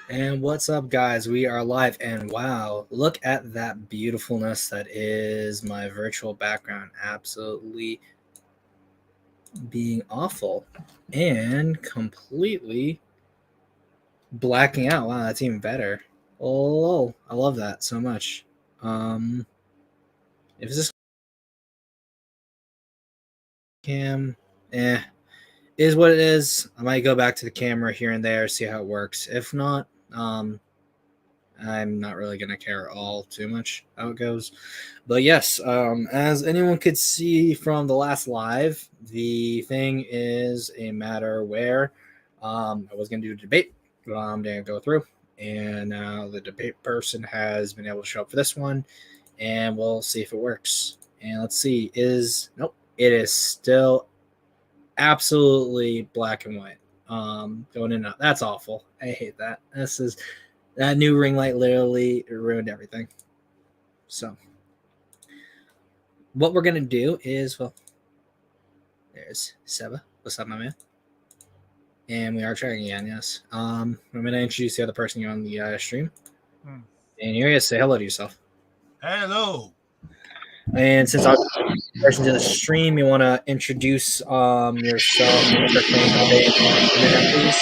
And what's up, guys? We are live, and wow, look at that beautifulness that is my virtual background. Absolutely being awful and completely blacking out. Wow, that's even better. Oh, I love that so much. Um, if this cam, is what it is. I might go back to the camera here and there, see how it works. If not, I'm not really gonna care all too much how it goes. But yes, as anyone could see from the last live, the thing is a matter where I was gonna do a debate. Didn't go through, and now the debate person has been able to show up for this one, and we'll see if it works. And let's see, it is still absolutely black and white. Going in and out. That's awful. I hate that. That new ring light literally ruined everything. So what we're gonna do is, well, there's Seba. What's up, my man? And we are trying again, yes. I'm gonna introduce the other person you're on the stream. And here he is. Say hello to yourself. Hello. And since I'm the person to the stream, you want to introduce yourself, your claim to fame, please.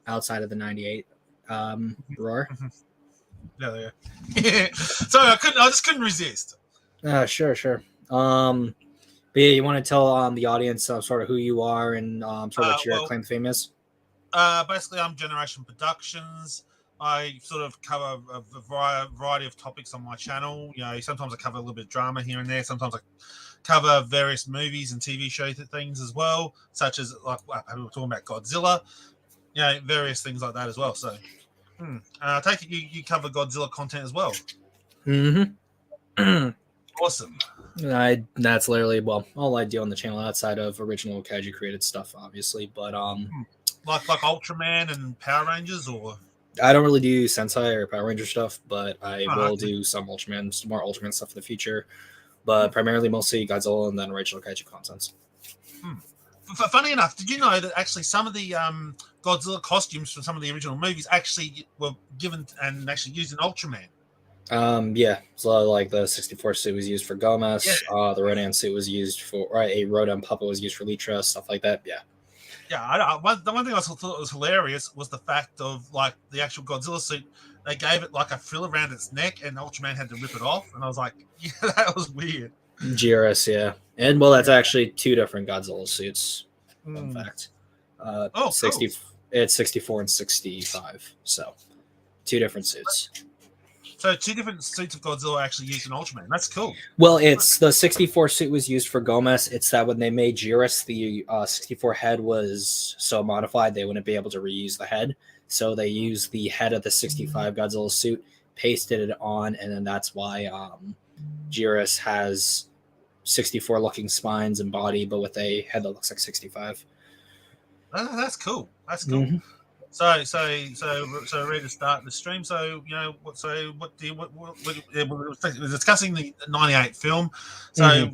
Outside of the 98 roar. Yeah. Sorry, I just couldn't resist. Sure. But yeah, you want to tell the audience sort of who you are and sort of what your claim to fame is? Basically, I'm Generation Productions. I sort of cover a variety of topics on my channel. You know, sometimes I cover a little bit of drama here and there. Sometimes I cover various movies and TV show things as well, such as like we were talking about Godzilla. You know, various things like that as well. So, I take it you cover Godzilla content as well. Mm-hmm. Awesome. That's literally all I do on the channel outside of original kaiju created stuff, obviously. But like Ultraman and Power Rangers, or I don't really do Sentai or Power Ranger stuff, but I will okay. do some more Ultraman stuff in the future. But primarily, mostly Godzilla and then original kaiju contents. Funny enough, did you know that actually some of the Godzilla costumes from some of the original movies actually were given and actually used in Ultraman? Yeah, so like the 64 suit was used for Gomez. Yeah. The Rodan suit was used for, a Rodan puppet was used for Litra, stuff like that. Yeah. Yeah, the one thing I thought was hilarious was the fact of like the actual Godzilla suit. They gave it like a frill around its neck, and Ultraman had to rip it off. And I was like, yeah, that was weird. GRS, yeah, and well, that's actually two different Godzilla suits. Fun fact. 60. Cool. It's 64 and 65, so two different suits. So two different suits of Godzilla actually used in Ultraman. That's cool. Well, it's the 64 suit was used for Gomez. It's that when they made Jiris, the 64 head was so modified they wouldn't be able to reuse the head. So they used the head of the 65 Godzilla suit, pasted it on, and then that's why Jiris has 64 looking spines and body, but with a head that looks like 65. That's cool. That's cool. Mm-hmm. So ready to start the stream. So we're discussing the '98 film. So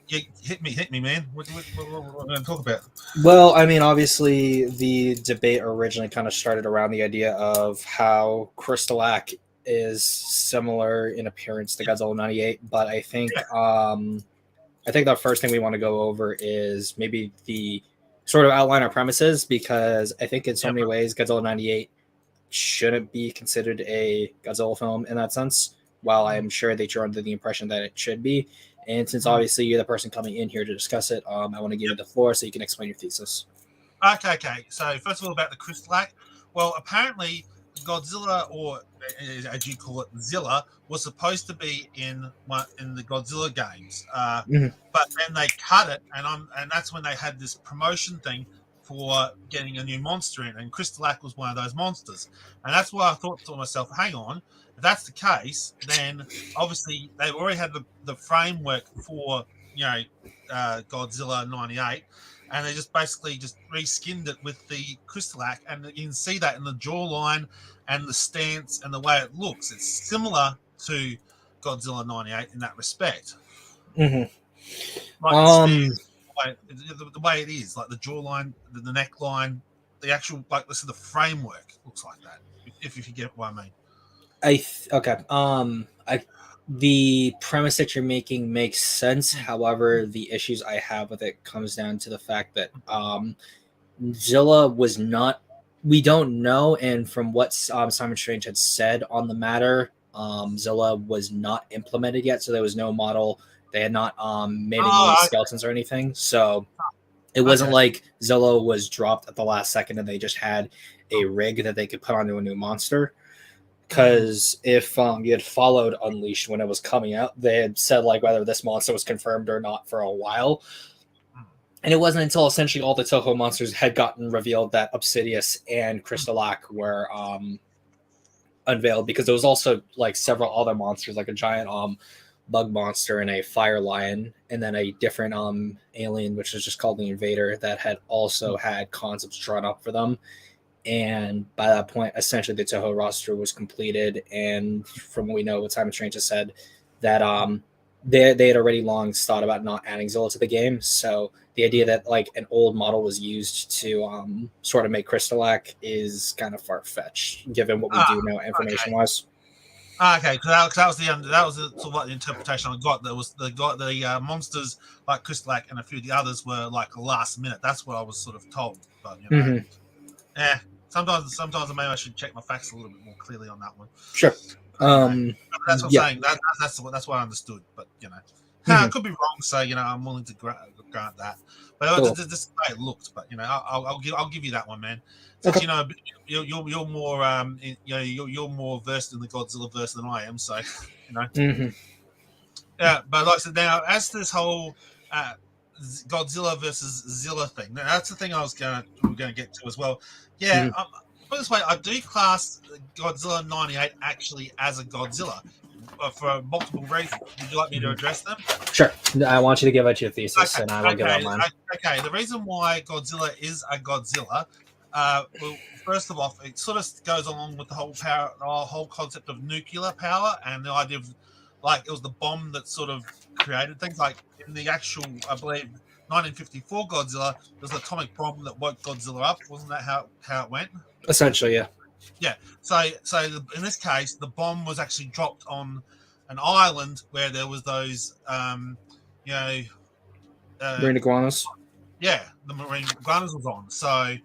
yeah, hit me, man. What we're going to talk about? Well, I mean, obviously the debate originally kind of started around the idea of how Crystalak is similar in appearance to Godzilla '98, but I think the first thing we want to go over is maybe the sort of outline our premises, because I think in so many ways Godzilla '98 shouldn't be considered a Godzilla film in that sense, while I'm sure that you're under the impression that it should be. And since obviously you're the person coming in here to discuss it, I want to give you the floor so you can explain your thesis. Okay. So first of all, about the Crystalak. Well, apparently Godzilla, or as you call it, Zilla, was supposed to be in the Godzilla games, but then they cut it, and that's when they had this promotion thing for getting a new monster in, and Crystalak was one of those monsters, and that's why I thought to myself, hang on, if that's the case, then obviously they've already had the framework for Godzilla '98. And they just basically reskinned it with the Crystalak, and you can see that in the jawline and the stance and the way it looks. It's similar to Godzilla '98 in that respect. Mm-hmm. Like the way it is, like the jawline, the neckline, the actual like this is the framework looks like that. If you get what I mean. Okay. The premise that you're making makes sense. However, the issues I have with it comes down to the fact that Zilla was not. We don't know, and from what Simon Strange had said on the matter, Zilla was not implemented yet, so there was no model. They had not made any Oh, skeletons or anything, so it wasn't okay. like Zilla was dropped at the last second and they just had a rig that they could put onto a new monster. Because if you had followed Unleashed when it was coming out, they had said like whether this monster was confirmed or not for a while. And it wasn't until essentially all the Toho monsters had gotten revealed that Obsidius and Crystalak were unveiled, because there was also like several other monsters, like a giant bug monster and a fire lion, and then a different alien which was just called the Invader that had also had concepts drawn up for them. And by that point, essentially the Toho roster was completed. And from what we know, what Simon Strange has said, that they had already long thought about not adding Zilla to the game. So the idea that like an old model was used to sort of make Crystalak is kind of far fetched, given what we do know information wise. Okay, because that was the sort of like the interpretation I got. That was the monsters like Crystalak and a few of the others were like last minute. That's what I was sort of told. But you know, sometimes maybe I should check my facts a little bit more clearly on that one. Sure. That's what I'm saying. That's what I understood. But you know, I could be wrong. So you know, I'm willing to grant that. But cool. this is the way it looked. But you know, I'll give you that one, man. Since you know you're more you're more versed in the Godzilla verse than I am. So you know, yeah. But like I said, now as to this whole Godzilla versus Zilla thing, that's the thing we're gonna get to as well. Yeah. Put it this way, I do class Godzilla 98 actually as a Godzilla for multiple reasons. Would you like me to address them? Sure. I want you to give out your thesis, and I will give out mine. Okay. The reason why Godzilla is a Godzilla, well, first of all, it sort of goes along with the whole concept of nuclear power and the idea of like it was the bomb that sort of created things. Like in the actual, I believe, 1954 Godzilla, there's an atomic bomb that woke Godzilla up. Wasn't that how it went? Essentially, yeah. Yeah. So in this case, the bomb was actually dropped on an island where there was those, marine iguanas. Yeah, the marine iguanas was on. So,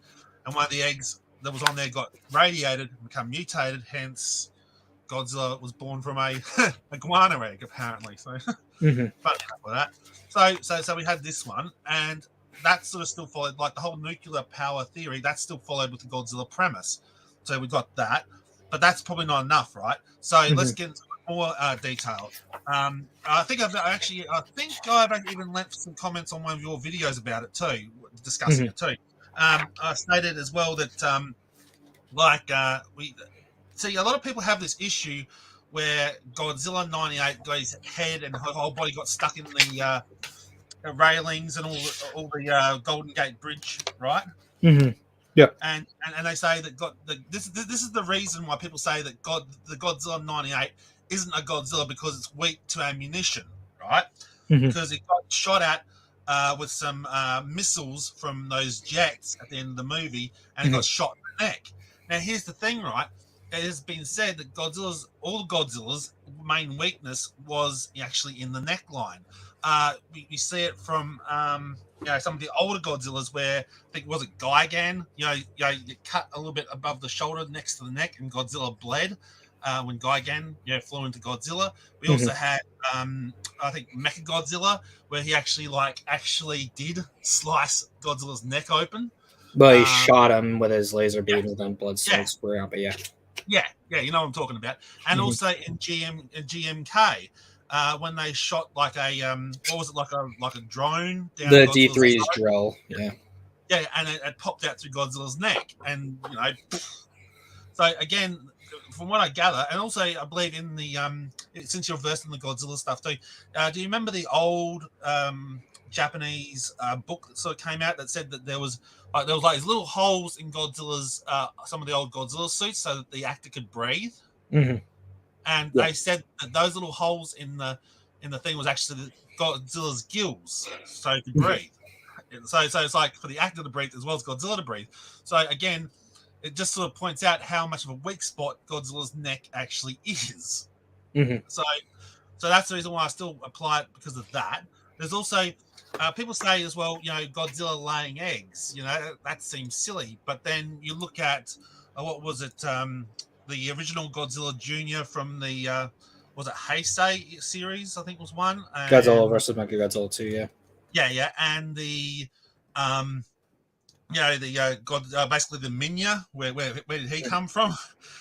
and one of the eggs that was on there got radiated and become mutated. Hence, Godzilla was born from a iguana egg, apparently. So, funny enough with that. So we had this one, and that sort of still followed, like the whole nuclear power theory, that still followed with the Godzilla premise. So we got that, but that's probably not enough, right? So let's get into more detail. I think I've even left some comments on one of your videos about it too, discussing it too. I stated as well that we see a lot of people have this issue where Godzilla 98 got his head and her whole body got stuck in the railings and all the Golden Gate Bridge, right? Yeah, and they say that this is the reason why people say that the Godzilla 98 isn't a Godzilla, because it's weak to ammunition, right? Because it got shot at with some missiles from those jets at the end of the movie, and it got shot in the neck. Now here's the thing, right? It has been said that all Godzilla's main weakness was actually in the neckline. We see it from some of the older Godzillas where I think was it Gigan, you cut a little bit above the shoulder next to the neck, and Godzilla bled when Gigan flew into Godzilla. We also had I think Mechagodzilla, where he actually did slice Godzilla's neck open. But he shot him with his laser beam, and then blood started spraying out. But yeah, you know what I'm talking about. And also in GMK, when they shot like a what was it, like a drone down the Godzilla's D3's side. drill, yeah, and it popped out through Godzilla's neck, and so again, from what I gather, and also I believe in the since you're versed in the Godzilla stuff too, do you remember the old Japanese book that sort of came out that said that there was these little holes in Godzilla's some of the old Godzilla suits so that the actor could breathe, and they said that those little holes in the thing was actually Godzilla's gills so he could breathe. So it's like for the actor to breathe as well as Godzilla to breathe. So again, it just sort of points out how much of a weak spot Godzilla's neck actually is. Mm-hmm. So that's the reason why I still apply it, because of that. There's also people say as well, Godzilla laying eggs. That seems silly, but then you look at what was it? The original Godzilla Junior from the was it Heisei series? I think was one. Godzilla And versus Mechagodzilla 2, yeah. yeah, and the um, the God, basically the Minya. Where did he come from?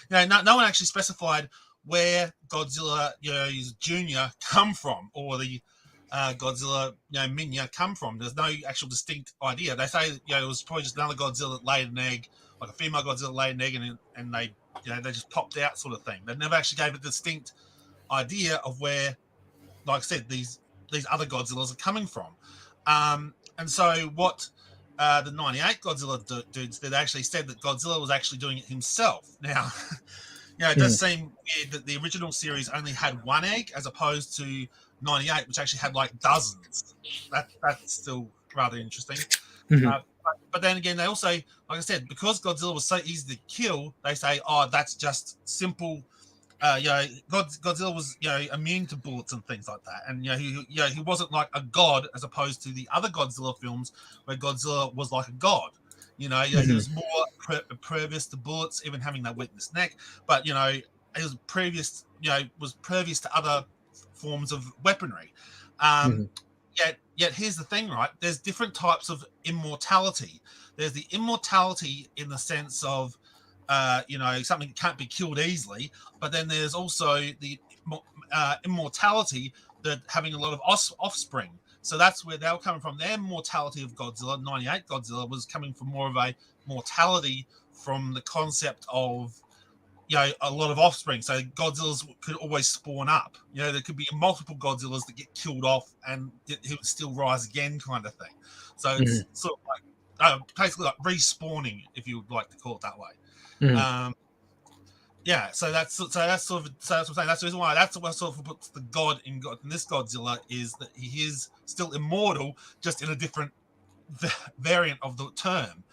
No one actually specified where Godzilla, his Junior come from, or the Godzilla, Minya come from. There's no actual distinct idea. They say, it was probably just another Godzilla that laid an egg, like a female Godzilla laid an egg, and they, they just popped out, sort of thing. They never actually gave a distinct idea of where, like I said, these other Godzillas are coming from. And so what the 98 Godzilla dudes did actually said that Godzilla was actually doing it himself. Now, it does seem weird that the original series only had one egg as opposed to 98, which actually had like dozens. That's still rather interesting. Mm-hmm. But then again, they also, like I said, because Godzilla was so easy to kill, they say, oh, that's just simple. Godzilla was, immune to bullets and things like that, and he wasn't like a god as opposed to the other Godzilla films where Godzilla was like a god. He was more pervious to bullets, even having that weakness neck. But he was previous to other forms of weaponry. Yet here's the thing, right? There's different types of immortality. There's the immortality in the sense of something that can't be killed easily, but then there's also the immortality that having a lot of offspring. So that's where they were coming from. Their mortality of Godzilla, 98 Godzilla, was coming from more of a mortality from the concept of a lot of offspring. So Godzillas could always spawn up. There could be multiple Godzillas that get killed off and he would still rise again, kind of thing. So it's sort of like basically like respawning, if you would like to call it that way. So that's sort of that's what I'm saying. That's the reason why that's what sort of puts the god in this Godzilla, is that he is still immortal, just in a different variant of the term.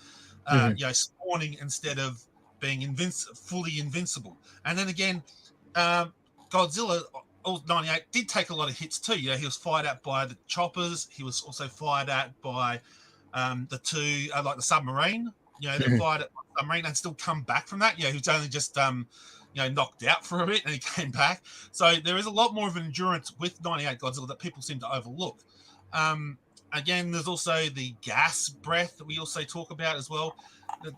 Spawning instead of being fully invincible. And then again, Godzilla 98 did take a lot of hits too. He was fired at by the choppers. He was also fired at by the two, like the submarine. They fired at the submarine and still come back from that. He was only just knocked out for a bit and he came back. So there is a lot more of an endurance with 98 Godzilla that people seem to overlook. Again, there's also the gas breath that we also talk about as well.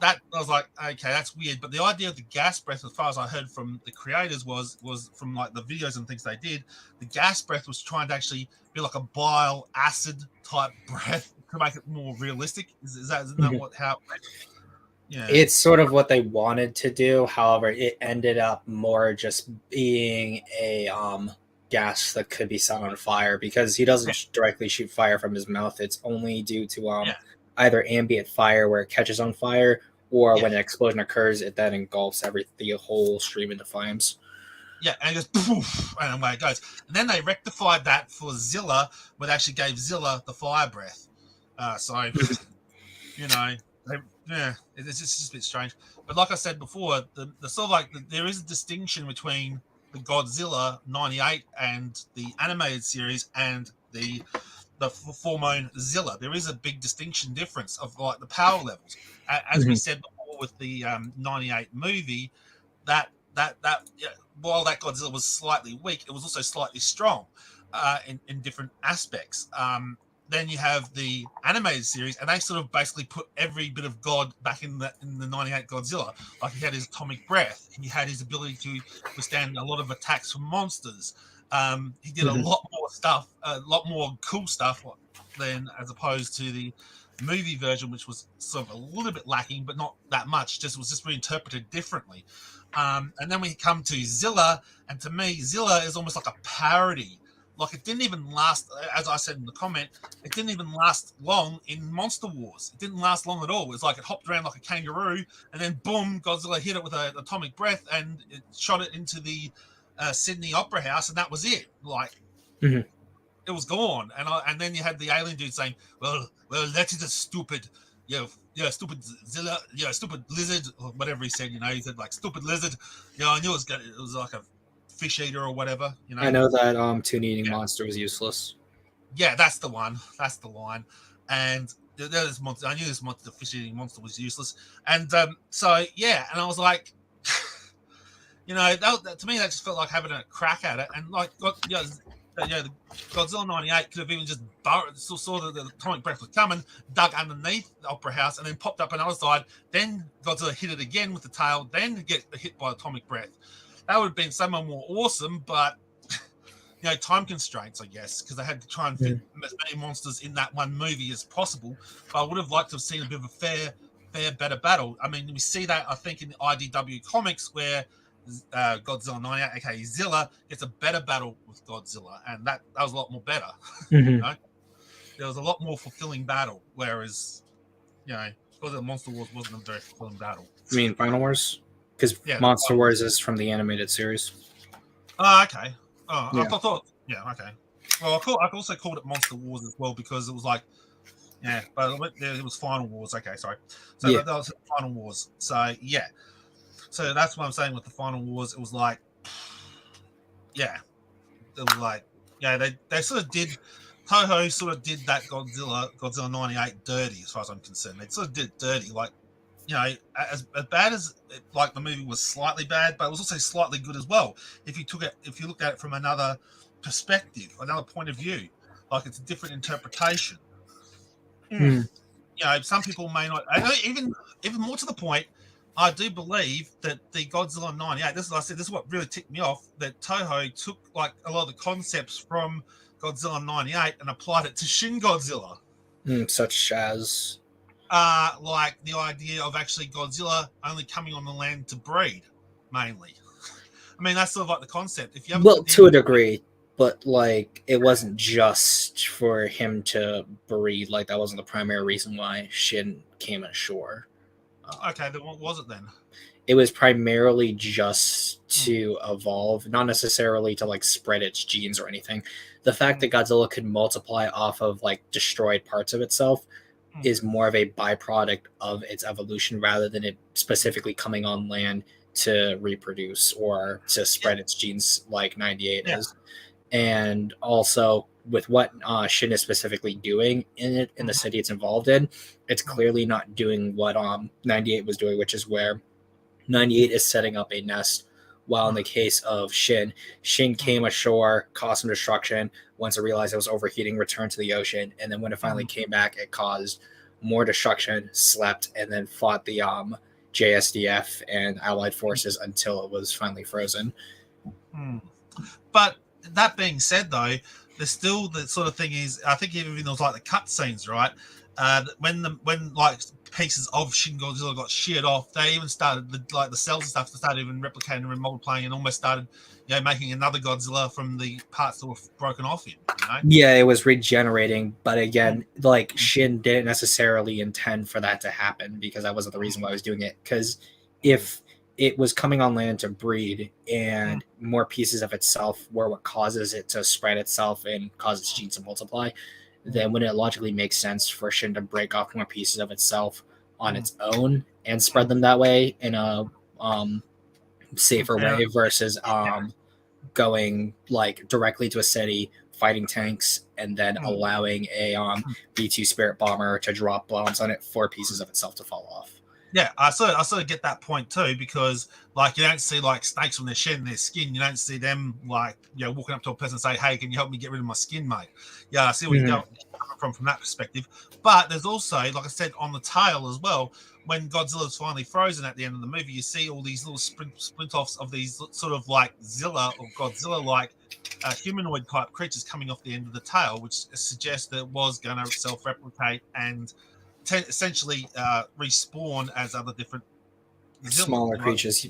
That I was like, okay, that's weird. But the idea of the gas breath, as far as I heard from the creators, was from like the videos and things they did. The gas breath was trying to actually be like a bile acid type breath to make it more realistic. Isn't that what how? It went? Yeah, it's sort of what they wanted to do. However, it ended up more just being a gas that could be set on fire, because he doesn't directly shoot fire from his mouth. It's only due to either ambient fire where it catches on fire, or when an explosion occurs, it then engulfs the whole stream into flames. Yeah, and it goes poof, and away it goes. And then they rectified that for Zilla, where they actually gave Zilla the fire breath. It's just a bit strange. But like I said before, the sort of like there is a distinction between the Godzilla 98 and the animated series and the hormone Zilla. There is a big distinction difference of like the power levels. As we said before with the 98 movie, that while that Godzilla was slightly weak, it was also slightly strong in different aspects. Then you have the animated series, and they sort of basically put every bit of God back in the 98 Godzilla. Like he had his atomic breath, he had his ability to withstand a lot of attacks from monsters. He did a lot more stuff, a lot more cool stuff than as opposed to the movie version, which was sort of a little bit lacking, but not that much. Just was just reinterpreted differently. And then we come to Zilla, and to me, Zilla is almost like a parody. Like it didn't even last, as I said in the comment, it didn't even last long in Monster Wars. It didn't last long at all. It was like it hopped around like a kangaroo, and then boom, Godzilla hit it with an atomic breath, and it shot it into the Sydney Opera House, and that was it. Like, it was gone. And then you had the alien dude saying, well, that is a stupid, stupid Zilla, stupid lizard, or whatever he said. He said like stupid lizard. I knew it was like a fish eater or whatever. I know that tune eating monster was useless. Yeah, that's the one. That's the line. And this monster, I knew this monster, the fish eating monster, was useless. And so yeah, and I was like, that, to me, that just felt like having a crack at it. And like, the Godzilla '98 could have even just saw that the atomic breath was coming, dug underneath the Opera House, and then popped up another side. Then Godzilla hit it again with the tail, then get hit by atomic breath. That would have been so much more awesome, but time constraints, I guess, because they had to try and fit as many monsters in that one movie as possible. But I would have liked to have seen a bit of a fair, better battle. I mean, we see that, I think, in the IDW comics where Godzilla '98, aka Zilla, gets a better battle with Godzilla, and that was a lot more better. Mm-hmm. There was a lot more fulfilling battle, whereas Godzilla Monster Wars wasn't a very fulfilling battle. I mean, Final Wars, because Monster Wars is from the animated series. Oh, okay. Oh, yeah. I thought, okay. Well, I also called it Monster Wars as well because it was like, but it was Final Wars. Okay, sorry. So that was Final Wars. So yeah. So that's what I'm saying with the Final Wars. It was like, it was like, they sort of did, Toho sort of did that Godzilla '98 dirty, as far as I'm concerned. They sort of did it dirty, like, as bad as like the movie was slightly bad, but it was also slightly good as well. If you look at it from another perspective, another point of view, like it's a different interpretation. Some people may not. Even more to the point, I do believe that the Godzilla '98. This is what really ticked me off. That Toho took like a lot of the concepts from Godzilla '98 and applied it to Shin Godzilla, such as. Like the idea of actually Godzilla only coming on the land to breed, mainly. I mean, that's sort of like the concept. If you to a degree, but like it wasn't just for him to breed. Like that wasn't the primary reason why Shin came ashore. Okay, then what was it then? It was primarily just to evolve, not necessarily to like spread its genes or anything. The fact that Godzilla could multiply off of like destroyed parts of itself is more of a byproduct of its evolution rather than it specifically coming on land to reproduce or to spread its genes like 98 is. And also with what Shin is specifically doing in the city it's involved in, it's clearly not doing what 98 was doing, which is where 98 is setting up a nest, while in the case of Shin came ashore, caused some destruction. Once it realized it was overheating, returned to the ocean, and then when it finally came back, it caused more destruction, slept, and then fought the JSDF and Allied forces until it was finally frozen. But that being said, though, there's still the sort of thing is, I think even those like the cut scenes, right? When like pieces of Shin Godzilla got sheared off, they even started the cells and stuff started even replicating and multiplying, and almost started making another Godzilla from the parts that were broken off him. Yeah, it was regenerating, but again, like Shin didn't necessarily intend for that to happen because that wasn't the reason why I was doing it. Because if it was coming on land to breed and more pieces of itself were what causes it to spread itself and cause its genes to multiply, then wouldn't it logically make sense for Shin to break off more pieces of itself on its own and spread them that way in a safer way versus going like directly to a city, fighting tanks, and then allowing a B-2 Spirit bomber to drop bombs on it, 4 pieces of itself to fall off. Yeah, I sort of get that point too, because like you don't see like snakes when they're shedding their skin. You don't see them like walking up to a person and say, "Hey, can you help me get rid of my skin, mate?" Yeah, I see where you're coming from that perspective. But there's also, like I said, on the tail as well. When Godzilla's finally frozen at the end of the movie, you see all these little splint-offs of these sort of like Zilla or Godzilla-like humanoid type creatures coming off the end of the tail, which suggests that it was going to self-replicate and essentially respawn as other different smaller creatures.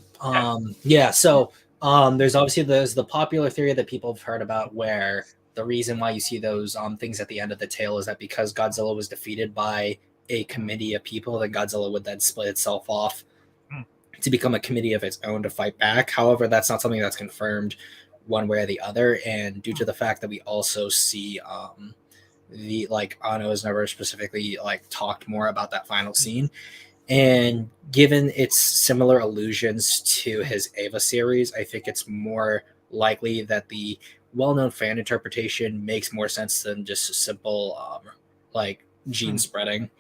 So there's obviously the popular theory that people have heard about where the reason why you see those things at the end of the tail is that because Godzilla was defeated by a committee of people, then Godzilla would then split itself off to become a committee of its own to fight back. However, that's not something that's confirmed one way or the other. And due to the fact that we also see the like Ano has never specifically like talked more about that final scene, and given its similar allusions to his Ava series, I think it's more likely that the well-known fan interpretation makes more sense than just a simple like gene spreading.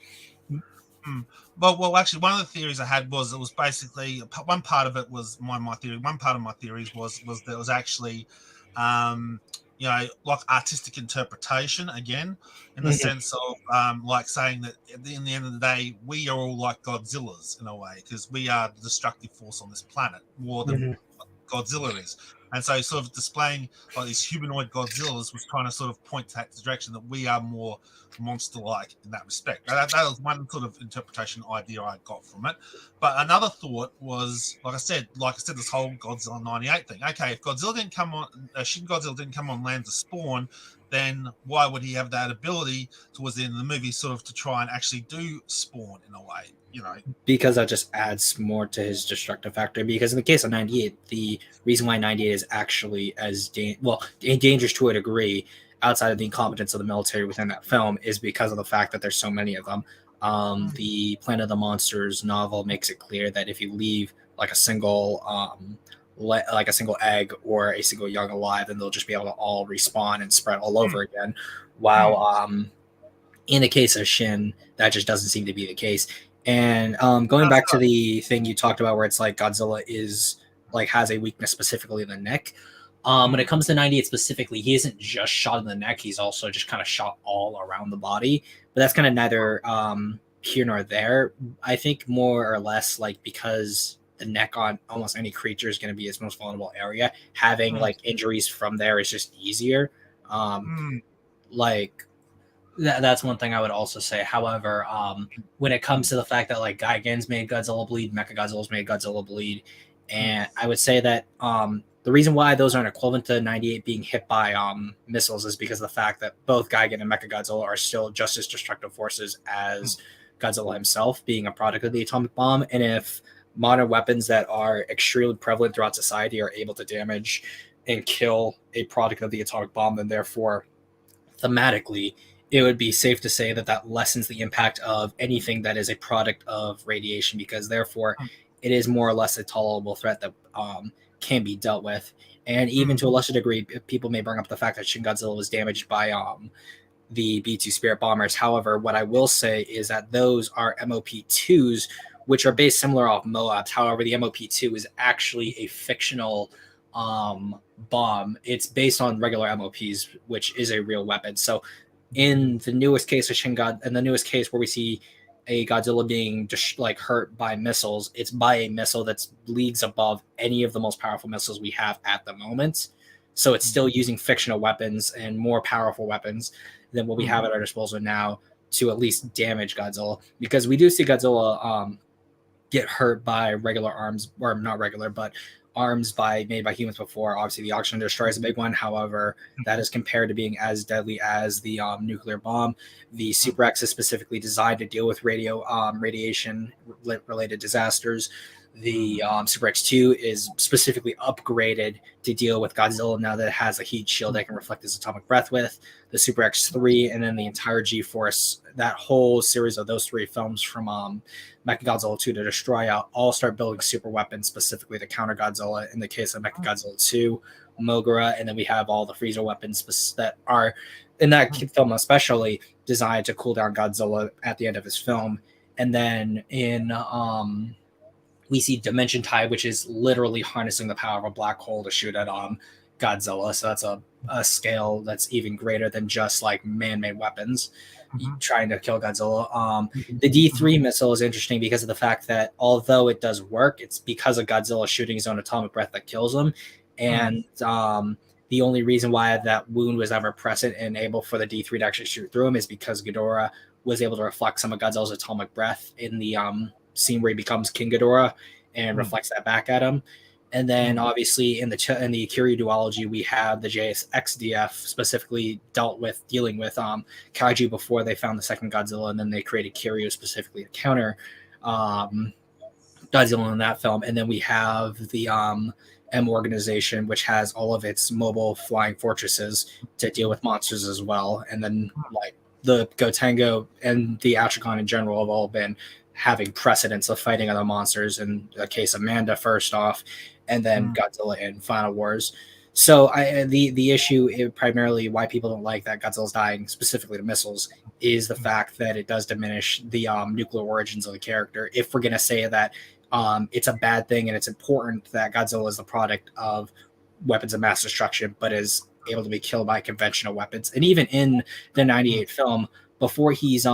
Mm. Well, actually, one of the theories I had was it was basically one part of it was my theory. One part of my theories was that it was actually, um, like artistic interpretation again, in the Mhm, sense of like saying that in the end of the day, we are all like Godzillas in a way because we are the destructive force on this planet more than mhm. Godzilla is. And so, sort of displaying like these humanoid Godzillas was trying to sort of point that direction that we are more monster-like in that respect. That was one sort of interpretation idea I got from it. But another thought was, like I said, this whole Godzilla '98 thing. Okay, if Godzilla didn't come on, Shin Godzilla didn't come on land to spawn, then why would he have that ability towards the end of the movie, sort of to try and actually do spawn in a way? Because that just adds more to his destructive factor. Because in the case of 98, the reason why 98 is actually as dangerous to a degree outside of the incompetence of the military within that film is because of the fact that there's so many of them. The Planet of the Monsters novel makes it clear that if you leave like a single like a single egg or a single young alive, then they'll just be able to all respawn and spread all over again. While in the case of Shin, that just doesn't seem to be the case. And going back to the thing you talked about, where it's like Godzilla is like has a weakness specifically in the neck. When it comes to 98 specifically, he isn't just shot in the neck; he's also just kind of shot all around the body. But that's kind of neither here nor there. I think more or less like because the neck on almost any creature is going to be its most vulnerable area. Having like injuries from there is just easier. Um, like that's one thing I would also say. However, when it comes to the fact that like Gigan's made Godzilla bleed, Mechagodzilla's made Godzilla bleed, and I would say that the reason why those aren't equivalent to 98 being hit by missiles is because of the fact that both Gigan and Mechagodzilla are still just as destructive forces as Godzilla himself, being a product of the atomic bomb. And if modern weapons that are extremely prevalent throughout society are able to damage and kill a product of the atomic bomb, then therefore thematically, it would be safe to say that that lessens the impact of anything that is a product of radiation, because therefore it is more or less a tolerable threat that can be dealt with. And even to a lesser degree, people may bring up the fact that Shin Godzilla was damaged by the B2 Spirit bombers. However, what I will say is that those are MOP2s, which are based similar off MOABs. However, the MOP2 is actually a fictional bomb. It's based on regular MOPs, which is a real weapon. So in the newest case of in the newest case where we see a Godzilla being just like hurt by missiles, it's by a missile that's leagues above any of the most powerful missiles we have at the moment. So it's still using fictional weapons and more powerful weapons than what we have at our disposal now to at least damage Godzilla. Because we do see Godzilla get hurt by regular arms, or not regular, but arms made by humans before. Obviously, the oxygen destroyer is a big one. However, that is compared to being as deadly as the nuclear bomb. The Super X is specifically designed to deal with radiation related disasters. The Super X2 is specifically upgraded to deal with Godzilla now that it has a heat shield that can reflect his atomic breath with. The Super X3 and then the entire G-Force, that whole series of those three films from Mechagodzilla 2 to Destroy Out, all start building super weapons specifically to counter Godzilla. In the case of Mechagodzilla 2, Mogura, and then we have all the freezer weapons that are, in that film especially, designed to cool down Godzilla at the end of his film. And then in we see Dimension Tide, which is literally harnessing the power of a black hole to shoot at Godzilla. So that's a scale that's even greater than just like man-made weapons trying to kill Godzilla. The D3 missile is interesting because of the fact that although it does work, it's because of Godzilla shooting his own atomic breath that kills him. And the only reason why that wound was ever present and able for the D3 to actually shoot through him is because Ghidorah was able to reflect some of Godzilla's atomic breath in the scene where he becomes King Ghidorah and reflects that back at him. And then obviously in the Kiryu duology, we have the JSXDF specifically dealing with kaiju before they found the second Godzilla, and then they created Kiryu specifically to counter Godzilla in that film, and then we have the M organization, which has all of its mobile flying fortresses to deal with monsters as well, and then like the Gotengo and the Atricon in general have all been having precedence of fighting other monsters. In the case of Manda, first off, and then Godzilla in Final Wars. So the issue primarily why people don't like that Godzilla's dying specifically to missiles is the fact that it does diminish the nuclear origins of the character. If we're gonna say that it's a bad thing and it's important that Godzilla is the product of weapons of mass destruction, but is able to be killed by conventional weapons. And even in the '98 film, before he's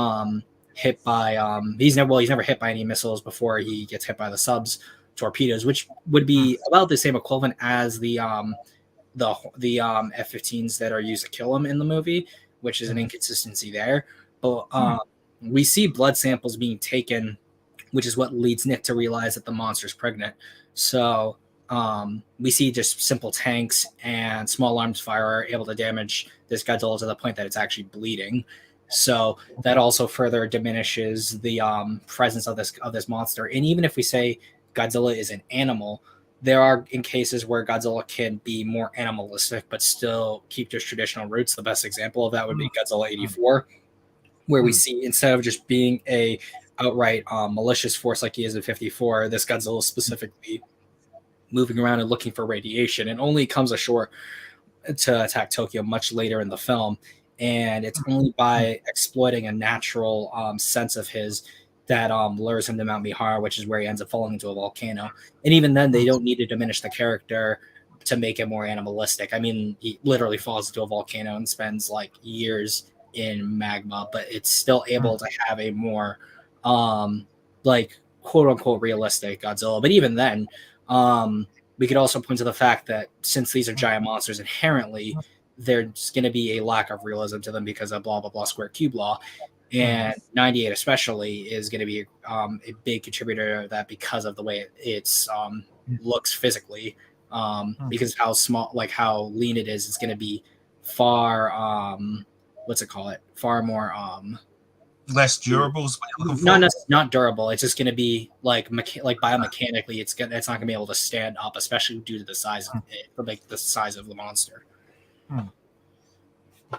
hit by he's never hit by any missiles before he gets hit by the subs torpedoes, which would be about the same equivalent as the F-15s that are used to kill him in the movie, which is an inconsistency there. But we see blood samples being taken, which is what leads Nick to realize that the monster's pregnant. So we see just simple tanks and small arms fire are able to damage this Godzilla to the point that it's actually bleeding. So that also further diminishes the presence of this monster. And even if we say Godzilla is an animal, there are in cases where Godzilla can be more animalistic but still keep his traditional roots. The best example of that would be Godzilla 84, where we see instead of just being a outright malicious force like he is in 54, this Godzilla is specifically moving around and looking for radiation, and only comes ashore to attack Tokyo much later in the film. And it's only by exploiting a natural sense of his that lures him to Mount Mihara, which is where he ends up falling into a volcano. And even then, they don't need to diminish the character to make it more animalistic. I mean, he literally falls into a volcano and spends like years in magma, but it's still able to have a more like quote unquote realistic Godzilla. But even then, we could also point to the fact that since these are giant monsters inherently, there's going to be a lack of realism to them because of blah blah blah square cube law. And 98 especially is going to be a big contributor to that because of the way it's looks physically, because how small, like how lean it is. It's going to be far far more less durable. Is what you're looking for? not durable. It's just going to be like biomechanically, it's not going to be able to stand up, especially due to the size of it, for like the size of the monster.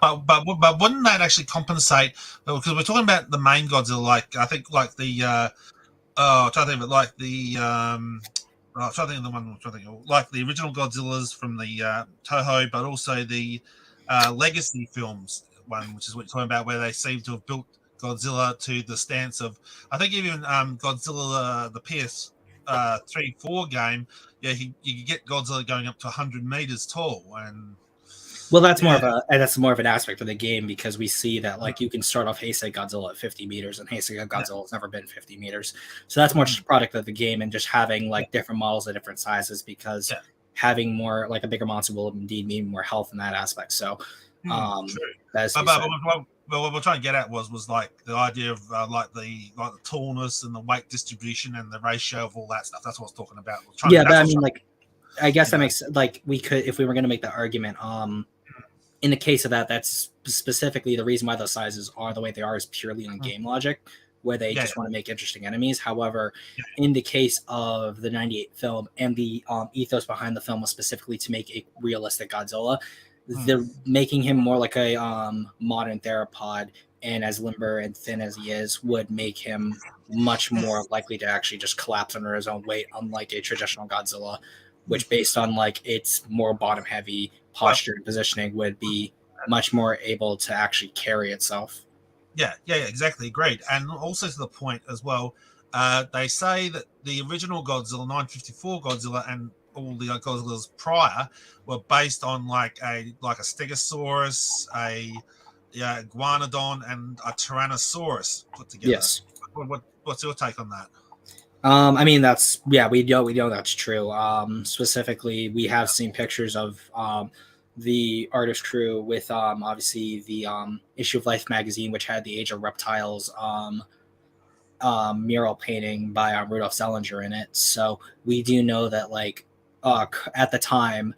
But wouldn't that actually compensate? Because we're talking about the main Godzilla, like I think like the I'm trying to think of it, like the I'm trying to think of the one I'm trying to think of, like the original Godzillas from the Toho, but also the legacy films one, which is what you're talking about, where they seem to have built Godzilla to the stance of, I think even Godzilla the PS3-4 game, you could get Godzilla going up to 100 meters tall. And well, that's more of an aspect of the game, because we see that like you can start off Heisei Godzilla at 50 meters, and Heisei Godzilla has never been 50 meters. So that's more just a product of the game and just having like different models at different sizes, because having more like a bigger monster will indeed mean more health in that aspect. So that's but what we're trying to get at was like the idea of like the tallness and the weight distribution and the ratio of all that stuff. That's what I was talking about. But I mean, like, I guess that makes, like, we could, if we were going to make the argument, in the case of that, that's specifically the reason why those sizes are the way they are is purely on game logic, where they just want to make interesting enemies. However, in the case of the 98 film and the ethos behind the film was specifically to make a realistic Godzilla, they're making him more like a modern theropod, and as limber and thin as he is would make him much more likely to actually just collapse under his own weight, unlike a traditional Godzilla, which based on like its more bottom heavy posture and positioning would be much more able to actually carry itself. Yeah, exactly. Great. And also to the point as well, they say that the original Godzilla, 954 Godzilla, and all the Godzillas prior were based on like a Stegosaurus, a Iguanodon, and a Tyrannosaurus put together. Yes. What's your take on that? I mean, that's, we know that's true. Specifically, we have seen pictures of the artist crew with obviously the issue of Life magazine, which had the Age of Reptiles mural painting by Rudolf Zellinger in it. So we do know that like at the time,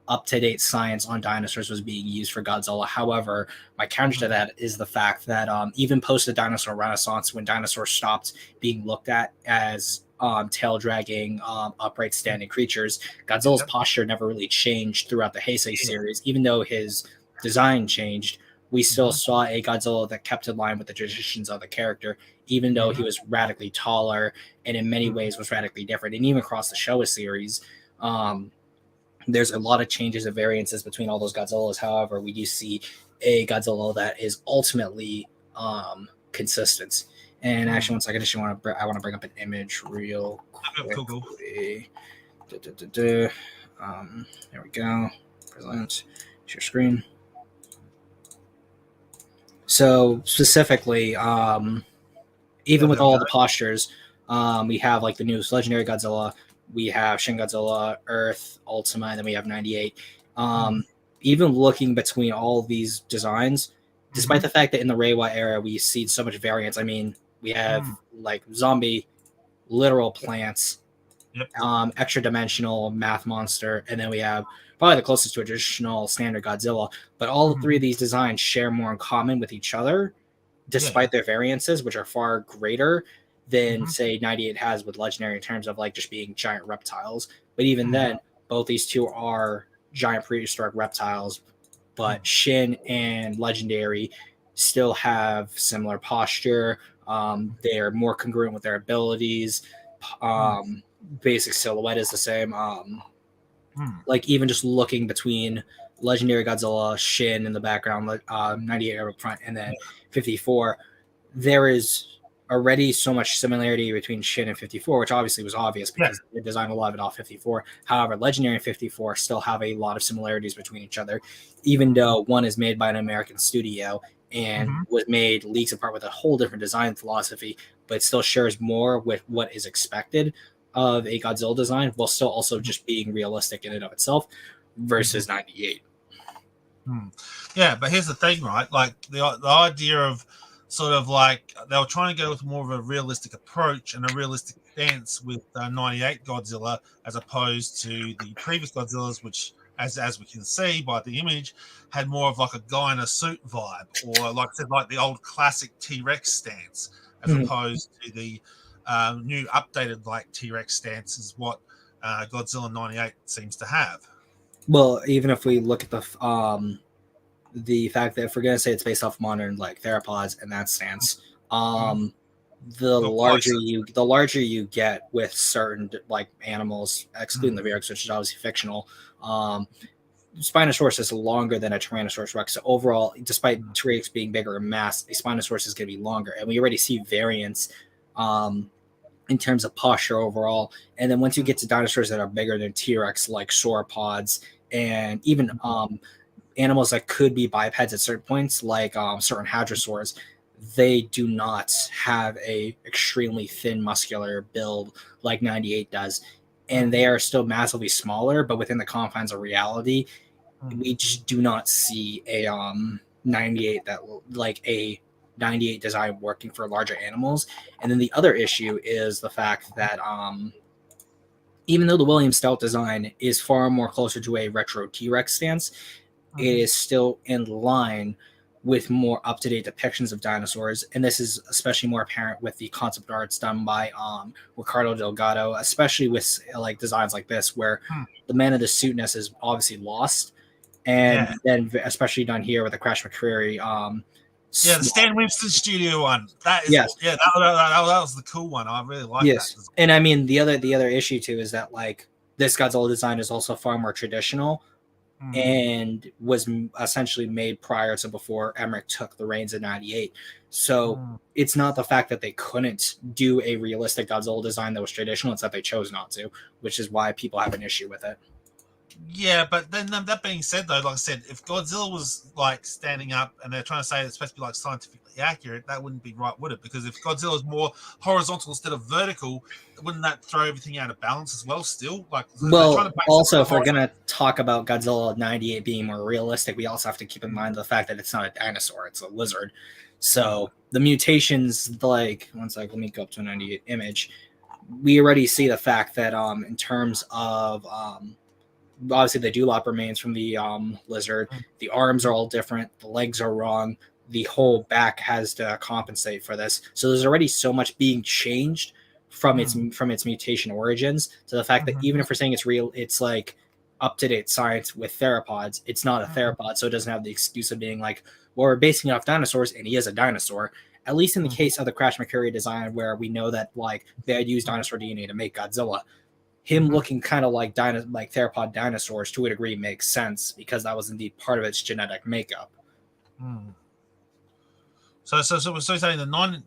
up-to-date science on dinosaurs was being used for Godzilla. However, my counter to that is the fact that even post the dinosaur renaissance, when dinosaurs stopped being looked at as tail dragging, upright standing creatures. Godzilla's posture never really changed throughout the Heisei series, even though his design changed. We still saw a Godzilla that kept in line with the traditions of the character, even though he was radically taller and in many ways was radically different. And even across the Showa series, there's a lot of changes and variances between all those Godzillas. However, we do see a Godzilla that is ultimately consistent. And actually, one second, I want to bring up an image real quickly. There we go. Present. Share screen. So specifically, even with all the postures, we have like the newest legendary Godzilla, we have Shin Godzilla, Earth, Ultima, and then we have 98. Even looking between all of these designs, despite the fact that in the Reiwa era we see so much variance, I mean, we have like zombie, literal plants, extra dimensional math monster, and then we have probably the closest to a traditional standard Godzilla. But all three of these designs share more in common with each other, despite their variances, which are far greater than say 98 has with legendary in terms of like just being giant reptiles. But even then, both these two are giant prehistoric reptiles, but Shin and legendary still have similar posture. They're more congruent with their abilities. Basic silhouette is the same. Like even just looking between legendary Godzilla, Shin in the background, 98 up front, and then 54, there is already so much similarity between Shin and 54, which obviously was obvious because they designed a lot of it off 54. However, legendary and 54 still have a lot of similarities between each other, even though one is made by an American studio and was made leagues apart with a whole different design philosophy, but still shares more with what is expected of a Godzilla design while still also just being realistic in and of itself versus 98. Yeah, but here's the thing, right? Like the idea of sort of like they were trying to go with more of a realistic approach and a realistic stance with 98 Godzilla as opposed to the previous Godzillas, which as we can see by the image, had more of like a guy in a suit vibe, or like I said, like the old classic T-Rex stance, as opposed to the new updated like T-Rex stance is what Godzilla 98 seems to have. Well, even if we look at the fact that if we're gonna say it's based off modern like theropods and that stance, the larger you get with certain like animals, excluding the T-Rex, which is obviously fictional, Spinosaurus is longer than a Tyrannosaurus Rex. So overall, despite T-Rex being bigger in mass, a Spinosaurus is going to be longer, and we already see variance in terms of posture overall. And then once you get to dinosaurs that are bigger than T-Rex, like sauropods, and even animals that could be bipeds at certain points, like certain hadrosaurs, they do not have a extremely thin muscular build like 98 does. And they are still massively smaller, but within the confines of reality, we just do not see a 98 that like a 98 design working for larger animals. And then the other issue is the fact that even though the William Stout design is far more closer to a retro T-Rex stance, it is still in line with more up-to-date depictions of dinosaurs, and this is especially more apparent with the concept arts done by Ricardo Delgado, especially with like designs like this, where the man of the suitness is obviously lost, and then especially done here with the Crash McCreary. The Stan Winston Studio one. That is, that was the cool one. I really like that. And I mean the other issue too is that like this Godzilla design is also far more traditional. And was essentially made prior to before Emmerich took the reins in 98. So it's not the fact that they couldn't do a realistic Godzilla design that was traditional, it's that they chose not to, which is why people have an issue with it. Yeah, but then that being said, though, like I said, if Godzilla was like standing up and they're trying to say it's supposed to be like scientifically accurate, that wouldn't be right, would it? Because if Godzilla is more horizontal instead of vertical, wouldn't that throw everything out of balance as well? Still, like, well, also if we're gonna talk about Godzilla 98 being more realistic, we also have to keep in mind the fact that it's not a dinosaur; it's a lizard. So the mutations, like, one sec, let me go up to a 98 image. We already see the fact that in terms of obviously the dewlap remains from the lizard. The arms are all different. The legs are wrong. The whole back has to compensate for this. So there's already so much being changed from its mutation origins to the fact that even if we're saying it's real, it's like up to date science with theropods. It's not a theropod, so it doesn't have the excuse of being like, well, we're basing it off dinosaurs, and he is a dinosaur. At least in the case of the Crash Mercury design, where we know that like they had used dinosaur DNA to make Godzilla, him looking kind of like theropod dinosaurs to a degree makes sense because that was indeed part of its genetic makeup. So you're saying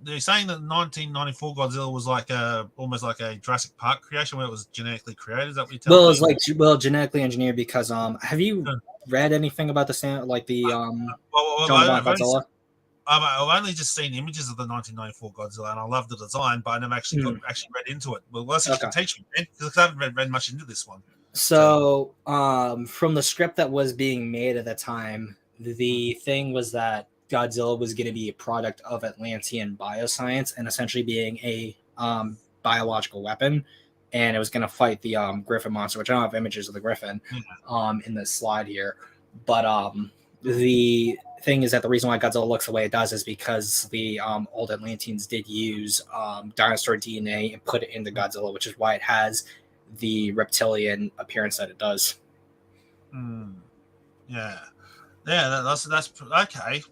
they're saying that 1994 Godzilla was like almost like a Jurassic Park creation where it was genetically created. Is that what you're telling me? Well, it's like genetically engineered because have you read anything about the John Godzilla? I've only just seen images of the 1994 Godzilla, and I love the design, but I never actually read into it. Well, let's actually teach me, because I haven't read much into this one. So, from the script that was being made at the time, the thing was that Godzilla was going to be a product of Atlantean bioscience and essentially being a biological weapon, and it was going to fight the Griffin monster, which I don't have images of the Griffin in this slide here, but the thing is that the reason why Godzilla looks the way it does is because the old Atlanteans did use dinosaur DNA and put it into Godzilla, which is why it has the reptilian appearance that it does. Yeah, that's okay.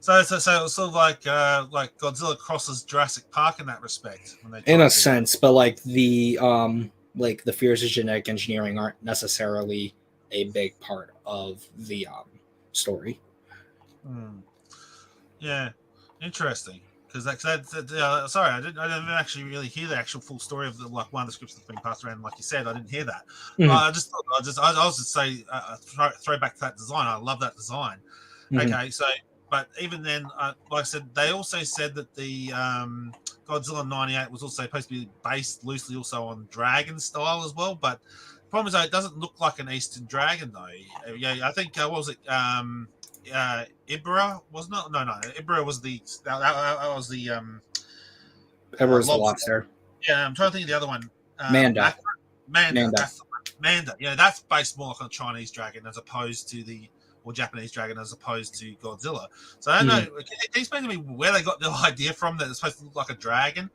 So it's sort of like Godzilla crosses Jurassic Park in that respect. In a sense, but like the fears of genetic engineering aren't necessarily a big part of the story. Yeah, interesting. Sorry, I didn't actually really hear the actual full story of one of the scripts that's been passed around. Like you said, I didn't hear that. I was just say throw back to that design. I love that design. Okay, so but even then, like I said, they also said that the Godzilla '98 was also supposed to be based loosely also on dragon style as well. But the problem is, though, it doesn't look like an Eastern dragon though. Yeah, I think what was it? Ibra was not. No. Ibra was the that was the Ibra the lobster. Yeah, I'm trying to think of the other one. Manda. Manda. Yeah, that's based more like on a Chinese dragon as opposed to or Japanese dragon as opposed to Godzilla. So I don't know. Can you explain to me where they got the idea from that it's supposed to look like a dragon?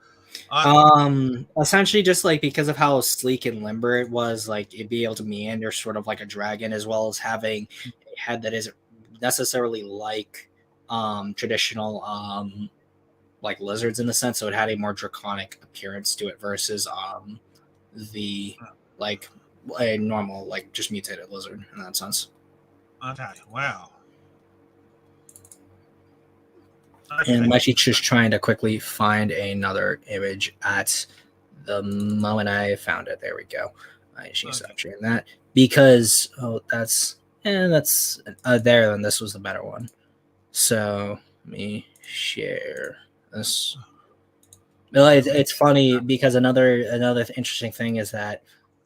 Essentially just like because of how sleek and limber it was, like it'd be able to meander sort of like a dragon, as well as having a head that isn't necessarily like traditional like lizards in the sense, so it had a more draconic appearance to it versus the like a normal like just mutated lizard in that sense. Okay, wow. And I'm actually just trying to quickly find another image at the moment I found it. There we go. I should stop sharing that because that's there. Then this was the better one. So let me share this. Well, it's funny because another interesting thing is that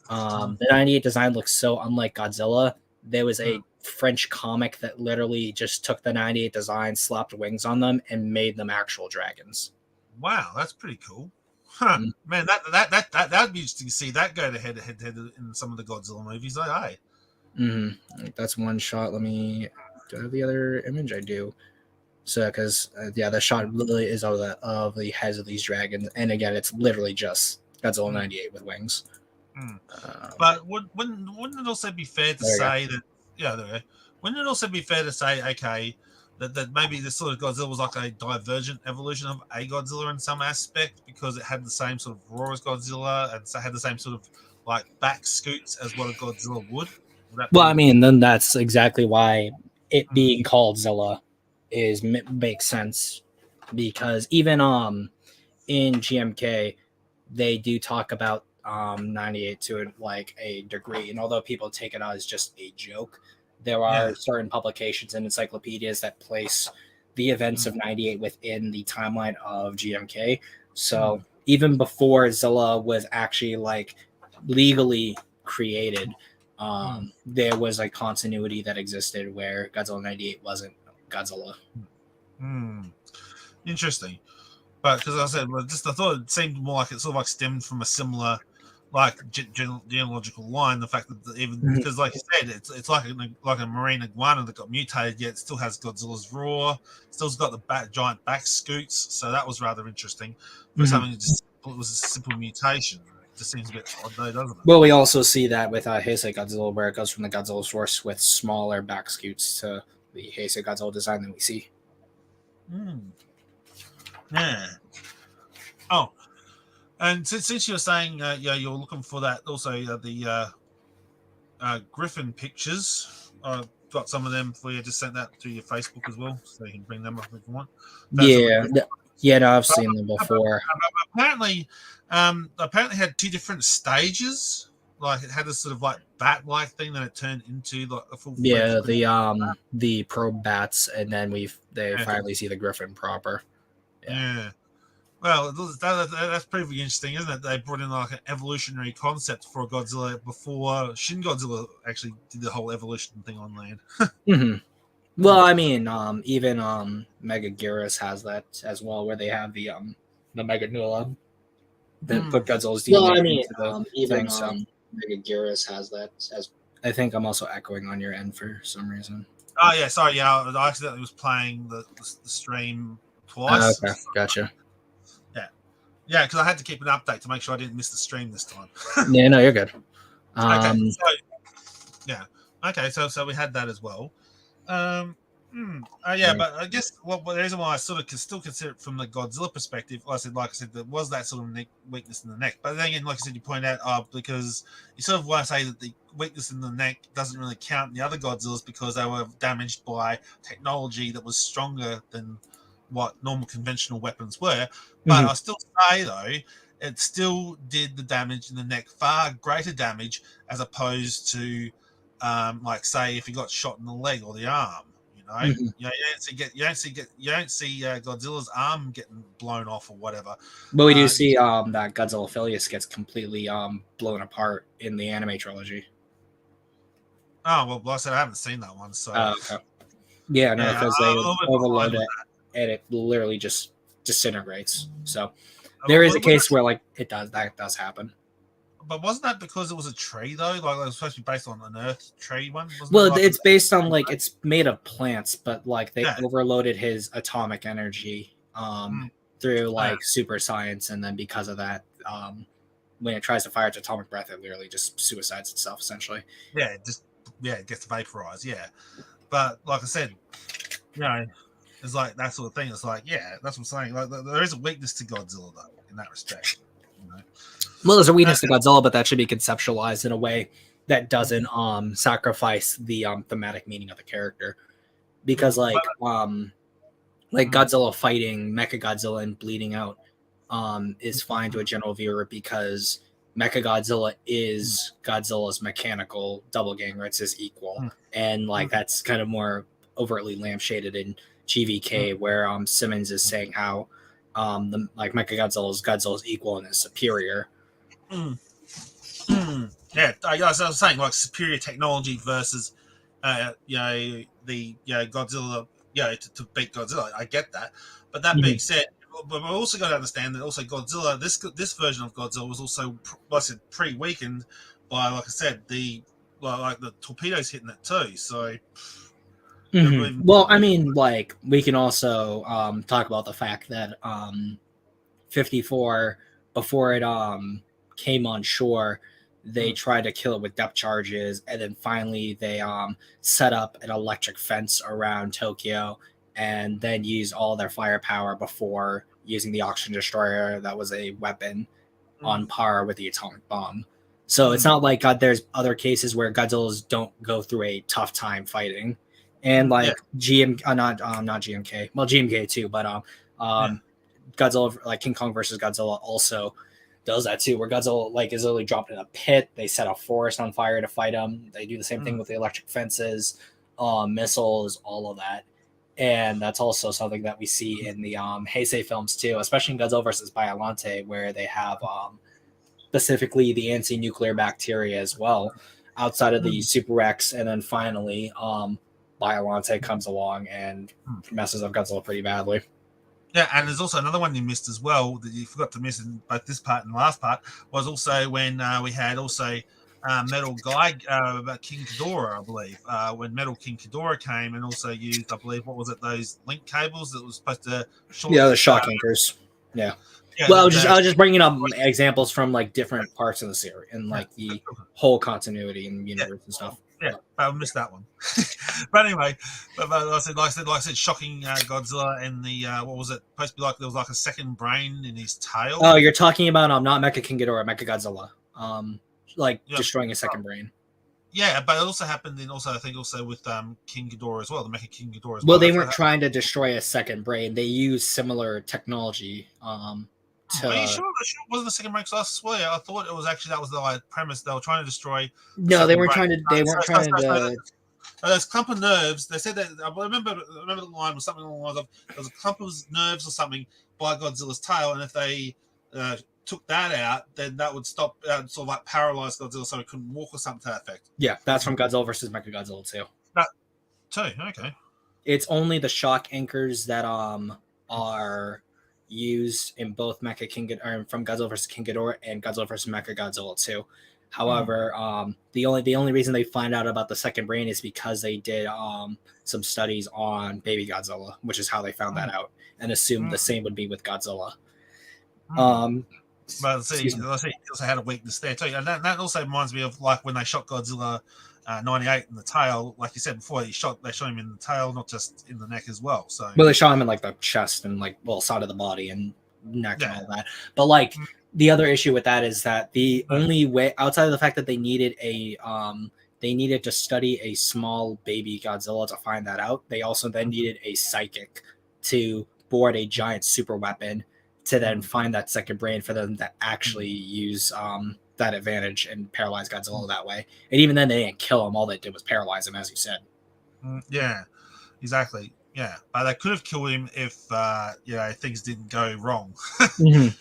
the '98 design looks so unlike Godzilla. There was a French comic that literally just took the '98 design, slapped wings on them, and made them actual dragons. Wow, that's pretty cool. Huh. Man, that would be interesting to see that go head to head in some of the Godzilla movies. Hey. That's one shot. Let me. Do I have the other image? I do. So, because the shot literally is of the heads of these dragons, and again, it's literally just Godzilla '98 with wings. But wouldn't it also be fair to say that? Yeah, there we go. Wouldn't it also be fair to say, okay, that maybe this sort of Godzilla was like a divergent evolution of a Godzilla in some aspect because it had the same sort of roar as Godzilla and so had the same sort of like back scoots as what a Godzilla would? Well, I mean, then that's exactly why it being called Zilla makes sense, because even in GMK they do talk about '98 to like a degree, and although people take it as just a joke, there are certain publications and encyclopedias that place the events of '98 within the timeline of GMK. So even before Zilla was actually like legally created, there was a continuity that existed where Godzilla '98 wasn't Godzilla. Interesting. But because I said, I thought it seemed more like it sort of like stemmed from a similar, like genealogical line. The fact that even because, like you said, it's like a marine iguana that got mutated, yet it still has Godzilla's roar, still's got the giant back scoots. So that was rather interesting for something just thought it was a simple mutation. It just seems a bit odd, though, doesn't it? Well, we also see that with Heisei Godzilla, where it goes from the Godzilla source with smaller back scoots to the Heisei Godzilla design that we see. Yeah. Oh, and since you were saying, you're looking for that, also the Griffin pictures. I've got some of them for you. Just sent that to your Facebook as well, so you can bring them up if you want. Yeah, no, I've seen them before. Apparently had 2 different stages. Like it had this sort of like bat-like thing, then it turned into like a full. Yeah, the probe bats, and then they finally see the Griffin proper. Yeah. Well, that's pretty interesting, isn't it? They brought in like an evolutionary concept for Godzilla before Shin Godzilla actually did the whole evolution thing on land. Mm-hmm. Well, I mean, even Megaguirus has that as well, where they have the Meganula that put Godzilla's DNA. Well, I mean, even Megaguirus has that as. I think I'm also echoing on your end for some reason. Oh yeah, sorry, yeah, I accidentally was playing the stream twice. Okay, gotcha. Yeah, because I had to keep an update to make sure I didn't miss the stream this time. Yeah, no, you're good. Okay, so we had that as well. But I guess the reason why I sort of can still consider it from the Godzilla perspective, like I said, there was that sort of weakness in the neck. But then again, like I said, you point out, because you sort of want to say that the weakness in the neck doesn't really count in the other Godzillas because they were damaged by technology that was stronger than what normal conventional weapons were. But I still say, though, it still did the damage in the neck, far greater damage as opposed to, like, say, if you got shot in the leg or the arm. You don't see Godzilla's arm getting blown off or whatever. But we do see that Godzilla Philius gets completely blown apart in the anime trilogy. Oh well, like I said, I haven't seen that one, so okay. Yeah, no, because they overload it and it literally just disintegrates. So there is a case where that does happen. But wasn't that because it was a tree though? Like it was supposed to be based on an Earth tree one. Well, it's based on it's made of plants, but they overloaded his atomic energy through super science, and then because of that, when it tries to fire its atomic breath, it literally just suicides itself essentially. Yeah, it gets vaporized. Yeah, but like I said, it's like that sort of thing. It's like, that's what I'm saying. Like there is a weakness to Godzilla though in that respect. Well, there's a weakness to Godzilla, but that should be conceptualized in a way that doesn't sacrifice the thematic meaning of the character. Because Godzilla fighting Mechagodzilla and bleeding out is fine to a general viewer because Mechagodzilla is Godzilla's mechanical double ganger. It's his equal. And that's kind of more overtly lampshaded in GVK, where Simmons is saying how Mechagodzilla is Godzilla's equal and is superior. Yeah, as I was saying, superior technology versus, the Godzilla, to beat Godzilla. I get that, but that being said, but we've also got to understand that also Godzilla, this version of Godzilla was also, pre-weakened by, like I said, the torpedoes hitting it too. So. Well, I mean, we can also talk about the fact that 54, before it came on shore, they tried to kill it with depth charges, and then finally they set up an electric fence around Tokyo, and then used all their firepower before using the oxygen destroyer that was a weapon on par with the atomic bomb. So it's not like there's other cases where Godzillas don't go through a tough time fighting. And not GMK, well GMK too, but Godzilla, King Kong versus Godzilla also does that too, where Godzilla is literally dropped in a pit. They set a forest on fire to fight him. They do the same thing with the electric fences, missiles, all of that. And that's also something that we see in the Heisei films too, especially in Godzilla versus Biollante, where they have specifically the anti-nuclear bacteria as well, outside of the Super X, and then finally Biollante comes along and messes up Godzilla pretty badly. Yeah, and there's also another one you missed as well that you forgot to miss in both this part and the last part, was also when we had also Metal Guy, King Ghidorah, I believe, when Metal King Ghidorah came and also used, I believe, what was it, those link cables that was supposed to... the shock anchors. Yeah. Yeah, Well, I was just bringing up examples from like different parts of the series and like the whole continuity and universe and stuff. yeah, but I missed that one. But anyway, but like I said, shocking Godzilla and the what was it supposed to be like? There was like a second brain in his tail. Oh, you're talking about not Mecha King Ghidorah, Mecha Godzilla. Like Yeah. destroying a second brain. Yeah, but it also happened in I think also with King Ghidorah as well, the Mecha King Ghidorah as Well, well. they weren't trying to destroy a second brain. They used similar technology. Are you sure it wasn't the second brain? Because I swear I thought it was actually that was the like, premise. They were trying to destroy. No, they weren't brain. trying to. They weren't trying to. There's a clump of nerves. They said that I remember the line was something along the lines of there was a clump of nerves or something by Godzilla's tail, and if they took that out, then that would stop sort of like paralyze Godzilla so he couldn't walk or something to that effect. Yeah, that's from Godzilla versus Mechagodzilla too. That too, okay. It's only the shock anchors that are used in both Mecha King or from Godzilla vs King Ghidorah and Godzilla vs Mechagodzilla 2. However, the only reason they find out about the second brain is because they did some studies on baby Godzilla, which is how they found that out and assumed the same would be with Godzilla. But see, he also had a weakness there too, and that also reminds me of like when they shot Godzilla 98 in the tail. Like you said before, they shot him in the tail, not just in the neck as well. So well, they shot him in like the chest and like side of the body and neck and all that. But like the other issue with that is that the only way outside of the fact that they needed to study a small baby Godzilla to find that out, they also then needed a psychic to board a giant super weapon to then find that second brain for them to actually use that advantage and paralyze Godzilla that way. And even then, they didn't kill him. All they did was paralyze him, as you said. Yeah, exactly. Yeah, but they could have killed him if things didn't go wrong. They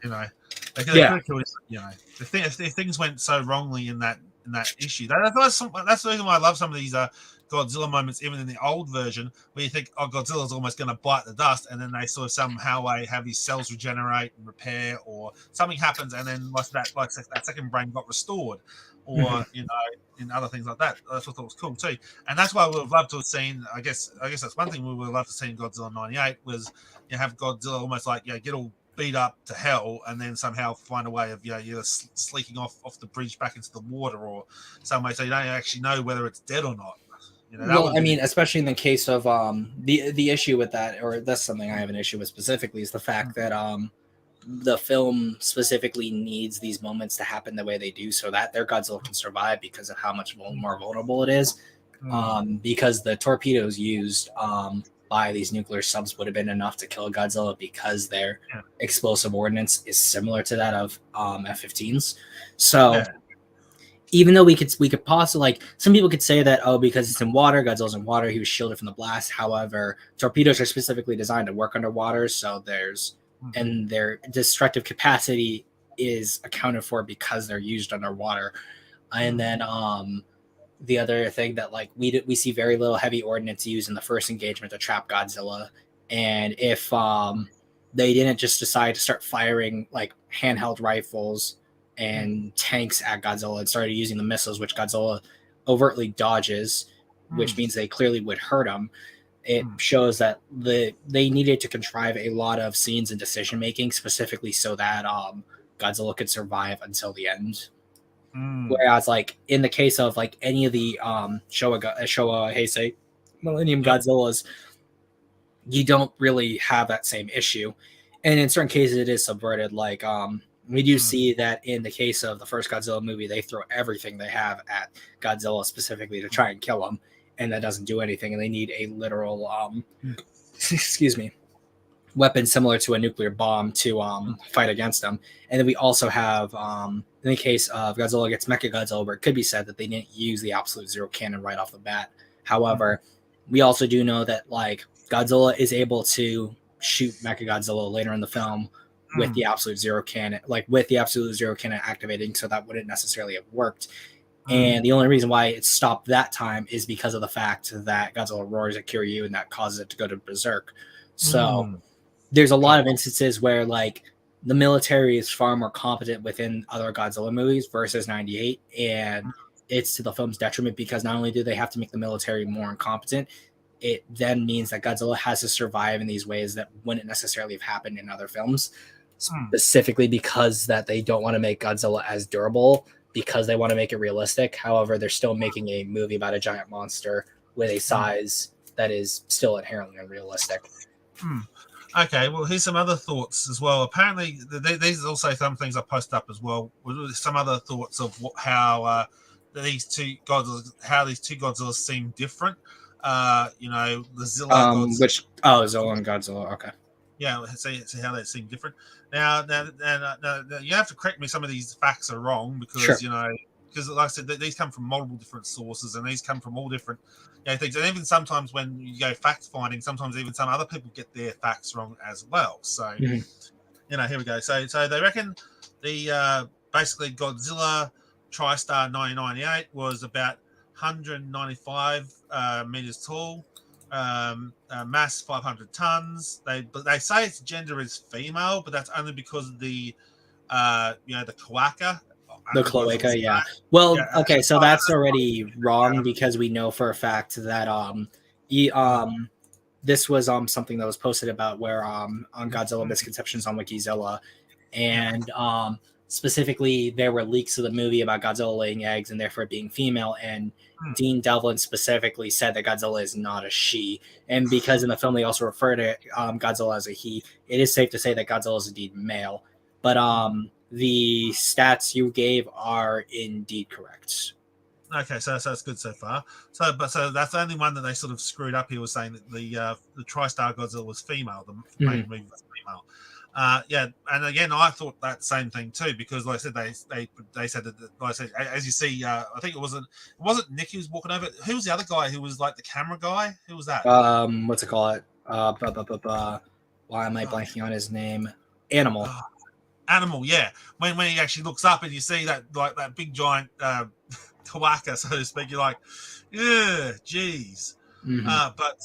could have killed him. If things went so wrongly in that issue, that's the reason why I love some of these Godzilla moments, even in the old version, where you think, oh, Godzilla's almost going to bite the dust, and then they sort of somehow have his cells regenerate and repair, or something happens, and then that second brain got restored, or in other things like that. That's what I thought was cool too, and that's why we would have loved to have seen. I guess that's one thing we would have loved to see in Godzilla '98 was have Godzilla almost like get all beat up to hell, and then somehow find a way of you're sleeking off the bridge back into the water, or some way so you don't actually know whether it's dead or not. Well, I mean, especially in the case of the issue with that, or that's something I have an issue with specifically, is the fact that the film specifically needs these moments to happen the way they do, so that their Godzilla can survive because of how much more vulnerable it is. Because the torpedoes used by these nuclear subs would have been enough to kill Godzilla because their explosive ordnance is similar to that of F-15s. So. Yeah. Even though we could possibly, like, some people could say that, because it's in water, Godzilla's in water, he was shielded from the blast. However, torpedoes are specifically designed to work underwater, so and their destructive capacity is accounted for because they're used underwater. And then the other thing that we see very little heavy ordnance used in the first engagement to trap Godzilla, and if they didn't just decide to start firing like handheld rifles and tanks at Godzilla and started using the missiles, which Godzilla overtly dodges, which means they clearly would hurt him. It shows that they needed to contrive a lot of scenes and decision making specifically so that Godzilla could survive until the end. Whereas, like in the case of like any of the Showa Heisei Millennium Godzillas, you don't really have that same issue, and in certain cases it is subverted. Like we do see that in the case of the first Godzilla movie, they throw everything they have at Godzilla specifically to try and kill him, and that doesn't do anything, and they need a literal weapon similar to a nuclear bomb to fight against them. And then we also have in the case of Godzilla against Mechagodzilla, where it could be said that they didn't use the absolute zero cannon right off the bat. However, we also do know that like Godzilla is able to shoot Mechagodzilla later in the film with the absolute zero cannon, activating, so that wouldn't necessarily have worked. And the only reason why it stopped that time is because of the fact that Godzilla roars at Kiryu, and that causes it to go to berserk. So there's a lot of instances where like the military is far more competent within other Godzilla movies versus 98, and it's to the film's detriment because not only do they have to make the military more incompetent, it then means that Godzilla has to survive in these ways that wouldn't necessarily have happened in other films. specifically because that they don't want to make Godzilla as durable because they want to make it realistic. However, they're still making a movie about a giant monster with a size that is still inherently unrealistic. Okay, well, here's some other thoughts as well. Apparently, these are also some things I posted up as well. Some other thoughts of how these two Godzillas seem different. The Zilla Godzilla. Zilla and Godzilla. Okay. Yeah, see how they seem different. Now, you have to correct me. Some of these facts are wrong because Sure. because like I said, these come from multiple different sources, and these come from all different things. And even sometimes when you go fact finding, sometimes even some other people get their facts wrong as well. So, here we go. So they reckon the basically Godzilla TriStar 1998 was about 195 meters tall. Mass 500 tons. They say its gender is female, but that's only because of the the cloaca. The cloaca, yeah. Well, okay, so that's already wrong because we know for a fact that this was something that was posted about where on Godzilla Misconceptions on Wikizilla, and specifically there were leaks of the movie about Godzilla laying eggs and therefore being female, and Dean Devlin specifically said that Godzilla is not a she, and because in the film they also refer to Godzilla as a he, it is safe to say that Godzilla is indeed male, but the stats you gave are indeed correct. Okay, so that's good so far. So that's the only one that they sort of screwed up. He was saying that the TriStar Godzilla was female. The main movie was female. And again, I thought that same thing too because, like I said, they said that. Like I said, as you see, I think it wasn't Nick who was walking over. Who was the other guy who was like the camera guy? Who was that? What's it called? Why am I blanking on his name? Animal. Animal, yeah. When he actually looks up and you see that like that big giant cloaca, so to speak, you're like, yeah, geez. But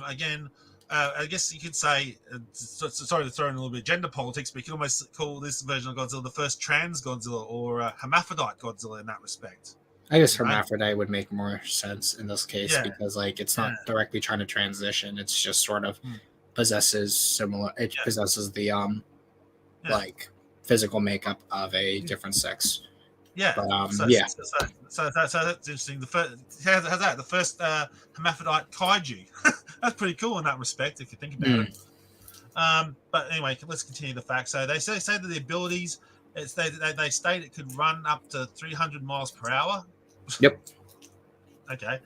again, I guess you could say, sorry to throw in a little bit of gender politics, but you can almost call this version of Godzilla the first trans Godzilla or hermaphrodite Godzilla in that respect. I guess hermaphrodite would make more sense in this case because like it's not directly trying to transition; it's just sort of possesses similar. It possesses the like physical makeup of a different sex. Yeah. But, so that's interesting. The first hermaphrodite kaiju. That's pretty cool in that respect, if you think about it. But anyway, let's continue the facts. So they say that the abilities, they state it could run up to 300 miles per hour. Yep. Okay.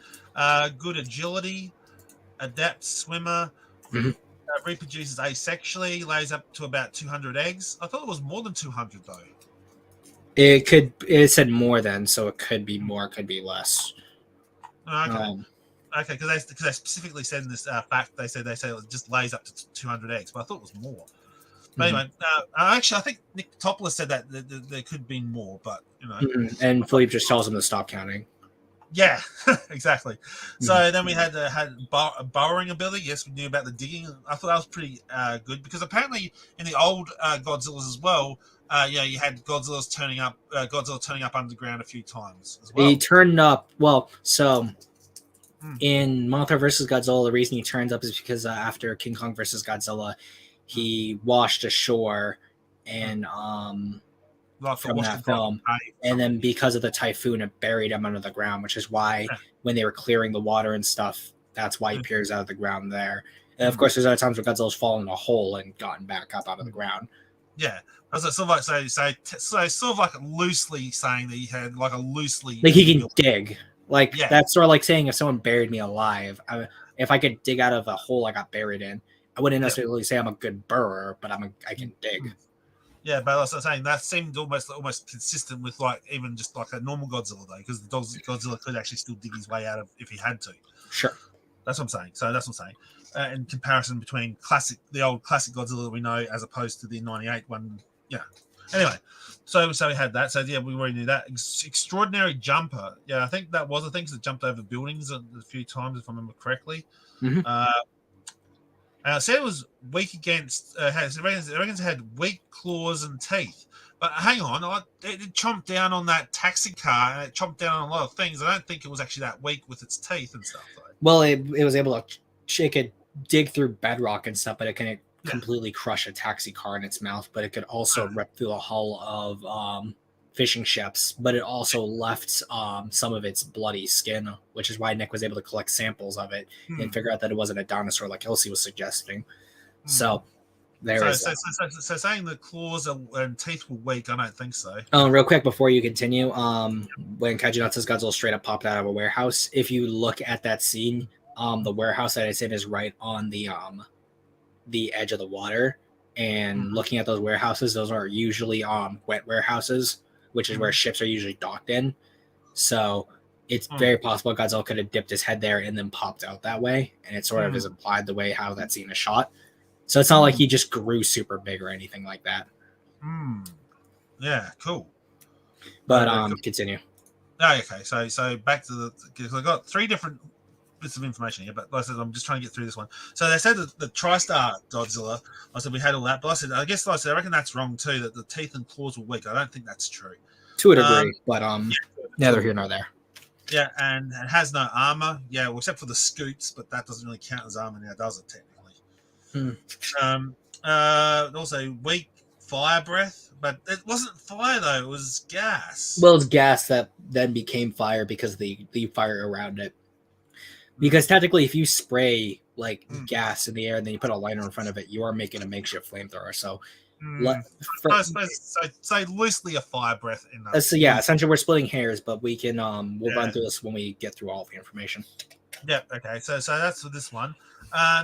Good agility, adept swimmer. Reproduces asexually, lays up to about 200 eggs. I thought it was more than 200 though. It said more than, so it could be more, could be less. Okay. Okay, because they specifically said in this fact, they say it just lays up to 200 eggs, but I thought it was more. But anyway, actually, I think Nick Topoulos said that there could be more, but And Philippe just tells him to stop counting. Yeah, exactly. So then we had burrowing ability. Yes, we knew about the digging. I thought that was pretty good because apparently in the old Godzillas as well, you had Godzilla turning up underground a few times as well. He turned up. Well, so in Mothra versus Godzilla, the reason he turns up is because after King Kong versus Godzilla, he washed ashore and from that film, and then because of the typhoon, it buried him under the ground, which is why when they were clearing the water and stuff, that's why he appears out of the ground there. And of course, there's other times where Godzilla's fallen in a hole and gotten back up out of the ground. Yeah, sort of like loosely saying that he had like a loosely like he can dig. Like that's sort of like saying if someone buried me alive, if I could dig out of a hole I got buried in, I wouldn't necessarily say I'm a good burrower, but I can dig. Yeah, but I was saying that seemed almost consistent with like even just like a normal Godzilla though, because the Godzilla could actually still dig his way out of if he had to. Sure, that's what I'm saying. So that's what I'm saying. In comparison between the old classic Godzilla that we know as opposed to the '98 one. Yeah. Anyway, so we had that. So yeah, we already knew that. Extraordinary jumper. Yeah, I think that was a thing that jumped over buildings a few times if I remember correctly. Said it was weak against. It reckons it had weak claws and teeth. But hang on, it chomped down on that taxi car and it chomped down on a lot of things. I don't think it was actually that weak with its teeth and stuff. Though. Well, it was able to. It could dig through bedrock and stuff, but it completely crush a taxi car in its mouth, but it could also rip through the hull of fishing ships. But it also left some of its bloody skin, which is why Nick was able to collect samples of it and figure out that it wasn't a dinosaur like Elsie was suggesting. So there is. So saying the claws and teeth were weak, I don't think so. Real quick before you continue, when Kajinatsu's Godzilla straight up popped out of a warehouse, if you look at that scene, the warehouse that it's in is right on the edge of the water. And looking at those warehouses, those are usually wet warehouses, which is where ships are usually docked in. So it's very possible Godzilla could have dipped his head there and then popped out that way. And it sort of is implied the way how that scene is shot. So it's not like he just grew super big or anything like that. Yeah, cool. But continue. Oh, okay. So back to because I got 3 different bits of information here, but like I said, I'm just trying to get through this one. So they said that the TriStar Godzilla, I said we had all that, but I reckon that's wrong too, that the teeth and claws were weak. I don't think that's true. To a degree, but neither here nor there. Yeah, and it has no armor. Yeah, well, except for the scoots, but that doesn't really count as armor now, does it, technically? Also weak fire breath, but it wasn't fire though, it was gas. Well, it's gas that then became fire because the fire around it. Because technically if you spray like gas in the air and then you put a lighter in front of it, you are making a makeshift flamethrower. So say loosely a fire breath in that. So yeah, essentially we're splitting hairs, but we can we'll run through this when we get through all the information. Yeah, okay. So that's for this one.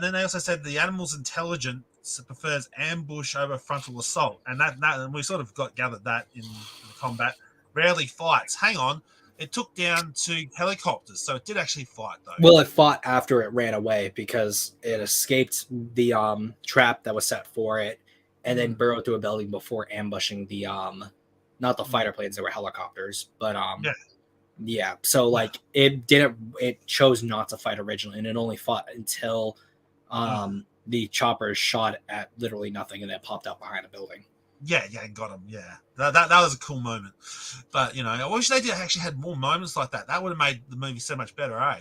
Then they also said the animal's intelligence prefers ambush over frontal assault, and that and we sort of gathered that in the combat. Rarely fights. Hang on, it took down 2 helicopters, so it did actually fight though. Well, it fought after it ran away because it escaped the trap that was set for it, and then burrowed through a building before ambushing the not the fighter planes, they were helicopters, but yeah, so like it chose not to fight originally, and it only fought until the choppers shot at literally nothing and then popped out behind a building. Yeah, got him. Yeah, that was a cool moment. But I wish they actually had more moments like that. That would have made the movie so much better, eh?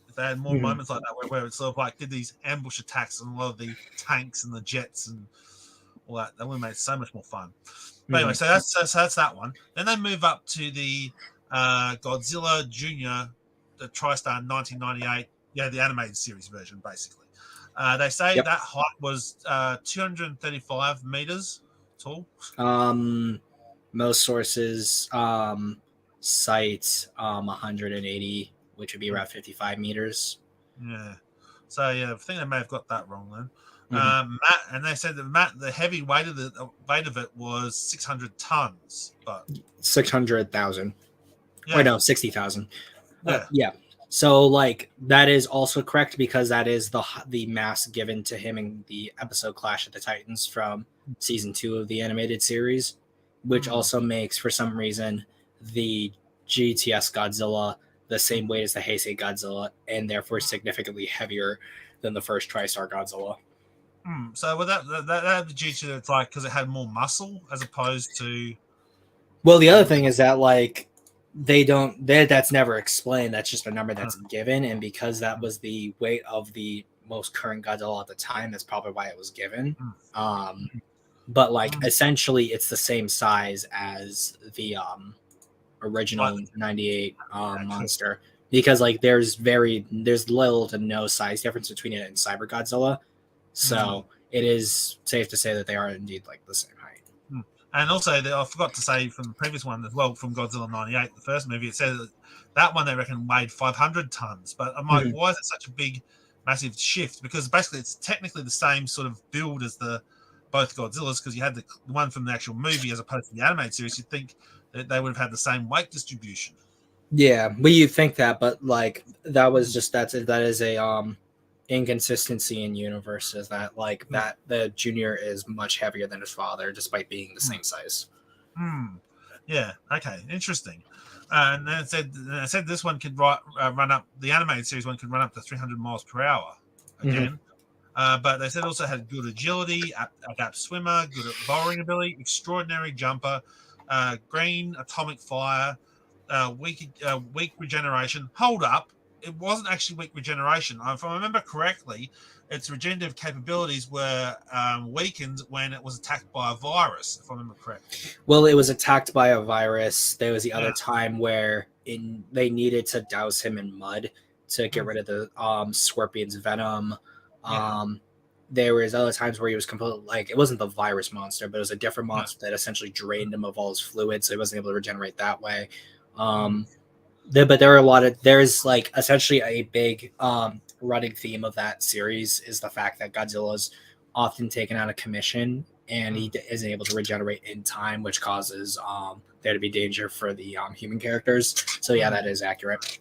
If they had more moments like that, where it's sort of like did these ambush attacks on a lot of the tanks and the jets and all that. That would have made it so much more fun. But anyway, so that's that one. Then they move up to the Godzilla Jr., the TriStar 1998, the animated series version, basically. They say that height was 235 meters tall. Most sources cite 180, which would be around 55 meters. Yeah. So I think they may have got that wrong then. And they said that the heavy weight of it was 600 tons, but 600,000. Yeah. Or no, 60,000. Yeah. So like that is also correct because that is the mass given to him in the episode Clash of the Titans from season 2 of the animated series, which also makes for some reason the GTS Godzilla the same weight as the Heisei Godzilla and therefore significantly heavier than the first TriStar Godzilla. So with that due to it's like because it had more muscle as opposed to. Well, the other thing is that like that's never explained. That's just a number that's given, and because that was the weight of the most current Godzilla at the time, that's probably why it was given. But like essentially, it's the same size as the original 98 monster because like there's little to no size difference between it and Cyber Godzilla. So it is safe to say that they are indeed like the same height. And also, I forgot to say from the previous one as well, from Godzilla 98, the first movie, it said that one they reckon weighed 500 tons. But I'm like, why is it such a big, massive shift? Because basically it's technically the same sort of build as both Godzillas because you had the one from the actual movie as opposed to the animated series. You'd think that they would have had the same weight distribution. Yeah, well, you think that, but like that is a inconsistency in universe is that like that the junior is much heavier than his father despite being the same size. Yeah, okay, interesting. And then it said this one could run up, the animated series one could run up to 300 miles per hour again. But they said also had good agility, adept swimmer, good at burrowing ability, extraordinary jumper, green atomic fire, weak regeneration. Hold up. it wasn't actually weak regeneration. If I remember correctly, its regenerative capabilities were weakened when it was attacked by a virus. If I remember correctly. Well, it was attacked by a virus. There was the Yeah. other time where they needed to douse him in mud to get rid of the scorpion's venom. Yeah. There was other times where he was completely like it wasn't the virus monster, but it was a different Yeah. monster that essentially drained him of all his fluids, so he wasn't able to regenerate that way. Mm. But there are a lot of there's like essentially a big running theme of that series is the fact that Godzilla's often taken out of commission and he isn't able to regenerate in time, which causes there to be danger for the human characters. So yeah, that is accurate.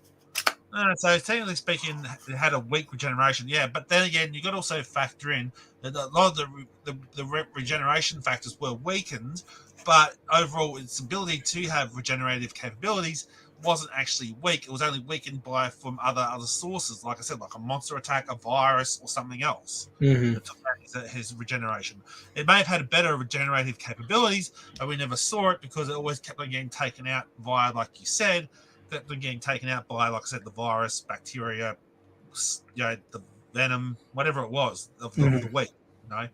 So technically speaking, it had a weak regeneration, yeah. But then again, you got to also factor in that a lot of the regeneration factors were weakened, but overall, its ability to have regenerative capabilities wasn't actually weak. It was only weakened by from other sources, like I said, like a monster attack, a virus, or something else that took out his regeneration. It may have had better regenerative capabilities, but we never saw it because it always kept on getting taken out via, like you said, that they're getting taken out by, like I said, the virus, bacteria, the venom, whatever it was of the week. I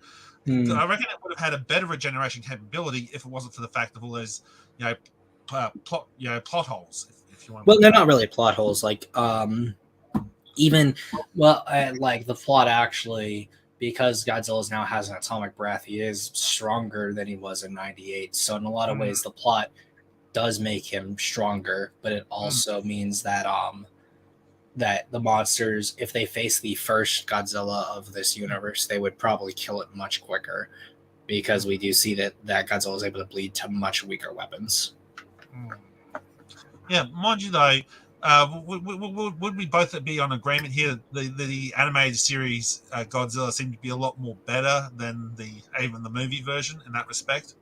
reckon it would have had a better regeneration capability if it wasn't for the fact of all those, plot holes. If you want. Well, they're not really plot holes. Like, even like the plot actually. Because Godzilla now has an atomic breath, he is stronger than he was in '98. So in a lot of ways, the plot does make him stronger, but it also means that that the monsters, if they face the first Godzilla of this universe, they would probably kill it much quicker because we do see that Godzilla is able to bleed to much weaker weapons. Yeah, mind you though, would we both be on agreement here? The animated series Godzilla seemed to be a lot more better than even the movie version in that respect.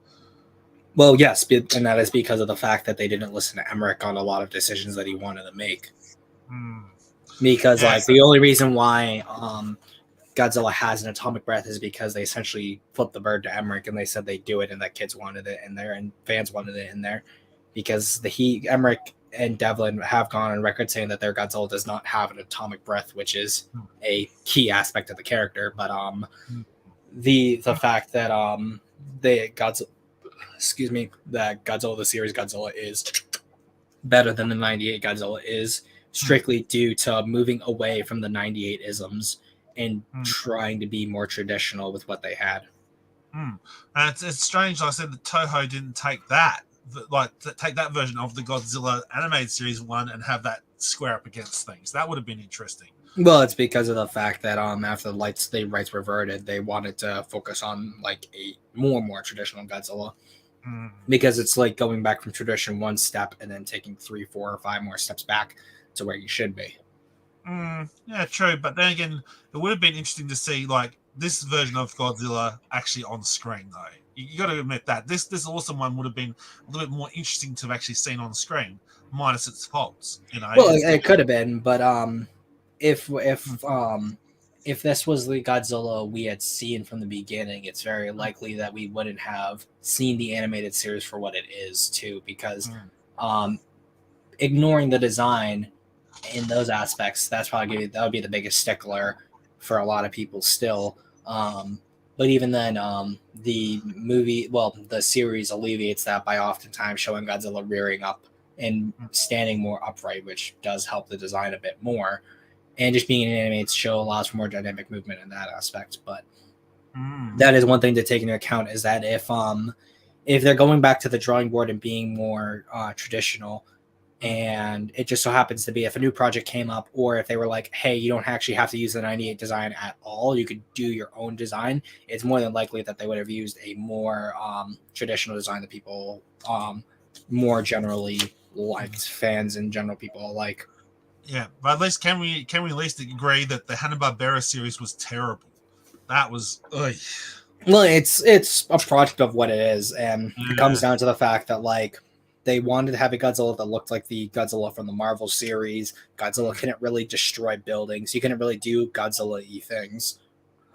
Well, yes, and that is because of the fact that they didn't listen to Emmerich on a lot of decisions that he wanted to make. Because the only reason why Godzilla has an atomic breath is because they essentially flipped the bird to Emmerich and they said they'd do it and that kids wanted it in there and fans wanted it in there because Emmerich and Devlin have gone on record saying that their Godzilla does not have an atomic breath, which is a key aspect of the character. But the fact that that Godzilla, the series Godzilla, is better than the 98 Godzilla is strictly due to moving away from the 98 isms and trying to be more traditional with what they had. It's strange, like I said, that Toho didn't take that version of the Godzilla animated series one and have that square up against things. That would have been interesting. Well, it's because of the fact that after the rights reverted, they wanted to focus on like a more traditional Godzilla. Because it's like going back from tradition one step and then taking 3, 4, or 5 more steps back to where you should be. Yeah, true. But then again, it would have been interesting to see like this version of Godzilla actually on screen, though. You got to admit that this awesome one would have been a little bit more interesting to have actually seen on screen, minus its faults. Well, it could have been, but if this was the Godzilla we had seen from the beginning, it's very likely that we wouldn't have seen the animated series for what it is, too, because ignoring the design in those aspects, that would be the biggest stickler for a lot of people still. But even then, the series alleviates that by oftentimes showing Godzilla rearing up and standing more upright, which does help the design a bit more. And just being an animated show allows for more dynamic movement in that aspect. But that is one thing to take into account is that if they're going back to the drawing board and being more traditional, and it just so happens to be if a new project came up or if they were like, hey, you don't actually have to use the 98 design at all, you could do your own design, it's more than likely that they would have used a more traditional design that people more generally liked, fans and general people alike. Yeah, but at least can we at least agree that the Hanna-Barbera series was terrible? That was well, it's a product of what it is, and it comes down to the fact that like they wanted to have a Godzilla that looked like the Godzilla from the Marvel series. Godzilla couldn't really destroy buildings. You couldn't really do Godzilla-y things.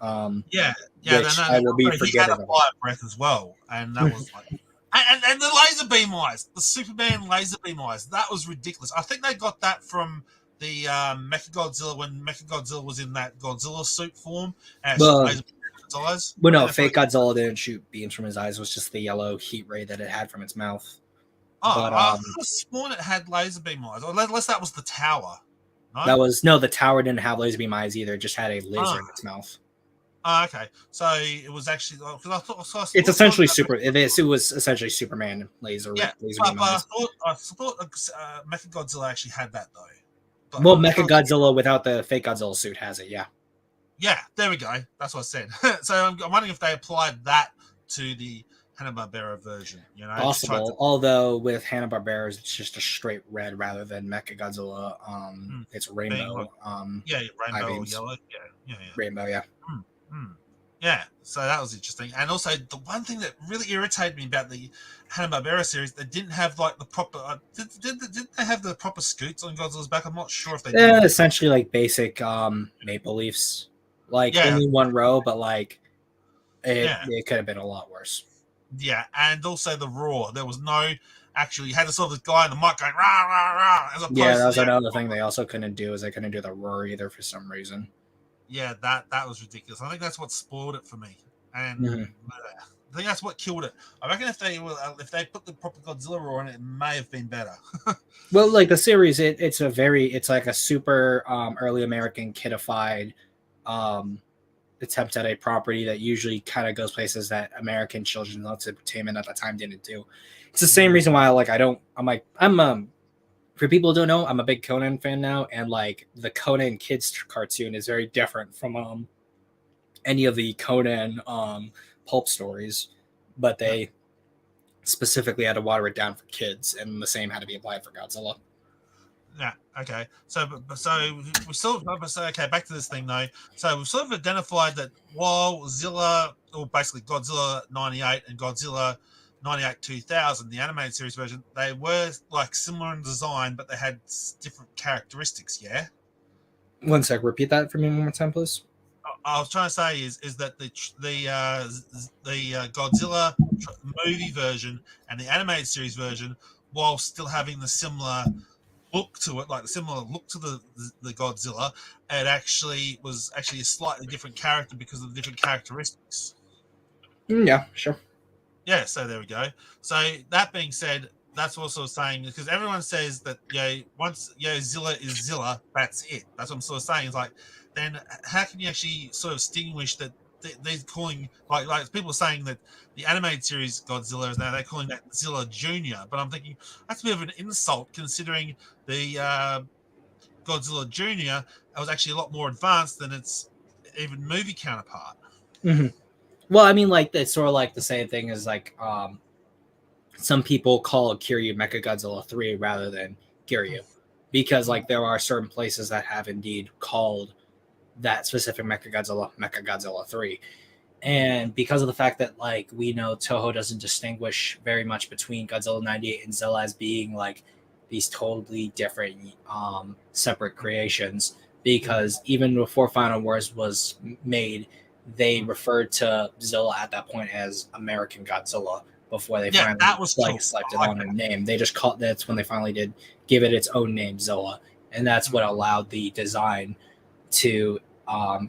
Which I will be forgetting. He had a fire breath as well, and that was like, and the laser beam eyes, the Superman laser beam eyes, that was ridiculous. I think they got that from the Mechagodzilla when Mechagodzilla was in that Godzilla suit form and it shot Well, laser out of its eyes. well, I think no, that's what. fake Godzilla didn't shoot beams from his eyes. It was just the yellow heat ray that it had from its mouth. Oh, But I could have sworn it had laser beam eyes. Unless that was the tower. No. that was no. The tower didn't have laser beam eyes either. It just had a laser Ah. in its mouth. Okay. So it was actually because I thought so I It's thought essentially that, super. It was essentially Superman yeah, laser but beam I eyes. thought Mechagodzilla actually had that though. But Well, I'm Mecha trying. Godzilla without the fake Godzilla suit has it. Yeah, Yeah, there we go. That's what I said. So I'm wondering if they applied that to the Hanna-Barbera version. You know, to try to. possible. Although with Hanna Barbera, it's just a straight red rather than Mecha Godzilla. It's Being like, rainbow. yeah, Eye rainbow or beams. yellow. Yeah. Rainbow. Yeah. Mm, mm. Yeah, so that was interesting. And also, the one thing that really irritated me about the Hanna-Barbera series, they didn't have like the proper. Did they have the proper scoots on Godzilla's back? I'm not sure if they did or didn't. Essentially like basic maple leaves, like Yeah, only one row, but like yeah, it could have been a lot worse. yeah. And also the roar. There was no actually. You had to sort of this guy in the mic going rah rah rah, as Yeah, opposed that to was the another actual. thing they also couldn't do is they couldn't do the roar either for some reason. Yeah, that was ridiculous. I think that's what spoiled it for me. And Mhm. I think that's what killed it. I reckon if they put the proper Godzilla roar in it, it may have been better. Well, like the series, it's like a super early American kidified um, attempt at a property that usually kind of goes places that American children's entertainment at the time didn't do. It's the same reason why I'm for people who don't know, I'm a big Conan fan now, and like the Conan kids cartoon is very different from any of the Conan pulp stories, but Yeah. they specifically had to water it down for kids, and the same had to be applied for Godzilla. Yeah. Okay. So we sort of so okay. Back to this thing though. So we've sort of identified that while Zilla, or basically Godzilla '98 and Godzilla '98 2000, the animated series version, they were like similar in design, but they had different characteristics. Yeah. One sec, repeat that for me one more time, please. I was trying to say is that the Godzilla movie version and the animated series version, while still having the similar look to it, like the similar look to the Godzilla, it actually was actually a slightly different character because of the different characteristics. Yeah, sure. Yeah, so there we go. So that being said, that's what I was saying because everyone says that once Zilla is Zilla, that's it. That's what I'm sort of saying. It's like then how can you actually sort of distinguish that they're calling like people are saying that the animated series Godzilla is now they're calling that Zilla Junior, but I'm thinking that's a bit of an insult considering the Godzilla Junior was actually a lot more advanced than its even movie counterpart. Mm-hmm. Well, I mean, like it's sort of like the same thing as like some people call Kiryu Mechagodzilla 3 rather than Kiryu because like there are certain places that have indeed called that specific Mechagodzilla 3. And because of the fact that like we know Toho doesn't distinguish very much between Godzilla 98 and Zilla as being like these totally different separate creations, because even before Final Wars was made, they referred to Zilla at that point as American Godzilla before they Yeah, finally that was like cool. slapped it I like on a that. name. They just called that's when they finally did give it its own name, Zilla, and that's what allowed the design to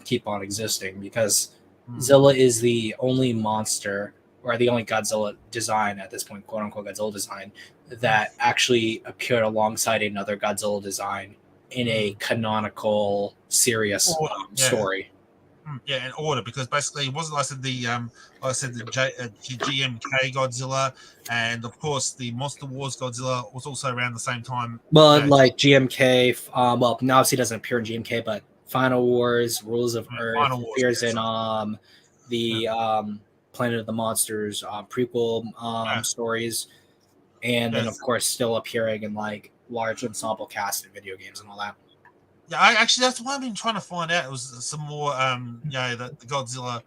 keep on existing because Zilla is the only monster or the only Godzilla design at this point, quote unquote Godzilla design, that actually appeared alongside another Godzilla design in a canonical, serious Order, yeah. story. Yeah, in order because basically it wasn't like I said the GMK Godzilla, and of course the Monster Wars Godzilla was also around the same time. But Yeah, like GMK, well, now obviously it doesn't appear in GMK, but Final Wars, Rules of Earth Final Wars. appears Yeah, in sorry. the Planet of the Monsters prequel Yeah, stories, and then of yes. course still appearing in like large ensemble cast in video games and all that. Yeah, I actually that's what I've been trying to find out. It was some more the Godzilla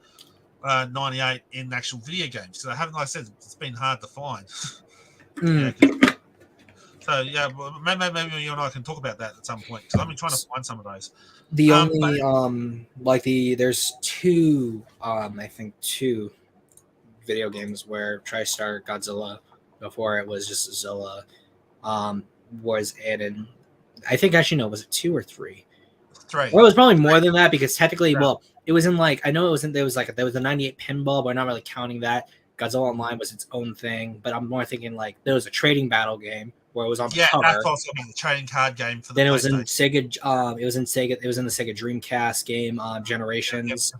'98 in actual video games. So I haven't, like I said, it's been hard to find. Mm. Yeah, so yeah, well, maybe you and I can talk about that at some point because I've been trying to find some of those. The But only like there's two I think two video games where TriStar Godzilla before it was just Zilla was added. I think actually no, was it 2 or 3? 3. Or it was probably more than that because technically, Yeah. well, it was in like I know it was in there was the 98 pinball, but I'm not really counting that. Godzilla Online was its own thing, but I'm more thinking like there was a trading battle game where it was on the Yeah, that's cover. also the trading card game for the Then it was in PlayStation. Sega. It was in Sega. It was in the Sega Dreamcast game, Yep. Generations.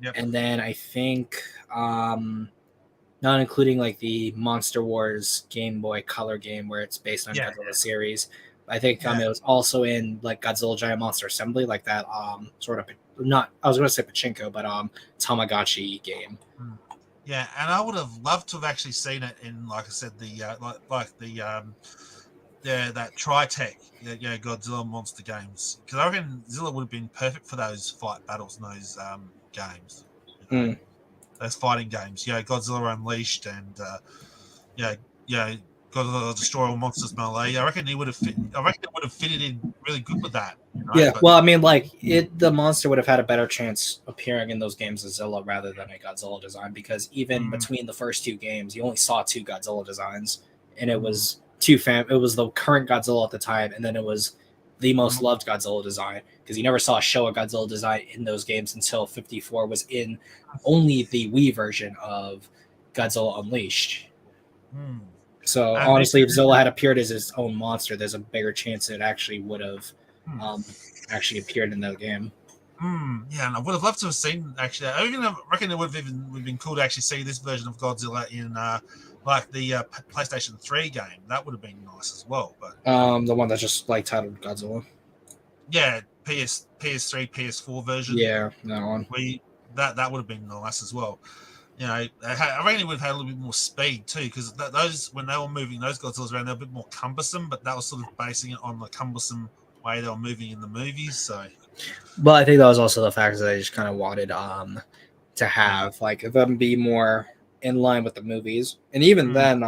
Yep. And then I think, not including like the Monster Wars Game Boy Color game where it's based on Yeah. Godzilla series. I think Yeah. it was also in like Godzilla Giant Monster Assembly, like that sort of not I was going to say pachinko, but Tamagotchi game. Yeah, and I would have loved to have actually seen it in, like I said, the that Tritech, Godzilla monster games, because I reckon Zilla would have been perfect for those fight battles and those games, Mm. those fighting games. Godzilla Unleashed and yeah, yeah, Godzilla Destroy All Monsters Melee. I reckon it would have fitted in really good with that. Yeah, But well, I mean, like the monster would have had a better chance appearing in those games as Zilla rather than a Godzilla design because even between the first 2 games, you only saw 2 Godzilla designs, and it was it was the current Godzilla at the time, and then it was the most loved Godzilla design because you never saw a Showa Godzilla design in those games until 54 was in only the Wii version of Godzilla Unleashed. So and honestly, if Zilla had appeared as his own monster, there's a bigger chance it actually would have actually appeared in that game. Yeah, and I would have loved to have seen actually. I reckon it would have been cool to actually see this version of Godzilla in like the PlayStation 3 game. That would have been nice as well. But The one that's just like titled Godzilla. yeah, PS3, PS4 version. Yeah, that one. That would have been nice as well. I reckon it would have had a little bit more speed too, because those when they were moving those Godzillas around, they were a bit more cumbersome. But that was sort of basing it on the cumbersome way they were moving in the movies. So, but I think that was also the fact that I just kind of wanted to have like them be more in line with the movies, and even then,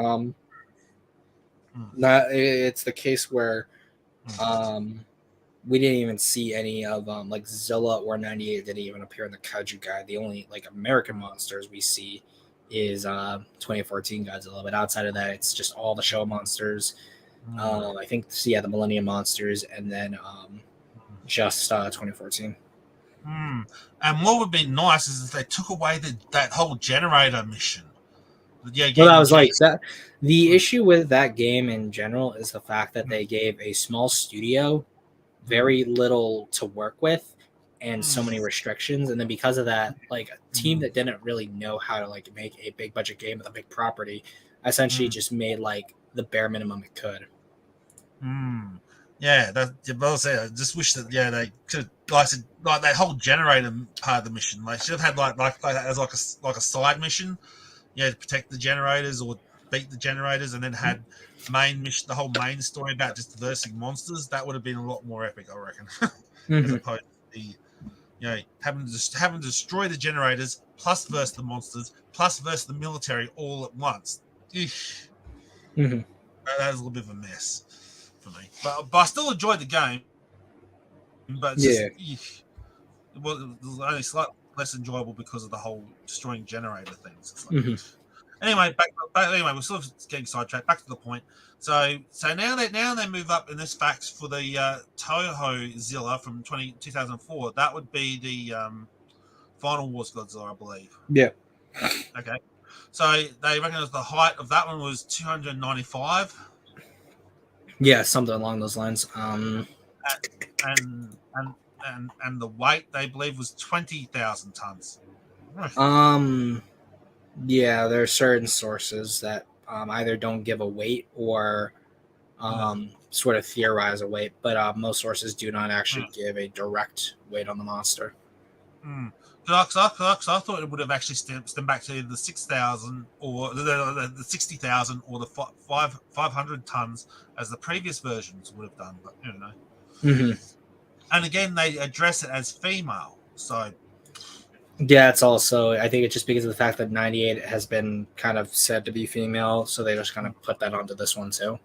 not it's the case where we didn't even see any of like Zilla or 98 didn't even appear in the Kaiju guide. The only like American monsters we see is 2014 Godzilla, but outside of that, it's just all the show monsters. I think the Millennium Monsters, and then just 2014. And what would be nice is if they took away that whole generator mission. Yeah, well, that was like that. The issue with that game in general is the fact that they gave a small studio very little to work with and so many restrictions, and then because of that, like a team that didn't really know how to like make a big budget game with a big property essentially just made like the bare minimum it could. Yeah, I just wish that they could like that whole generator part of the mission. Like should have had like as like a side mission, to protect the generators or beat the generators, and then had main mission, the whole main story about just versing monsters. That would have been a lot more epic, I reckon, as opposed to the having to destroy the generators plus verse the monsters plus verse the military all at once. That was a little bit of a mess for me, but I still enjoyed the game. But it's just it was only slightly less enjoyable because of the whole destroying generator things. Anyway, we're sort of getting sidetracked. Back to the point. So now they move up in this fact for the Toho Zilla from 2004. That would be the Final Wars Godzilla, I believe. Yeah. Okay. So they reckon the height of that one was 295. Yeah, something along those lines. And the weight they believe was 20,000 tons. Yeah, there are certain sources that either don't give a weight or sort of theorize a weight, but most sources do not actually give a direct weight on the monster. Because I thought it would have actually stemmed back to the 6,000 or the 60,000 or the 500 tons as the previous versions would have done, but And again, they address it as female, so. Yeah, it's also, I think it's just because of the fact that 98 has been kind of said to be female, so they just kind of put that onto this one too.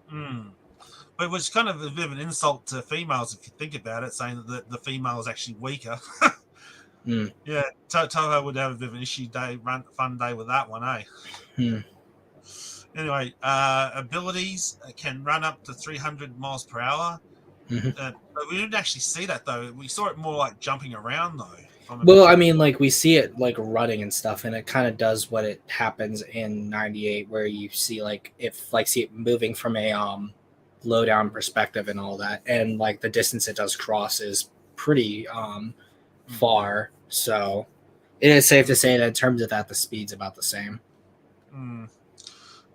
But it was kind of a bit of an insult to females if you think about it, saying that the female is actually weaker. Yeah, Toho would have a bit of an fun day with that one, eh? Anyway, abilities can run up to 300 miles per hour. But we didn't actually see that though. We saw it more like jumping around though. If I remember Well, I correctly. mean, like we see it like running and stuff, and it kind of does what it happens in '98, where you see like if like see it moving from a low down perspective and all that, and like the distance it does cross is pretty far. So it is safe to say that in terms of that, the speed's about the same. Mm.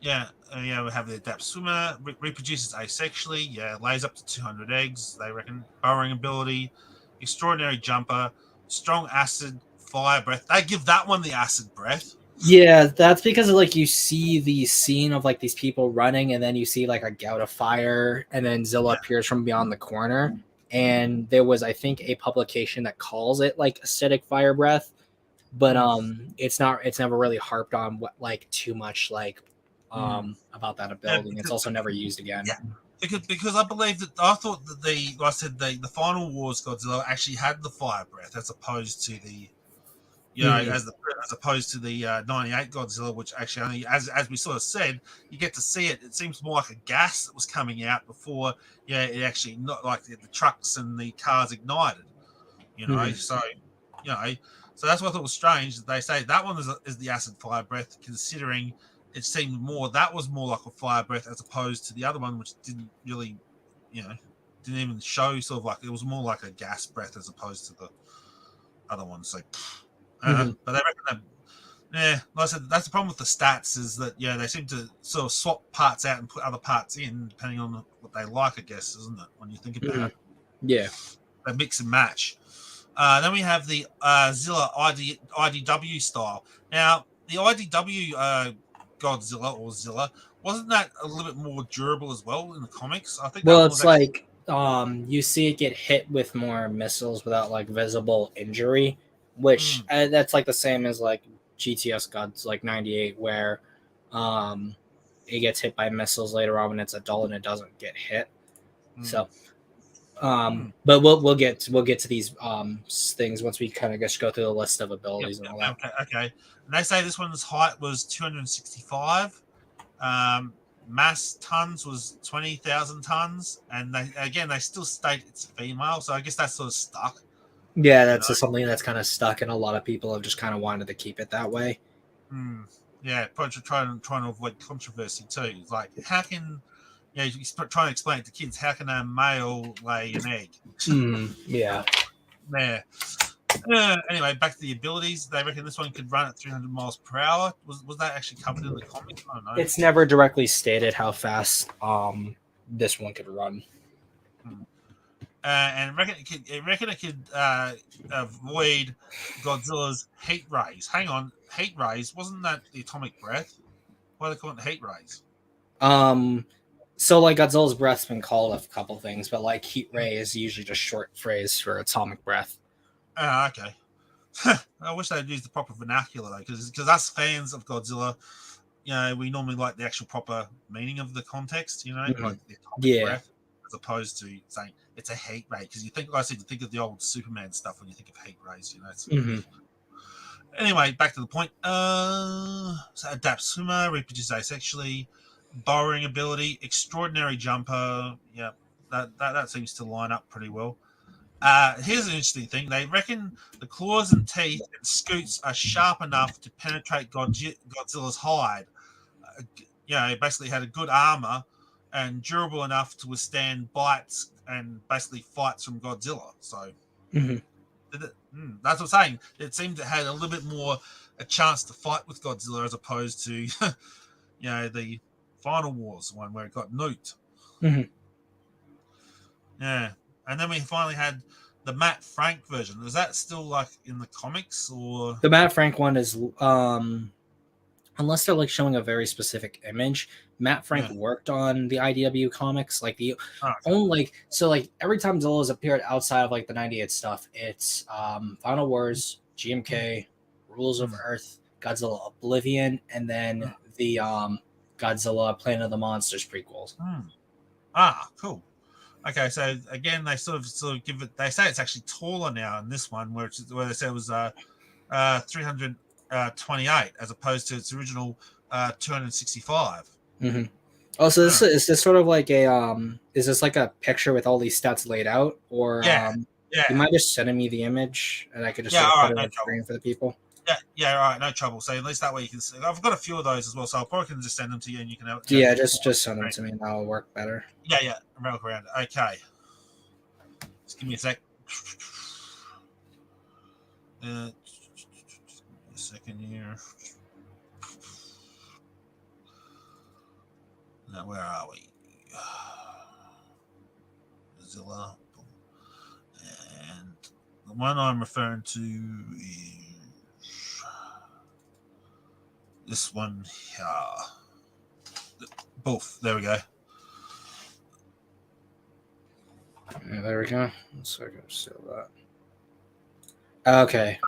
Yeah, yeah, we have the adept swimmer, reproduces asexually, yeah, lays up to 200 eggs, they reckon. Burrowing ability, extraordinary jumper, strong acid, fire breath. They give that one the acid breath. Yeah, that's because like you see the scene of like these people running, and then you see like a gout of fire, and then Zilla Yeah. appears from beyond the corner. And there was, I think, a publication that calls it like acidic fire breath, but it's not. It's never really harped on what like too much like about that Yeah, ability. And it's also never used again. yeah, because I believe that I thought that like I said the final Wars Godzilla actually had the fire breath as opposed to the Mhm. as opposed to the '98 Godzilla, which actually only as we sort of said, you get to see it. It seems more like a gas that was coming out before, it actually not like the trucks and the cars ignited. Mhm. So you know, so that's what I thought was strange that they say that one is the acid fire breath, considering it seemed more that was more like a fire breath as opposed to the other one, which didn't really, you know, didn't even show sort of like it was more like a gas breath as opposed to the other one. So I don't know, Mhm. but they reckon that. Yeah, like I said, that's the problem with the stats is that they seem to sort of swap parts out and put other parts in depending on what they like. I guess, isn't it? When you think about Mhm. it, Yeah. they mix and match. Then we have the Zilla IDW style. Now, the IDW Godzilla or Zilla wasn't that a little bit more durable as well in the comics? I think that Well, one was it's actually. like you see it get hit with more missiles without like visible injury, which Mm, that's like the same as like GTS Gods like '98, where um, it gets hit by missiles later on when it's adult and it doesn't get hit. mm, So, mm. but we'll get to these things once we kind of just go through the list of Yep, abilities and yep, all that. okay, okay. And they say this one's height was 265. Mass tons was 20,000 tons, and they still state it's female, so I guess that's sort of stuck. Yeah, You know. that's just something that's kind of stuck, and a lot of people have just kind of wanted to keep it that way. Mm, yeah, probably trying to avoid controversy too. It's like, how can you try and explain it to kids? How can a male lay an egg? Yeah. Yeah. Anyway, back to the abilities. They reckon this one could run at 300 miles per hour. Was that actually covered in the comic? I don't know. It's never directly stated how fast this one could run. Hmm. And reckon it could avoid Godzilla's heat rays. Hang on, heat rays wasn't that the atomic breath? Why are they calling it heat rays? Um, so like Godzilla's breath's been called a couple things, but like heat ray is usually just short phrase for atomic breath. Okay. I wish they'd use the proper vernacular though, because us fans of Godzilla, we normally like the actual proper meaning of the context, Mhm. like the atomic Yeah. breath, as opposed to saying it's a heat ray. Because like I said, you think of the old Superman stuff when you think of heat rays. Hmm. Anyway, back to the point. So adapt swimmer, reproduce asexually, burrowing ability, extraordinary jumper. Yeah, that seems to line up pretty well. Here's an interesting thing. They reckon the claws and teeth and scoots are sharp enough to penetrate Godzilla's hide. It basically had a good armor and durable enough to withstand bites and basically fights from Godzilla. So Hmm. that's what I'm saying. It seemed it had a little bit more a chance to fight with Godzilla as opposed to the Final Wars one where it got nuked. Hmm. Yeah, and then we finally had the Matt Frank version. Was that still like in the comics or? The Matt Frank one is unless they're like showing a very specific image. Matt Frank Yeah. worked on the IDW comics, like the Oh, okay. only like every time Zilla's appeared outside of like the '98 stuff, it's Final Wars, GMK, Rules of Mm, Earth, Godzilla Oblivion, and then the Godzilla Planet of the Monsters prequels. mm. Cool. Okay, so again, they sort of give it. They say it's actually taller now in this one, where they say it was 328 as opposed to its original 265. Mm-hmm. Oh, so Yeah. is this sort of like a is this like a picture with all these stats laid out, or Yeah. you Yeah. might just sending me the image and I could just Yeah. sort of All put right. it No on trouble. screen for the people? Yeah. Yeah. All right. No trouble. So at least that way you can see. I've got a few of those as well, so I probably can just send them to you, and you can have, Yeah, just just send them to me and that'll work better. yeah. Yeah. Look around. Okay. Just give me a sec. A second here. Now, where are we? Zilla. And the one I'm referring to is this one here. Both. There we go. Yeah, there we go. So I can seal that. Okay.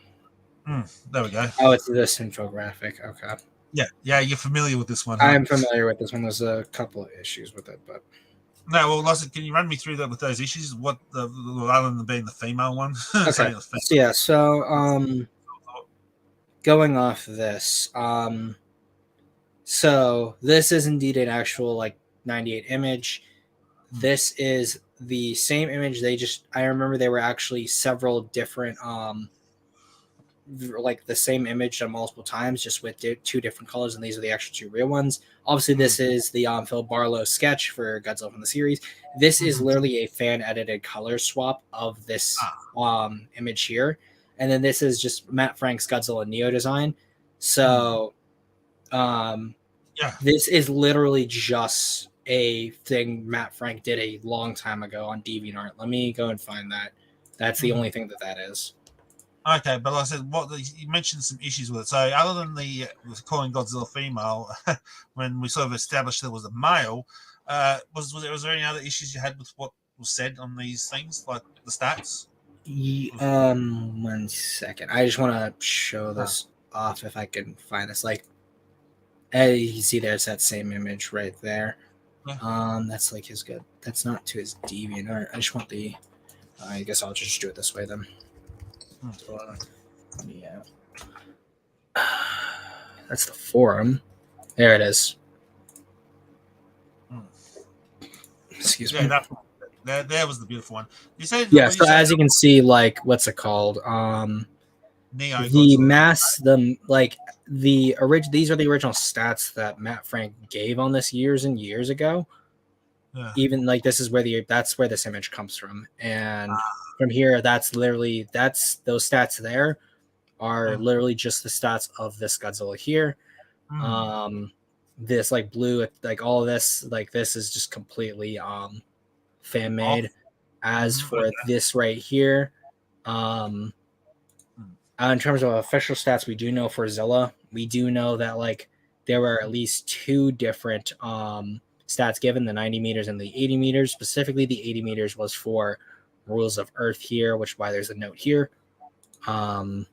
There we go. Oh, it's this infographic. Okay. Yeah. Yeah. You're familiar with this one, huh? I'm familiar with this one. There's a couple of issues with it, but No, well, Lawson, can you run me through that with those issues? What the other than being the female one? okay. So yeah, going off this, so this is indeed an actual like 98 image. This is the same image. I remember there were actually several different like the same image done multiple times, just with two different colors, and these are the actual two real ones. Obviously, this is the Phil Barlow sketch for Godzilla from the series. This is literally a fan edited color swap of this image here, and then this is just Matt Frank's Godzilla Neo design. So, this is literally just a thing Matt Frank did a long time ago on DeviantArt. Let me go and find that. That's the only thing that is. Okay, but like I said, you mentioned some issues with it. So, other than the calling Godzilla female, when we sort of established there was a male, was there any other issues you had with what was said on these things, like the stats? 1 second. I just want to show this off if I can find this. Like, you can see there's that same image right there. Yeah. That's like his good. That's not to his DeviantArt. I just want the. I guess I'll just do it this way then. Yeah. That's the forum. There it is. Excuse me. There was the beautiful one. You said So as you can see, like what's it called? Neo the mass, the like the original. These are the original stats that Matt Frank gave on this years and years ago. Yeah. Even like this is where that's where this image comes from, and from here, that's those stats there are literally just the stats of this Godzilla here. This like blue, like all of this, like this is just completely fan made. As for this right here, in terms of official stats, we do know for Zilla, we do know that like there were at least two different stats given, the 90 meters and the 80 meters. Specifically, the 80 meters was for rules of Earth here, which is why there's a note here. And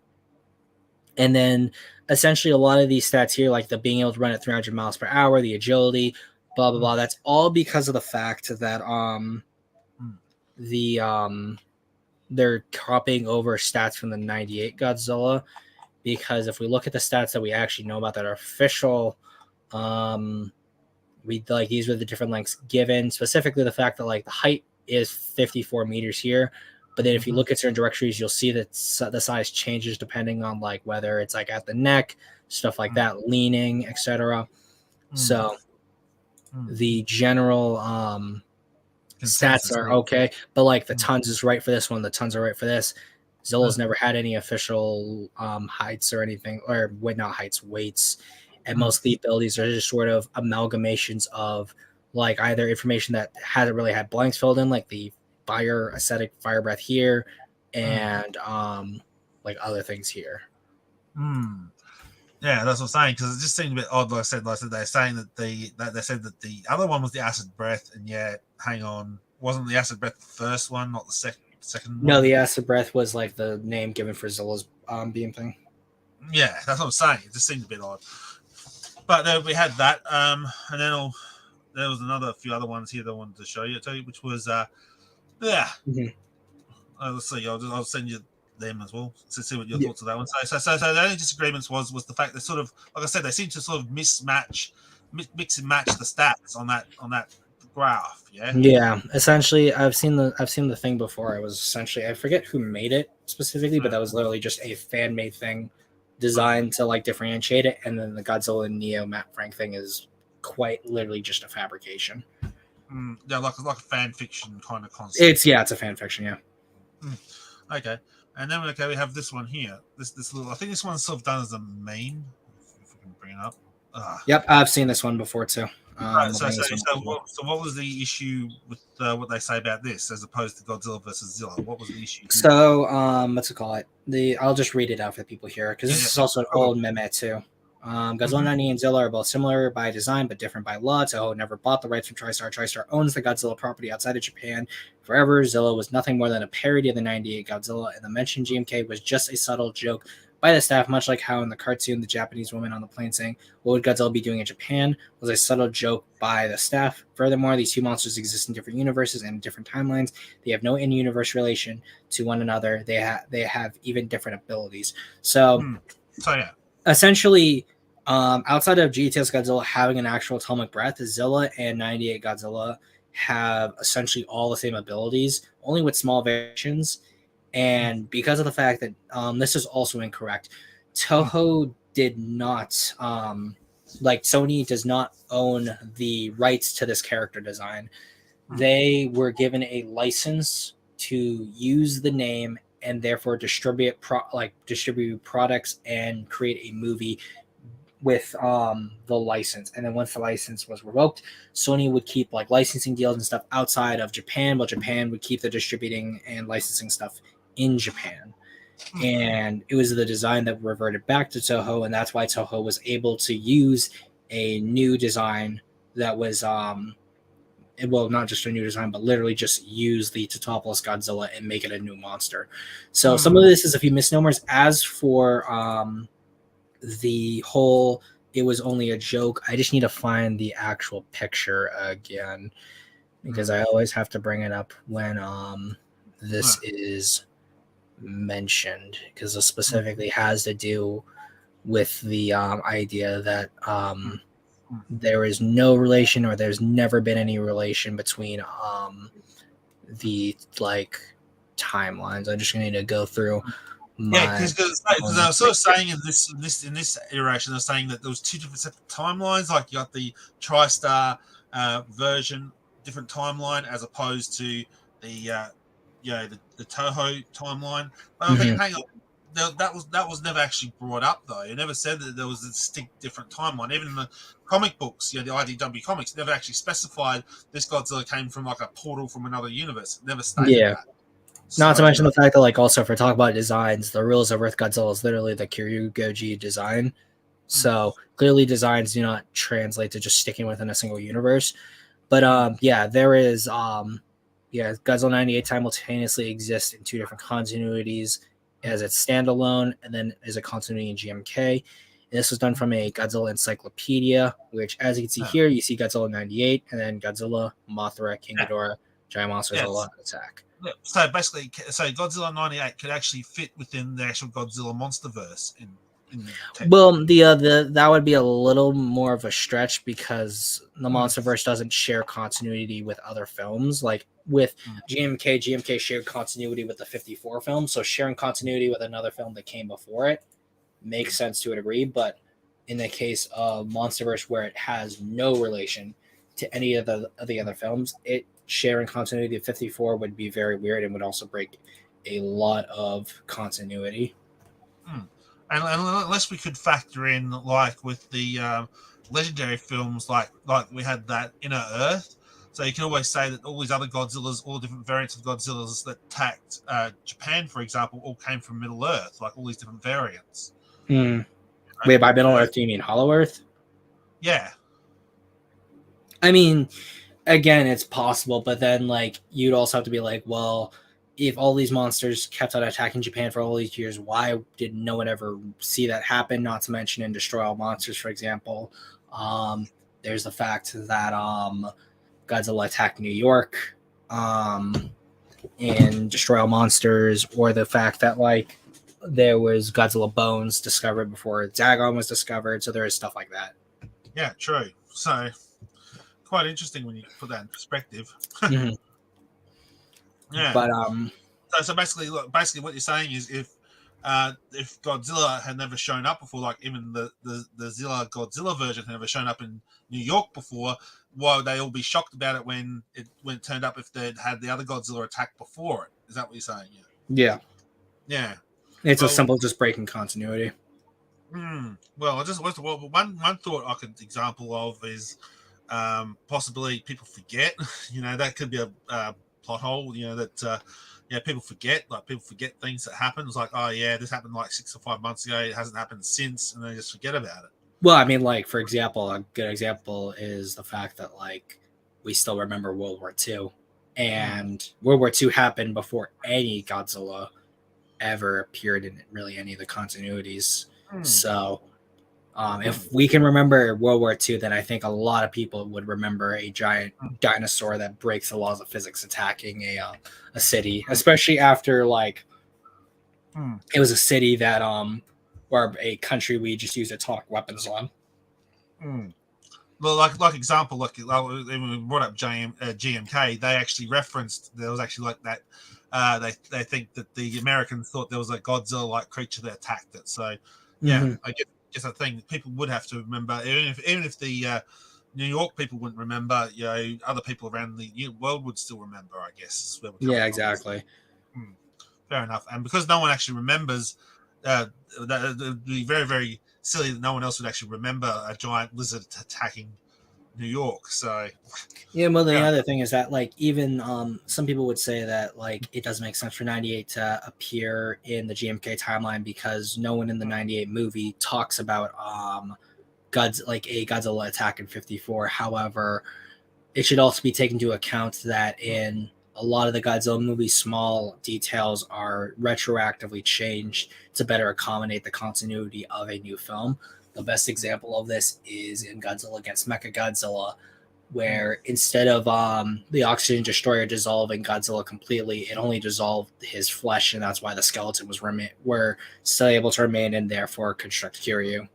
then essentially a lot of these stats here, like the being able to run at 300 miles per hour, the agility, blah, blah, blah, that's all because of the fact that they're copying over stats from the 98 Godzilla. Because if we look at the stats that we actually know about that are official, we like these were the different lengths given, specifically the fact that like the height is 54 meters here, but then if you look at certain directories, you'll see that the size changes depending on like whether it's like at the neck, stuff like that, leaning, etc. So the general stats are okay, but like the tons is right for this one, the tons are right for this. Zilla's never had any official heights or anything, or not heights, weights. And most of the abilities are just sort of amalgamations of like either information that hasn't really had blanks filled in, like the fire, ascetic fire breath here, and like other things here. Yeah, that's what I'm saying, because it just seemed a bit odd. Like I said, they're saying that they said that the other one was the acid breath, and yet, hang on, wasn't the acid breath the first one, not the second one? No, the acid breath was like the name given for Zilla's beam thing. Yeah, that's what I'm saying. It just seemed a bit odd. But we had that, and then there was a few other ones here that I wanted to show you, which was let's see. I'll send you them as well to see what your thoughts on that one. So the only disagreements was the fact that sort of, like I said, they seem to sort of mismatch mix and match the stats on that graph. Yeah. Yeah, essentially, I've seen the thing before. It was essentially, I forget who made it specifically, but that was literally just a fan made thing designed to like differentiate it. And then the Godzilla and Neo Matt Frank thing is quite literally just a fabrication. Yeah, like a fan fiction kind of concept. It's a fan fiction. Yeah. Okay, and then we have this one here. This little, I think this one's sort of done as a meme. If we can bring it up. Yep, I've seen this one before too. So what was the issue with what they say about this as opposed to Godzilla versus Zilla? What was the issue? So, what's it call it? I'll just read it out for the people here because this is also an old meme too. Godzilla 90 and Zilla are both similar by design but different by law. Toho never bought the rights from TriStar. TriStar owns the Godzilla property outside of Japan forever. Zilla was nothing more than a parody of the 98 Godzilla, and the mentioned GMK was just a subtle joke by the staff, much like how in the cartoon the Japanese woman on the plane saying, "What would Godzilla be doing in Japan?" was a subtle joke by the staff. Furthermore, these two monsters exist in different universes and different timelines. They have no in-universe relation to one another. They have even different abilities. So yeah. Essentially, outside of GTS Godzilla having an actual atomic breath, Zilla and 98 Godzilla have essentially all the same abilities, only with small variations. And because of the fact that this is also incorrect, Toho did not, Sony does not own the rights to this character design. They were given a license to use the name and therefore distribute products and create a movie with the license. And then once the license was revoked, Sony would keep like licensing deals and stuff outside of Japan, but Japan would keep the distributing and licensing stuff in Japan. And it was the design that reverted back to Toho, and that's why Toho was able to use a new design that was not just a new design, but literally just use the Totopoulos Godzilla and make it a new monster. So some of this is a few misnomers. As for the whole it was only a joke, I just need to find the actual picture again because I always have to bring it up when this is mentioned, because it specifically has to do with the idea that there is no relation, or there's never been any relation between the timelines. I'm just going to need to go through. Because I was sort of saying in this iteration, they're saying that there was two different separate timelines. Like you got the TriStar version, different timeline, as opposed to the Toho timeline. But I'm thinking, hang on, that was never actually brought up though. It never said that there was a distinct different timeline. Even in the comic books, the IDW comics, never actually specified this Godzilla came from like a portal from another universe. It never stated that. Not to mention the fact that, also if we're talking about designs, the rules of Earth Godzilla is literally the Kyoryugoji design. So clearly designs do not translate to just sticking within a single universe. But there is Godzilla 98 simultaneously exists in two different continuities as its standalone and then as a continuity in GMK. And this was done from a Godzilla encyclopedia, which, as you can see here, you see Godzilla 98 and then Godzilla, Mothra, King Ghidorah, Giant Monsters, Godzilla Attack. So basically, Godzilla 98 could actually fit within the actual Godzilla MonsterVerse. Well, that would be a little more of a stretch because the MonsterVerse doesn't share continuity with other films. Like with GMK shared continuity with the 54 film, so sharing continuity with another film that came before it makes sense to a degree. But in the case of MonsterVerse, where it has no relation to any of the other films, it sharing continuity of 54 would be very weird and would also break a lot of continuity. And unless we could factor in, like with the legendary films, like we had that Inner Earth, so you can always say that all these other Godzillas, all different variants of Godzillas that attacked Japan, for example, all came from Middle Earth, like all these different variants. Wait, by Middle Earth, do you mean Hollow Earth? Yeah. I mean, again, it's possible, but then you'd also have to be like, well, if all these monsters kept on attacking Japan for all these years, why did no one ever see that happen? Not to mention in Destroy All Monsters, for example, there's the fact that Godzilla attacked New York in Destroy All Monsters, or the fact that there was Godzilla bones discovered before Zagon was discovered, so there is stuff like that. Yeah, true. So quite interesting when you put that in perspective. Mhm. Yeah. But So basically, look, basically what you're saying is if Godzilla had never shown up before, like even the Zilla Godzilla version had never shown up in New York before, why would they all be shocked about it when it turned up if they'd had the other Godzilla attack before it? Is that what you're saying? Yeah. yeah, Yeah. it's as Well, simple as just breaking continuity. well, I just one thought I could example of is possibly people forget. That could be a plot hole. People forget. Like people forget things that happen. It's like, oh yeah, this happened like 6 or 5 months ago. It hasn't happened since, and they just forget about it. Well, I mean, like for example, a good example is the fact that like we still remember World War II, Mm, and World War II happened before any Godzilla ever appeared in really any of the continuities. mm, So if we can remember World War II, then I think a lot of people would remember a giant dinosaur that breaks the laws of physics attacking a city, especially after like mm. it was a city that or a country we just used atomic weapons on. Mm. Well, like example, when we brought up GMK, they actually referenced there was actually like that. They think that the Americans thought there was a Godzilla like creature that attacked it. So, yeah, Mm-hmm. I guess a thing people would have to remember, even if the New York people wouldn't remember, other people around the world would still remember. I guess is where we're coming Yeah, from. exactly. Hmm, fair enough, and because no one actually remembers, that it would be very very silly that no one else would actually remember a giant lizard attacking New York. So Yeah, well, the yeah, other thing is that like even some people would say that like it doesn't make sense for 98 to appear in the GMK timeline because no one in the 98 movie talks about like a Godzilla attack in 54. However, it should also be taken into account that in a lot of the Godzilla movies, small details are retroactively changed to better accommodate the continuity of a new film. The best example of this is in Godzilla against Mechagodzilla, where instead of the oxygen destroyer dissolving Godzilla completely, it only dissolved his flesh, and that's why the skeleton were still able to remain in there for Construct Kiryu.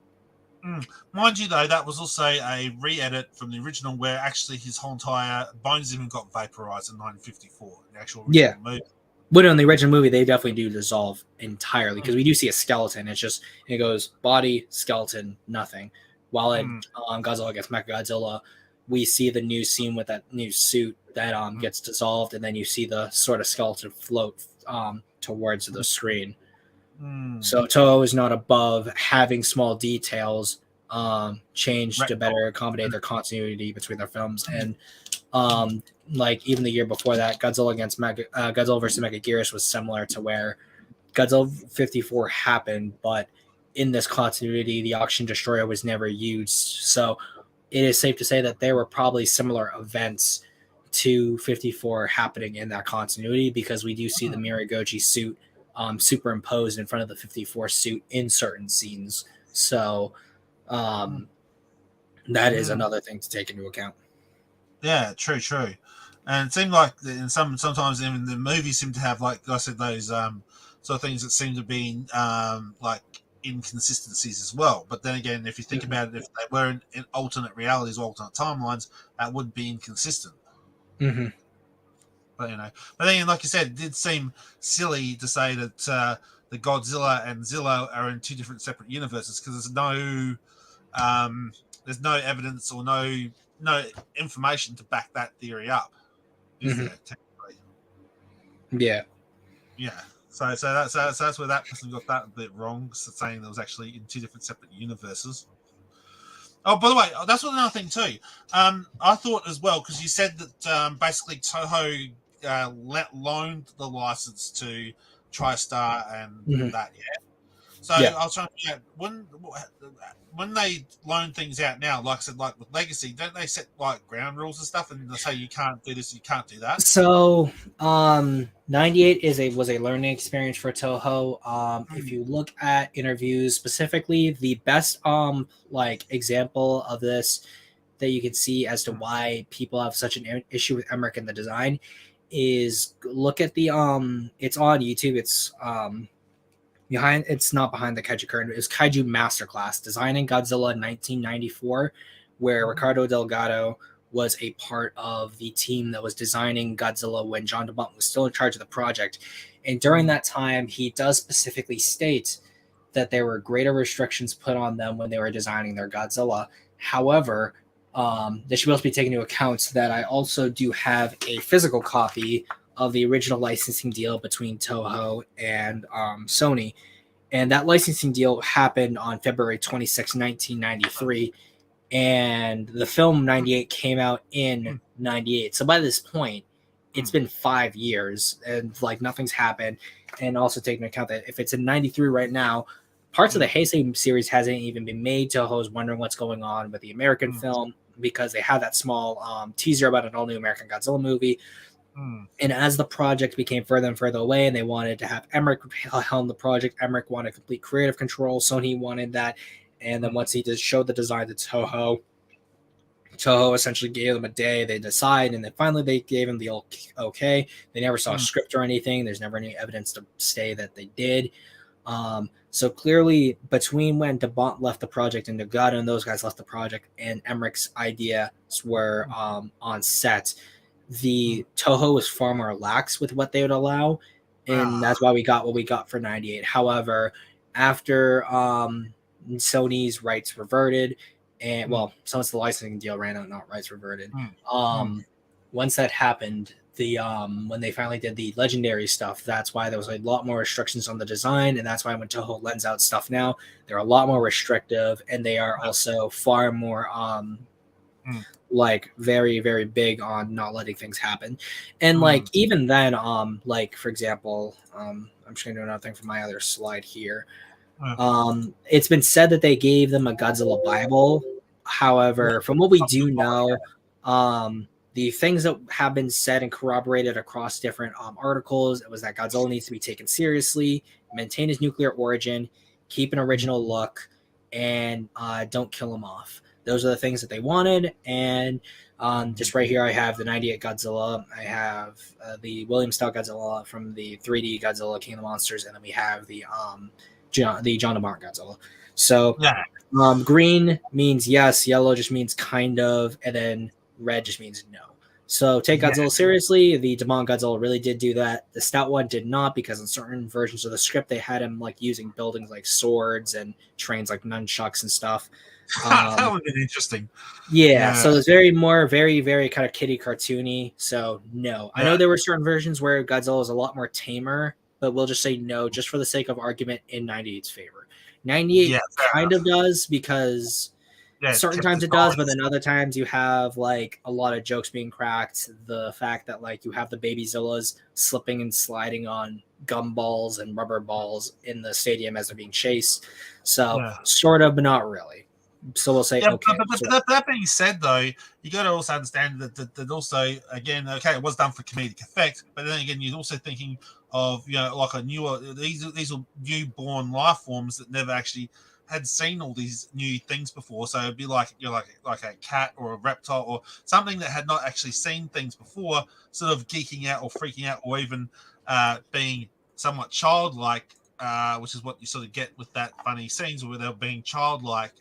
mind you though, that was also a re-edit from the original, where actually his whole entire bones even got vaporized in 1954, the actual Yeah, original movie. but in the original movie, they definitely do dissolve entirely because we do see a skeleton. It's just it goes body, skeleton, nothing. While in Mm, Godzilla against Mechagodzilla, we see the new scene with that new suit that mm, gets dissolved, and then you see the sort of skeleton float towards the screen. mm. So Toho is not above having small details changed Right. to better accommodate their continuity between their films. And like even the year before that, Godzilla versus Mechagodzilla was similar to where Godzilla 54 happened, but in this continuity, the Oxygen Destroyer was never used. So it is safe to say that there were probably similar events to 54 happening in that continuity because we do see the Miragoji suit superimposed in front of the 54 suit in certain scenes. So that is Mm. another thing to take into account. Yeah, true. And it seemed like in sometimes even the movies seem to have, like I said, those sort of things that seem to be like inconsistencies as well. But then again, if you think about it, if they were in alternate realities, alternate timelines, that would be inconsistent. Mm-hmm. But then, like you said, it did seem silly to say that the Godzilla and Zilla are in two different separate universes, because there's no evidence or no information to back that theory up, is Mm-hmm. there? Technically, Yeah. yeah. So that's where that person got that a bit wrong, saying there was actually in two different separate universes. Oh, by the way, that's another thing too. I thought as well, because you said that basically Toho loaned the license to TriStar and Mm-hmm. that. Yeah. So Yeah. I was trying to figure out when they loan things out now, like I said, like with Legacy, don't they set like ground rules and stuff, and they say you can't do this, you can't do that? So 98 was a learning experience for Toho. If Mm, you look at interviews specifically, the best like example of this that you can see as to why people have such an issue with Emmerich and the design is look at the it's on YouTube. It's not behind the Kaiju curtain. It's Kaiju Masterclass, designing Godzilla in 1994, where Ricardo Delgado was a part of the team that was designing Godzilla when John DeMont was still in charge of the project. And during that time, he does specifically state that there were greater restrictions put on them when they were designing their Godzilla. However, this should also be taken into account that I also do have a physical copy of the original licensing deal between Toho and Sony. And that licensing deal happened on February 26, 1993. And the film 98 came out in 98. So by this point, it's been 5 years and like nothing's happened. And also taking into account that if it's in 93 right now, parts of the Heisei series hasn't even been made. Toho's wondering what's going on with the American film because they had that small teaser about an all-new American Godzilla movie. And as the project became further and further away and they wanted to have Emmerich helm the project, Emmerich wanted complete creative control. Sony wanted that. And then once he just showed the design to Toho, Toho essentially gave them a day. They decide, and then finally they gave him the okay. They never saw a script or anything. There's never any evidence to say that they did. So clearly, between when DeBont left the project and Delgado and those guys left the project, and Emmerich's ideas were on set, the Toho was far more lax with what they would allow, and that's why we got what we got for 98. However, after Sony's rights reverted, and since the licensing deal ran out, not rights reverted. Once that happened, the when they finally did the legendary stuff, that's why there was a lot more restrictions on the design, and that's why when Toho lends out stuff now, they're a lot more restrictive, and they are also far more like very, very big on not letting things happen. And like even then, like for example, I'm just gonna do another thing for my other slide here. It's been said that they gave them a Godzilla Bible. However, from what we do know, the things that have been said and corroborated across different articles, it was that Godzilla needs to be taken seriously, maintain his nuclear origin, keep an original look, and don't kill him off. Those are the things that they wanted. And just right here, I have the 98 Godzilla. I have the William Stout Godzilla from the 3D Godzilla King of the Monsters, and then we have the John DeMont Godzilla. So green means yes, yellow just means kind of, and then red just means no. So take Godzilla seriously. The DeMont Godzilla really did do that. The Stout one did not, because in certain versions of the script they had him like using buildings like swords and trains like nunchucks and stuff. That would be interesting. Yeah, so it's very, very kind of kiddie cartoony. So no, I know there were certain versions where Godzilla is a lot more tamer, but we'll just say no, just for the sake of argument, in 98's favor. 98 kind of does, because certain times it does, but then other times you have like a lot of jokes being cracked. The fact that like you have the baby Zillas slipping and sliding on gumballs and rubber balls in the stadium as they're being chased. So sort of, but not really. So we'll say okay. But that being said, though, you got to also understand that also, again, okay, it was done for comedic effect, but then again, you're also thinking of, you know, like a newer, these are newborn life forms that never actually had seen all these new things before. So it'd be like, you know, like a cat or a reptile or something that had not actually seen things before, sort of geeking out or freaking out, or even being somewhat childlike. Which is what you sort of get with that funny scenes where they're being childlike.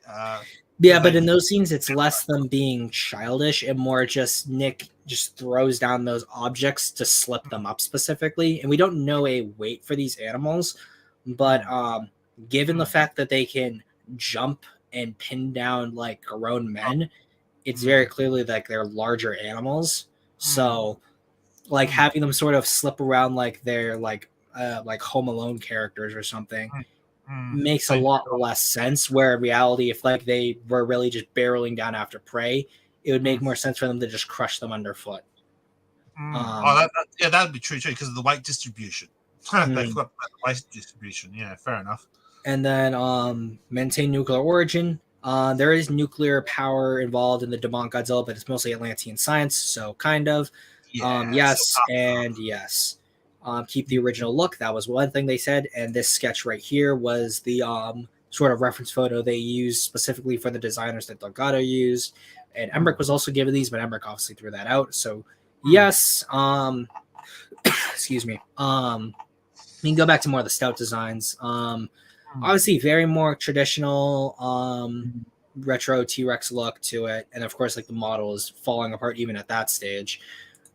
But in those scenes, it's less them being childish and more just Nick just throws down those objects to slip them up specifically. And we don't know a weight for these animals, but given the fact that they can jump and pin down like grown men, it's very clearly like they're larger animals. So like having them sort of slip around like they're like Home Alone characters or something makes a lot less sense, where in reality, if like they were really just barreling down after prey, it would make more sense for them to just crush them underfoot. That'd be true too, because of the weight distribution. They forgot about the weight distribution. Yeah, fair enough. And then maintain nuclear origin. There is nuclear power involved in the DeMont Godzilla, but it's mostly Atlantean science, so kind of. Yes and yes. Keep the original look. That was one thing they said. And this sketch right here was the sort of reference photo they used specifically for the designers that Delgado used. And Emmerich was also given these, but Emmerich obviously threw that out. So yes. Excuse me. We can go back to more of the Stout designs. Obviously very more traditional retro T-Rex look to it, and of course like the model is falling apart even at that stage.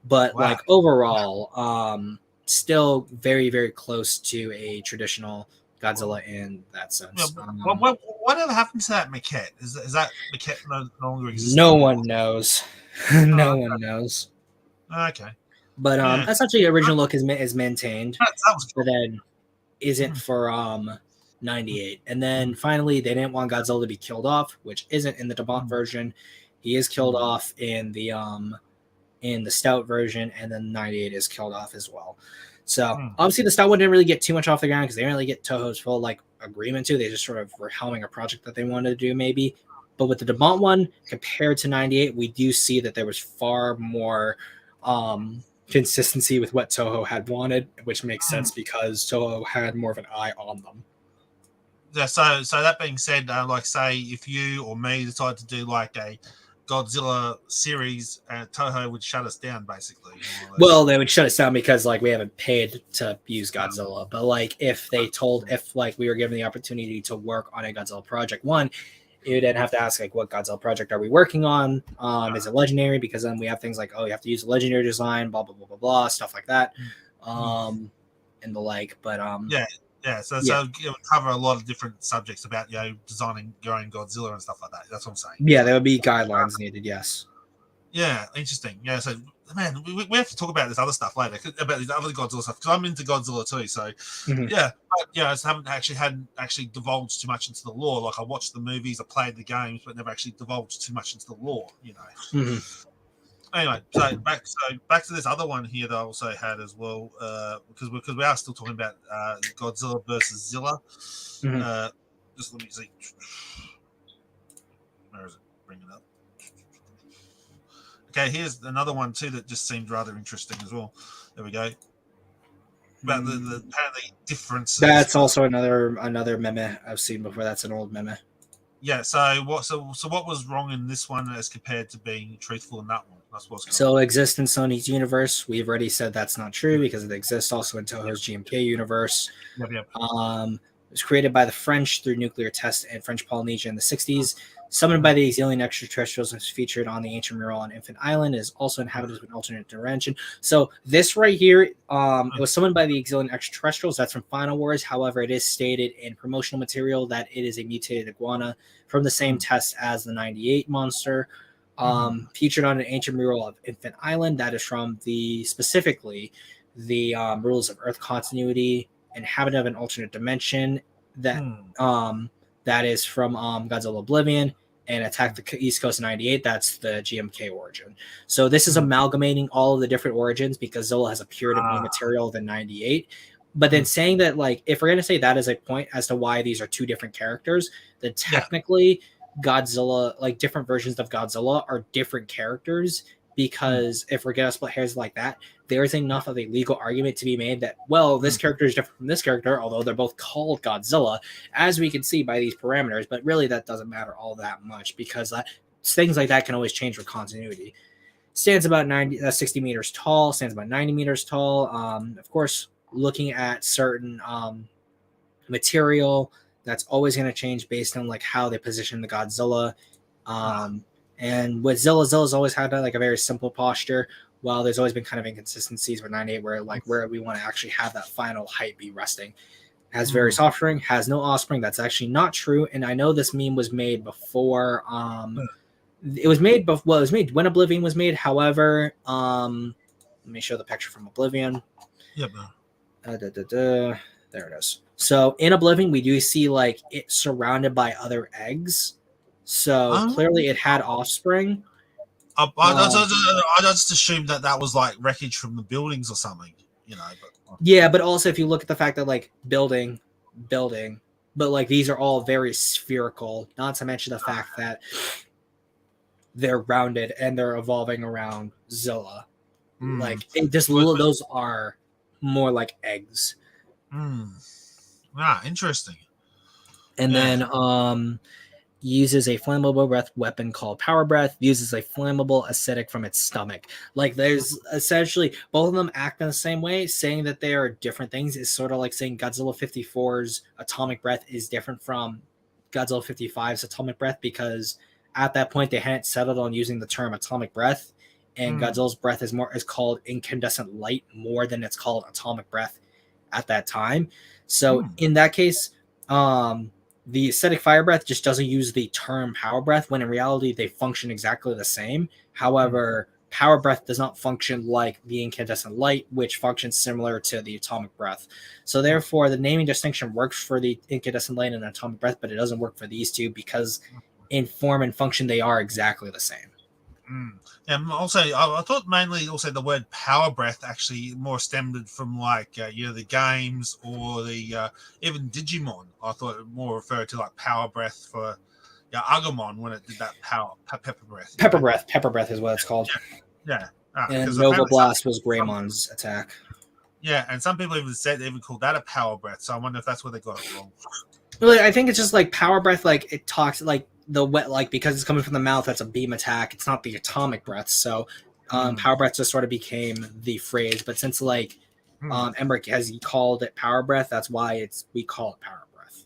But Wow. like overall, still very very close to a traditional Godzilla in that Yeah, sense. whatever happened to that maquette? Is that maquette no longer No existing? one knows. Oh, No one knows. okay. But Yeah, essentially, the original look is maintained, that was but cool. then isn't for 98. And then finally, they didn't want Godzilla to be killed off, which isn't in the DeMont version. He is killed off in the Stout version, and then 98 is killed off as well. So obviously, the Stout one didn't really get too much off the ground because they didn't really get Toho's full like agreement to. They just sort of were helming a project that they wanted to do, maybe. But with the DeMont one, compared to 98, we do see that there was far more consistency with what Toho had wanted, which makes sense because Toho had more of an eye on them. Yeah, so that being said, like say if you or me decide to do like a Godzilla series, Toho would shut us down basically. Well, they would shut us down because like we haven't paid to use Godzilla. But like if like we were given the opportunity to work on a Godzilla project, one, you then have to ask like what Godzilla project are we working on? Is it legendary? Because then we have things like, oh, you have to use a legendary design, blah blah blah blah blah, stuff like that. And the like. But so it would cover a lot of different subjects about designing your own Godzilla and stuff like that. That's what I'm saying. Yeah, there would be guidelines needed. Yes. Yeah, interesting. Yeah, so man, we have to talk about this other stuff later about these other Godzilla stuff because I'm into Godzilla too. So yeah, I just haven't actually divulged too much into the lore. Like I watched the movies, I played the games, but never actually divulged too much into the lore. Anyway, so back to this other one here that I also had as well, because we are still talking about Godzilla versus Zilla. Just let me see. Where is it? Bring it up. Okay, here's another one too that just seemed rather interesting as well. There we go. About the apparently differences. That's also another meme I've seen before. That's an old meme. Yeah. So what was wrong in this one as compared to being truthful in that one? So exists in Sony's universe. We've already said that's not true because it exists also in Toho's GMK universe. Yep. It was created by the French through nuclear tests in French Polynesia in the 60s. Summoned by the alien extraterrestrials and was featured on the ancient mural on Infant Island. It is also inhabited with an alternate dimension. So this right here, it was summoned by the alien extraterrestrials. That's from Final Wars. However, it is stated in promotional material that it is a mutated iguana from the same test as the 98 monster. Featured on an ancient mural of Infant Island. That is from specifically the rules of Earth continuity, inhabitant of an alternate dimension. That is from Godzilla Oblivion and Attack the East Coast 98. That's the GMK origin. So this is amalgamating all of the different origins because Zilla has appeared in more material than 98. But then saying that, like, if we're going to say that as a point as to why these are two different characters, then technically Godzilla, like different versions of Godzilla are different characters because if we're going to split hairs like that, there is enough of a legal argument to be made that, well, this character is different from this character, although they're both called Godzilla, as we can see by these parameters. But really, that doesn't matter all that much because things like that can always change with continuity. Stands about 60 meters tall, stands about 90 meters tall. Of course, looking at certain material, that's always going to change based on like how they position the Godzilla. And with Zilla's always had like a very simple posture, while there's always been kind of inconsistencies with 98 where we want to actually have that final height be resting. Has very soft offspring, has no offspring. That's actually not true. And I know this meme was made before it was made when Oblivion was made. However, let me show the picture from Oblivion. Yep. There it is. So in Oblivion, we do see like it surrounded by other eggs. So clearly it had offspring. I just assumed that was like wreckage from the buildings or something, But also if you look at the fact that like building, but like these are all very spherical, not to mention the fact that they're rounded and they're evolving around Zilla. Like those are more like eggs. Interesting. And then uses a flammable breath weapon called Power Breath, uses a flammable acidic from its stomach. Like there's essentially both of them act in the same way. Saying that they are different things is sort of like saying Godzilla 54's atomic breath is different from Godzilla 55's atomic breath because at that point they hadn't settled on using the term atomic breath, and Godzilla's breath is called incandescent light more than it's called atomic breath at that time. So in that case, the aesthetic fire breath just doesn't use the term power breath when in reality they function exactly the same. However, power breath does not function like the incandescent light, which functions similar to the atomic breath. So therefore, the naming distinction works for the incandescent light and atomic breath, but it doesn't work for these two because in form and function they are exactly the same. And also, I thought mainly also the word power breath actually more stemmed from like the games or the even Digimon. I thought it more referred to like power breath for Agumon when it did that pepper breath. Pepper breath is what it's called. And Nova Blast was Greymon's attack. Yeah, and some people even called that a power breath. So I wonder if that's where they got it wrong. Well, I think it's just like power breath, like it talks like the wet, like because it's coming from the mouth, that's a beam attack. It's not the atomic breath. So power breath just sort of became the phrase. But since like Emmerich has called it power breath, that's why we call it power breath.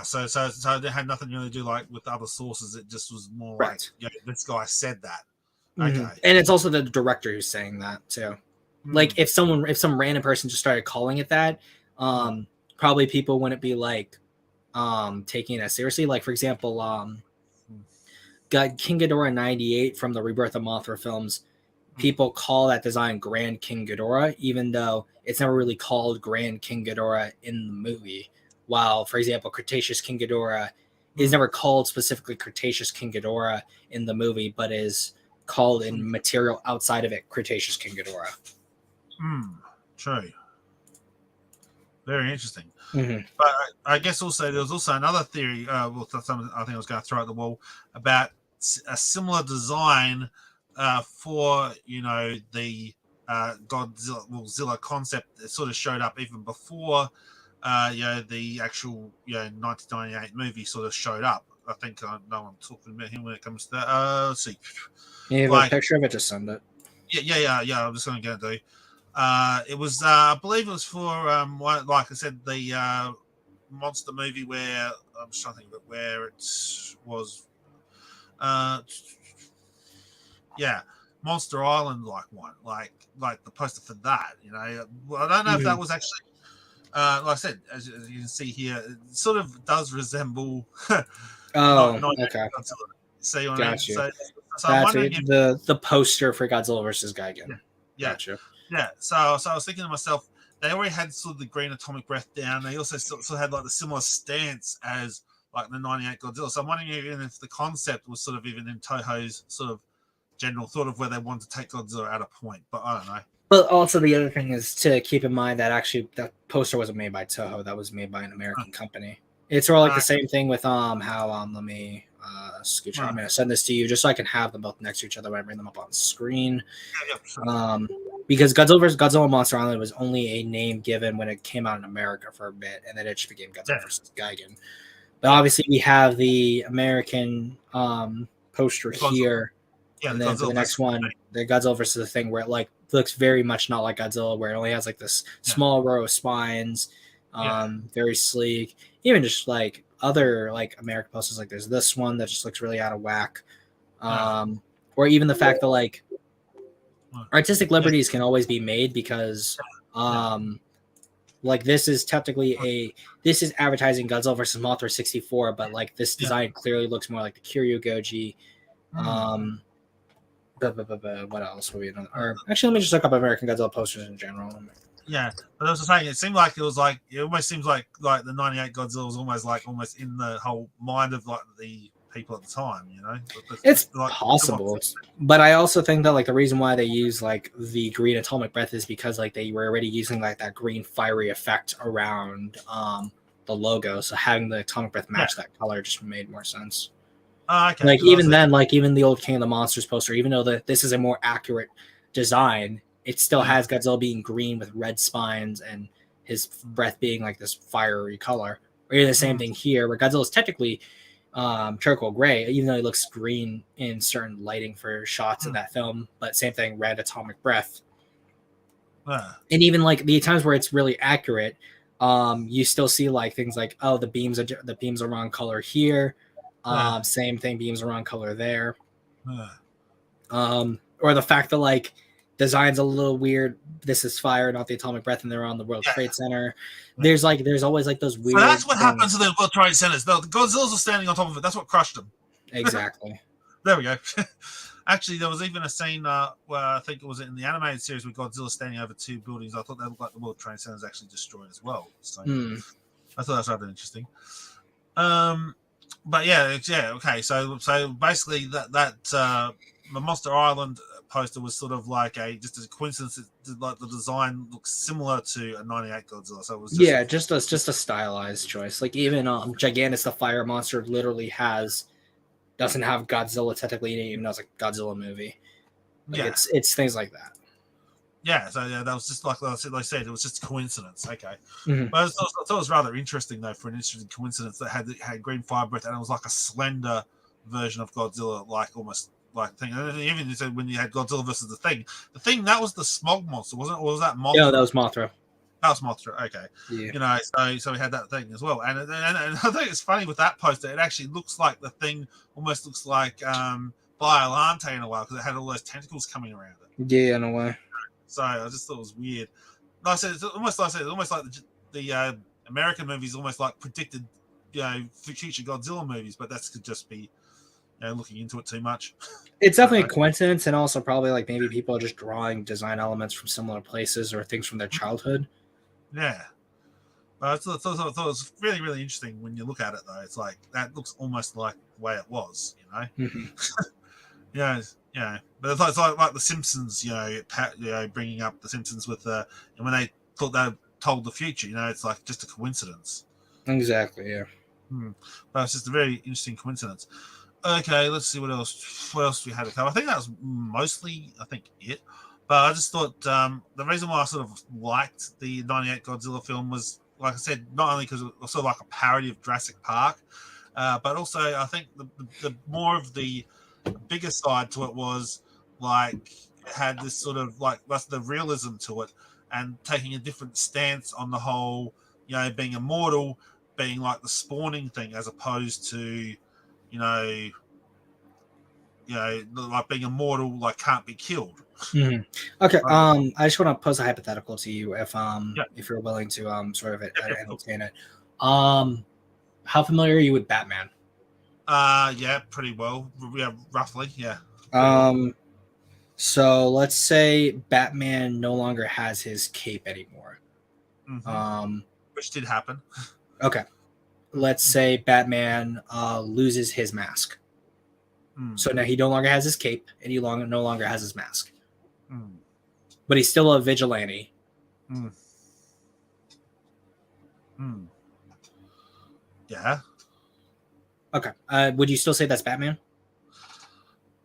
So it had nothing really to do like with other sources. It just was more like this guy said that. Okay. And it's also the director who's saying that too. Like if some random person just started calling it that, probably people wouldn't be like taking it as seriously. Like for example, King Ghidorah 98 from the Rebirth of Mothra films, people call that design Grand King Ghidorah, even though it's never really called Grand King Ghidorah in the movie. While, for example, Cretaceous King Ghidorah is never called specifically Cretaceous King Ghidorah in the movie, but is called in material outside of it Cretaceous King Ghidorah. True. Very interesting. But I guess also there was also another theory. I think I was going to throw at the wall about a similar design for the Godzilla concept that sort of showed up even before the actual 1998 movie sort of showed up. I think I know I'm talking about him when it comes to that. Let's see. You have a picture of it? Just send it. Yeah. I'm just going to do. It was, I believe, it was for like I said, the monster movie where I'm just trying to think of it, where it was, Monster Island, like one, like the poster for that. I don't know if that was actually. Like I said, as you can see here, it sort of does resemble. Okay. Godzilla. See what I mean? So I'm wondering if the poster for Godzilla versus Gigan. Gotcha. Yeah. So I was thinking to myself, they already had sort of the green atomic breath down. They also sort of had like the similar stance as like the 98 Godzilla. So I'm wondering even if the concept was sort of even in Toho's sort of general thought of where they wanted to take Godzilla at a point. But I don't know. But also the other thing is to keep in mind that actually that poster wasn't made by Toho. That was made by an American company. It's sort of like the same thing with how let me scooch. I'm going to send this to you just so I can have them both next to each other when I bring them up on screen. Because Godzilla vs. Godzilla Monster Island was only a name given when it came out in America for a bit, and then it just became Godzilla vs. Gigan. But obviously we have the American poster here. And then for the next one, the Godzilla versus the Thing, where it like looks very much not like Godzilla, where it only has like this small row of spines, very sleek. Even just like other like American posters, like there's this one that just looks really out of whack, or even the fact that like artistic liberties can always be made because like this is technically this is advertising Godzilla versus Mothra 64, but like this design clearly looks more like the Kiryu Goji. What else would be another? Or actually, let me just look up American Godzilla posters in general. Yeah, but I was saying it seemed like it almost seems like the 98 Godzilla was almost in the whole mind of like the people at the time. It's like, possible, but I also think that like the reason why they use like the green atomic breath is because like they were already using like that green fiery effect around the logo, so having the atomic breath match that color just made more sense. Okay. Like even then, like even the old King of the Monsters poster, even though this is a more accurate design, it still has Godzilla being green with red spines and his breath being like this fiery color. Or even the same thing here, where Godzilla is technically charcoal gray, even though he looks green in certain lighting for shots of that film. But same thing, red atomic breath. And even like the times where it's really accurate, You still see like things like, oh, the beams are wrong color here. Same thing, beams are wrong color there. Or the fact that like design's a little weird. This is fire, not the atomic breath, and they're on the World Trade Center. There's always like those weird. So that's what things. happened to the World Trade Centers. The Godzillas are standing on top of it. That's what crushed them. Exactly. There we go. Actually, there was even a scene where I think it was in the animated series with Godzilla standing over two buildings. I thought that looked like the World Trade Centers actually destroyed as well. So I thought that's rather interesting. But yeah, okay. So basically, that the Monster Island poster was sort of like just a coincidence. Like the design looks similar to a '98 Godzilla. So it was just a stylized choice. Like even Gigantus the Fire Monster literally doesn't have Godzilla technically, even though it's a Godzilla movie. Like it's things like that. Yeah, so that was just like I said, it was just a coincidence. Okay, but I thought it was rather interesting though, for an interesting coincidence that had green fire breath, and it was like a slender version of Godzilla, like almost like thing. And even you said when you had Godzilla versus the thing that was the smog monster, wasn't it? Or was that Mothra? Yeah, that was Mothra. That was Mothra. Okay, yeah. So we had that thing as well, and I think it's funny with that poster. It actually looks like the thing almost looks like Biollante in a while because it had all those tentacles coming around it. Yeah, in a way. So I just thought it was weird. Like I said, it's almost like the American movies almost like predicted, future Godzilla movies, but that could just be, looking into it too much. It's definitely a coincidence, and also probably like maybe people are just drawing design elements from similar places or things from their childhood. Yeah. But I thought it was really, really interesting when you look at it, though. It's like, that looks almost like the way it was, Yeah, but it's like the Simpsons, bringing up the Simpsons with when they thought they told the future, it's like just a coincidence. Exactly, yeah. But it's just a very interesting coincidence. Okay, let's see what else we had to cover. I think that was mostly, it. But I just thought the reason why I sort of liked the '98 Godzilla film was, like I said, not only because it was sort of like a parody of Jurassic Park, but also I think the more of the bigger side to it was like it had this sort of like that's the realism to it, and taking a different stance on the whole, being immortal, being like the spawning thing as opposed to, like being immortal, like can't be killed. Okay. Right. I just want to pose a hypothetical to you, if you're willing to sort of entertain it. How familiar are you with Batman? Yeah, pretty well. Yeah, roughly, yeah. So let's say Batman no longer has his cape anymore. Which did happen. Okay. Let's say Batman loses his mask. So now he no longer has his cape, and he no longer has his mask. But he's still a vigilante. Yeah. Okay. Would you still say that's Batman?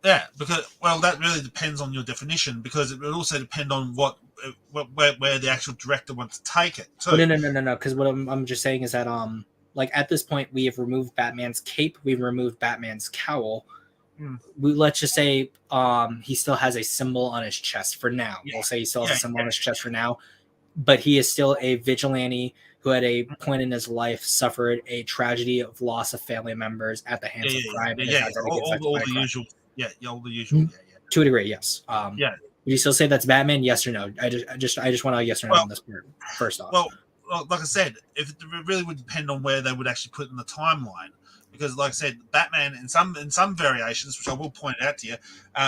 Yeah, because that really depends on your definition, because it would also depend on where the actual director wants to take it too. No. Because what I'm just saying is that like at this point we have removed Batman's cape, we've removed Batman's cowl. Let's just say he still has a symbol on his chest for now. We'll say he still has a symbol on his chest for now, but he is still a vigilante who at a point in his life suffered a tragedy of loss of family members at the hands of crime. All the usual. Yeah, all the usual. To a degree, yes. Would you still say that's Batman? Yes or no? I just want a yes or no on this part first off. Well, like I said, it really would depend on where they would actually put in the timeline. Because, like I said, Batman in some variations, which I will point out to you,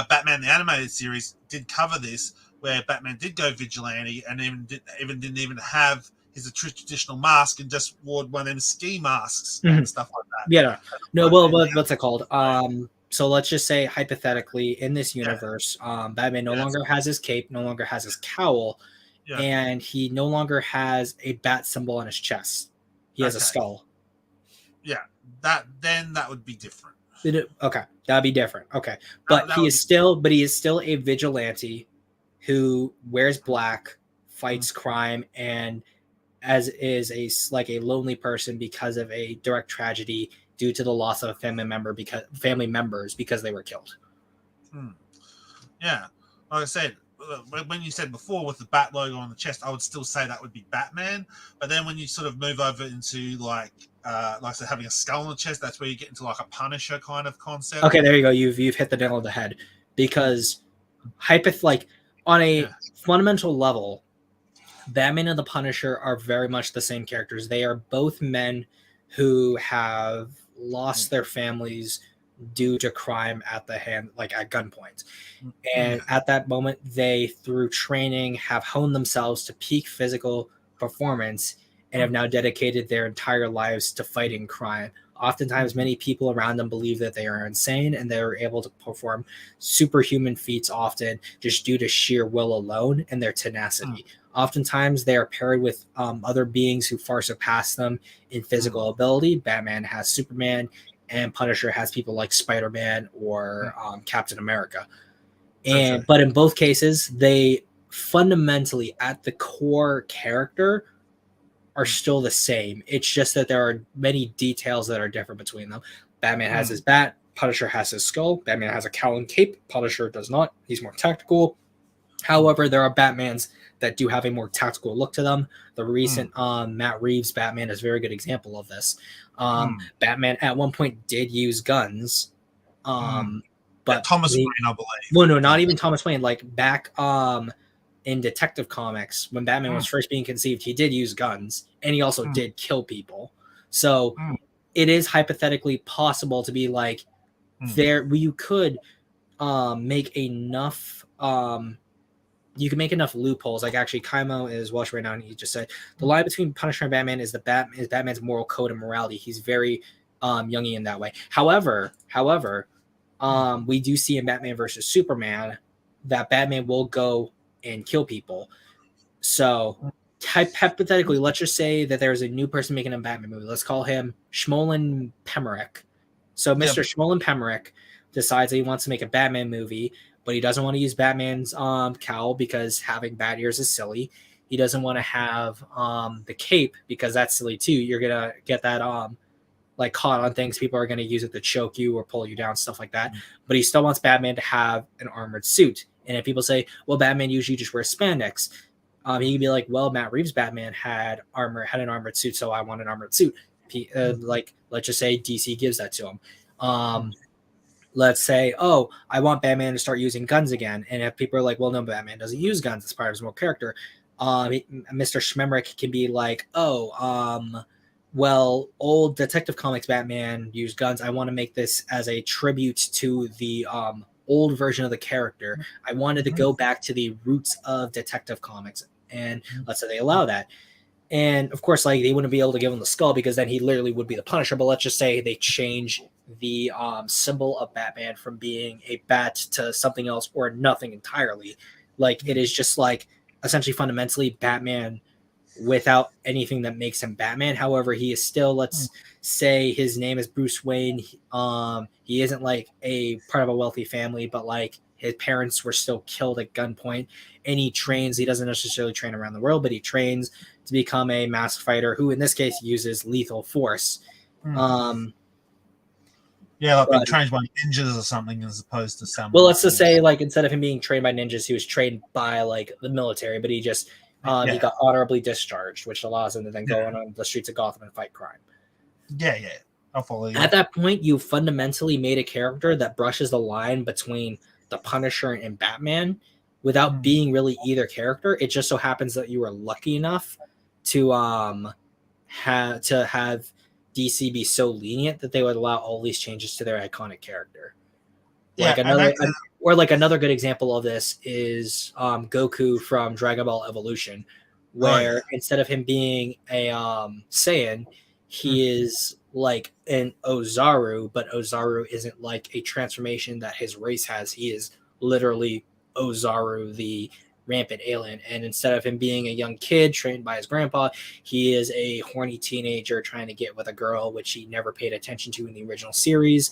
Batman the animated series did cover this, where Batman did go vigilante and didn't even have his traditional mask and just wore one of them ski masks and stuff like that. Yeah, no. Well, what's it called? So let's just say hypothetically, in this universe, Batman no longer has his cape, no longer has his cowl, and he no longer has a bat symbol on his chest. He has a skull. Yeah. That would be different. Okay, that'd be different. Okay, but he is still a vigilante who wears black, fights crime, and is a lonely person because of a direct tragedy due to the loss of a family members because they were killed. Yeah, like I said, when you said before with the bat logo on the chest, I would still say that would be Batman. But then when you sort of move over into like I said, having a skull on the chest, that's where you get into like a Punisher kind of concept. Okay, there you go. You've hit the nail on the head because like on a fundamental level, Batman and the Punisher are very much the same characters. They are both men who have lost their families due to crime at gunpoint. And at that moment, they, through training, have honed themselves to peak physical performance and have now dedicated their entire lives to fighting crime. Oftentimes, many people around them believe that they are insane and they're able to perform superhuman feats often just due to sheer will alone and their tenacity. Oftentimes, they are paired with other beings who far surpass them in physical ability. Batman has Superman, and Punisher has people like Spider-Man or Captain America. But in both cases, they fundamentally, at the core character, are still the same. It's just that there are many details that are different between them. Batman has his bat, Punisher has his skull. Batman has a cowl and cape, Punisher does not. He's more tactical. However, there are Batmans that do have a more tactical look to them. The recent Matt Reeves Batman is a very good example of this. Batman at one point did use guns, but Thomas Wayne, I believe. Well, no, not even Thomas Wayne. Like back in Detective Comics, when Batman was first being conceived, he did use guns, and he also did kill people. So it is hypothetically possible to be like you could make enough. You can make enough loopholes. Like actually, Kaimo is watching right now, and he just said the line between Punisher and Batman is Batman's moral code and morality. He's very Jungian that way. However, we do see in Batman versus Superman that Batman will go and kill people. So hypothetically, let's just say that there's a new person making a Batman movie. Let's call him Shmolin Pemerick. So Mr. Shmolin Pemerick decides that he wants to make a Batman movie, but he doesn't want to use Batman's cowl because having bat ears is silly. He doesn't want to have the cape because that's silly too. You're gonna get that like caught on things. People are gonna use it to choke you or pull you down, stuff like that. But he still wants Batman to have an armored suit. And if people say, well, Batman usually just wears spandex, he can be like, well, Matt Reeves' Batman had an armored suit, so I want an armored suit. Like, let's just say DC gives that to him. Let's say, oh, I want Batman to start using guns again. And if people are like, well, no, Batman doesn't use guns, it's part of his more character. Mr. Schmemrick can be like, well, old Detective Comics Batman used guns. I want to make this as a tribute to the old version of the character. I wanted to go back to the roots of Detective Comics. And let's say they allow that. And of course, like they wouldn't be able to give him the skull because then he literally would be the Punisher. But let's just say they change the symbol of Batman from being a bat to something else or nothing entirely. Like it is just like essentially fundamentally Batman without anything that makes him Batman. However, he is still, let's say his name is Bruce Wayne. He isn't like a part of a wealthy family, but like his parents were still killed at gunpoint, and he trains. He doesn't necessarily train around the world, but he trains to become a masked fighter who in this case uses lethal force. Yeah, like being trained by ninjas or something as opposed to some. Well, let's just say like instead of him being trained by ninjas, he was trained by like the military, but he just he got honorably discharged, which allows him to then go on the streets of Gotham and fight crime. Yeah, I'll follow you. At that point, you fundamentally made a character that brushes the line between the Punisher and Batman without being really either character. It just so happens that you were lucky enough to have DC be so lenient that they would allow all these changes to their iconic character. Like another good example of this is Goku from Dragon Ball Evolution, where instead of him being a Saiyan, he is like an Ozaru, but Ozaru isn't like a transformation that his race has. He is literally Ozaru, the rampant alien. And instead of him being a young kid trained by his grandpa, he is a horny teenager trying to get with a girl, which he never paid attention to in the original series.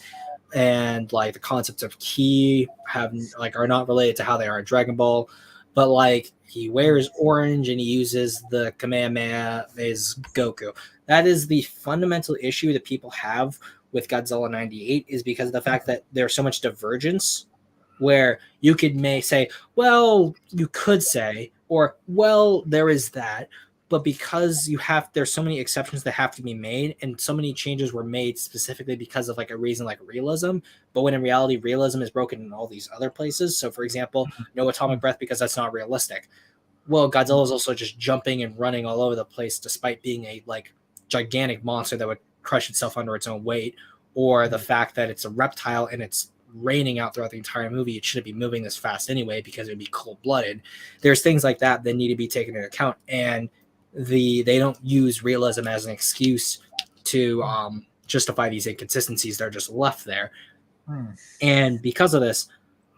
And like the concepts of ki are not related to how they are in Dragon Ball, but like he wears orange and he uses the Kamehameha as Goku. That is the fundamental issue that people have with Godzilla 98 is because of the fact that there's so much divergence where you could say, well, you could say, or well, there is that, but because there's so many exceptions that have to be made, and so many changes were made specifically because of like a reason like realism, but when in reality realism is broken in all these other places. So for example, no atomic breath because that's not realistic. Well, Godzilla is also just jumping and running all over the place despite being a like gigantic monster that would crush itself under its own weight, or the fact that it's a reptile and it's raining out throughout the entire movie. It shouldn't be moving this fast anyway because it would be cold-blooded. There's things like that that need to be taken into account, and they don't use realism as an excuse to justify these inconsistencies. They're just left there. And because of this,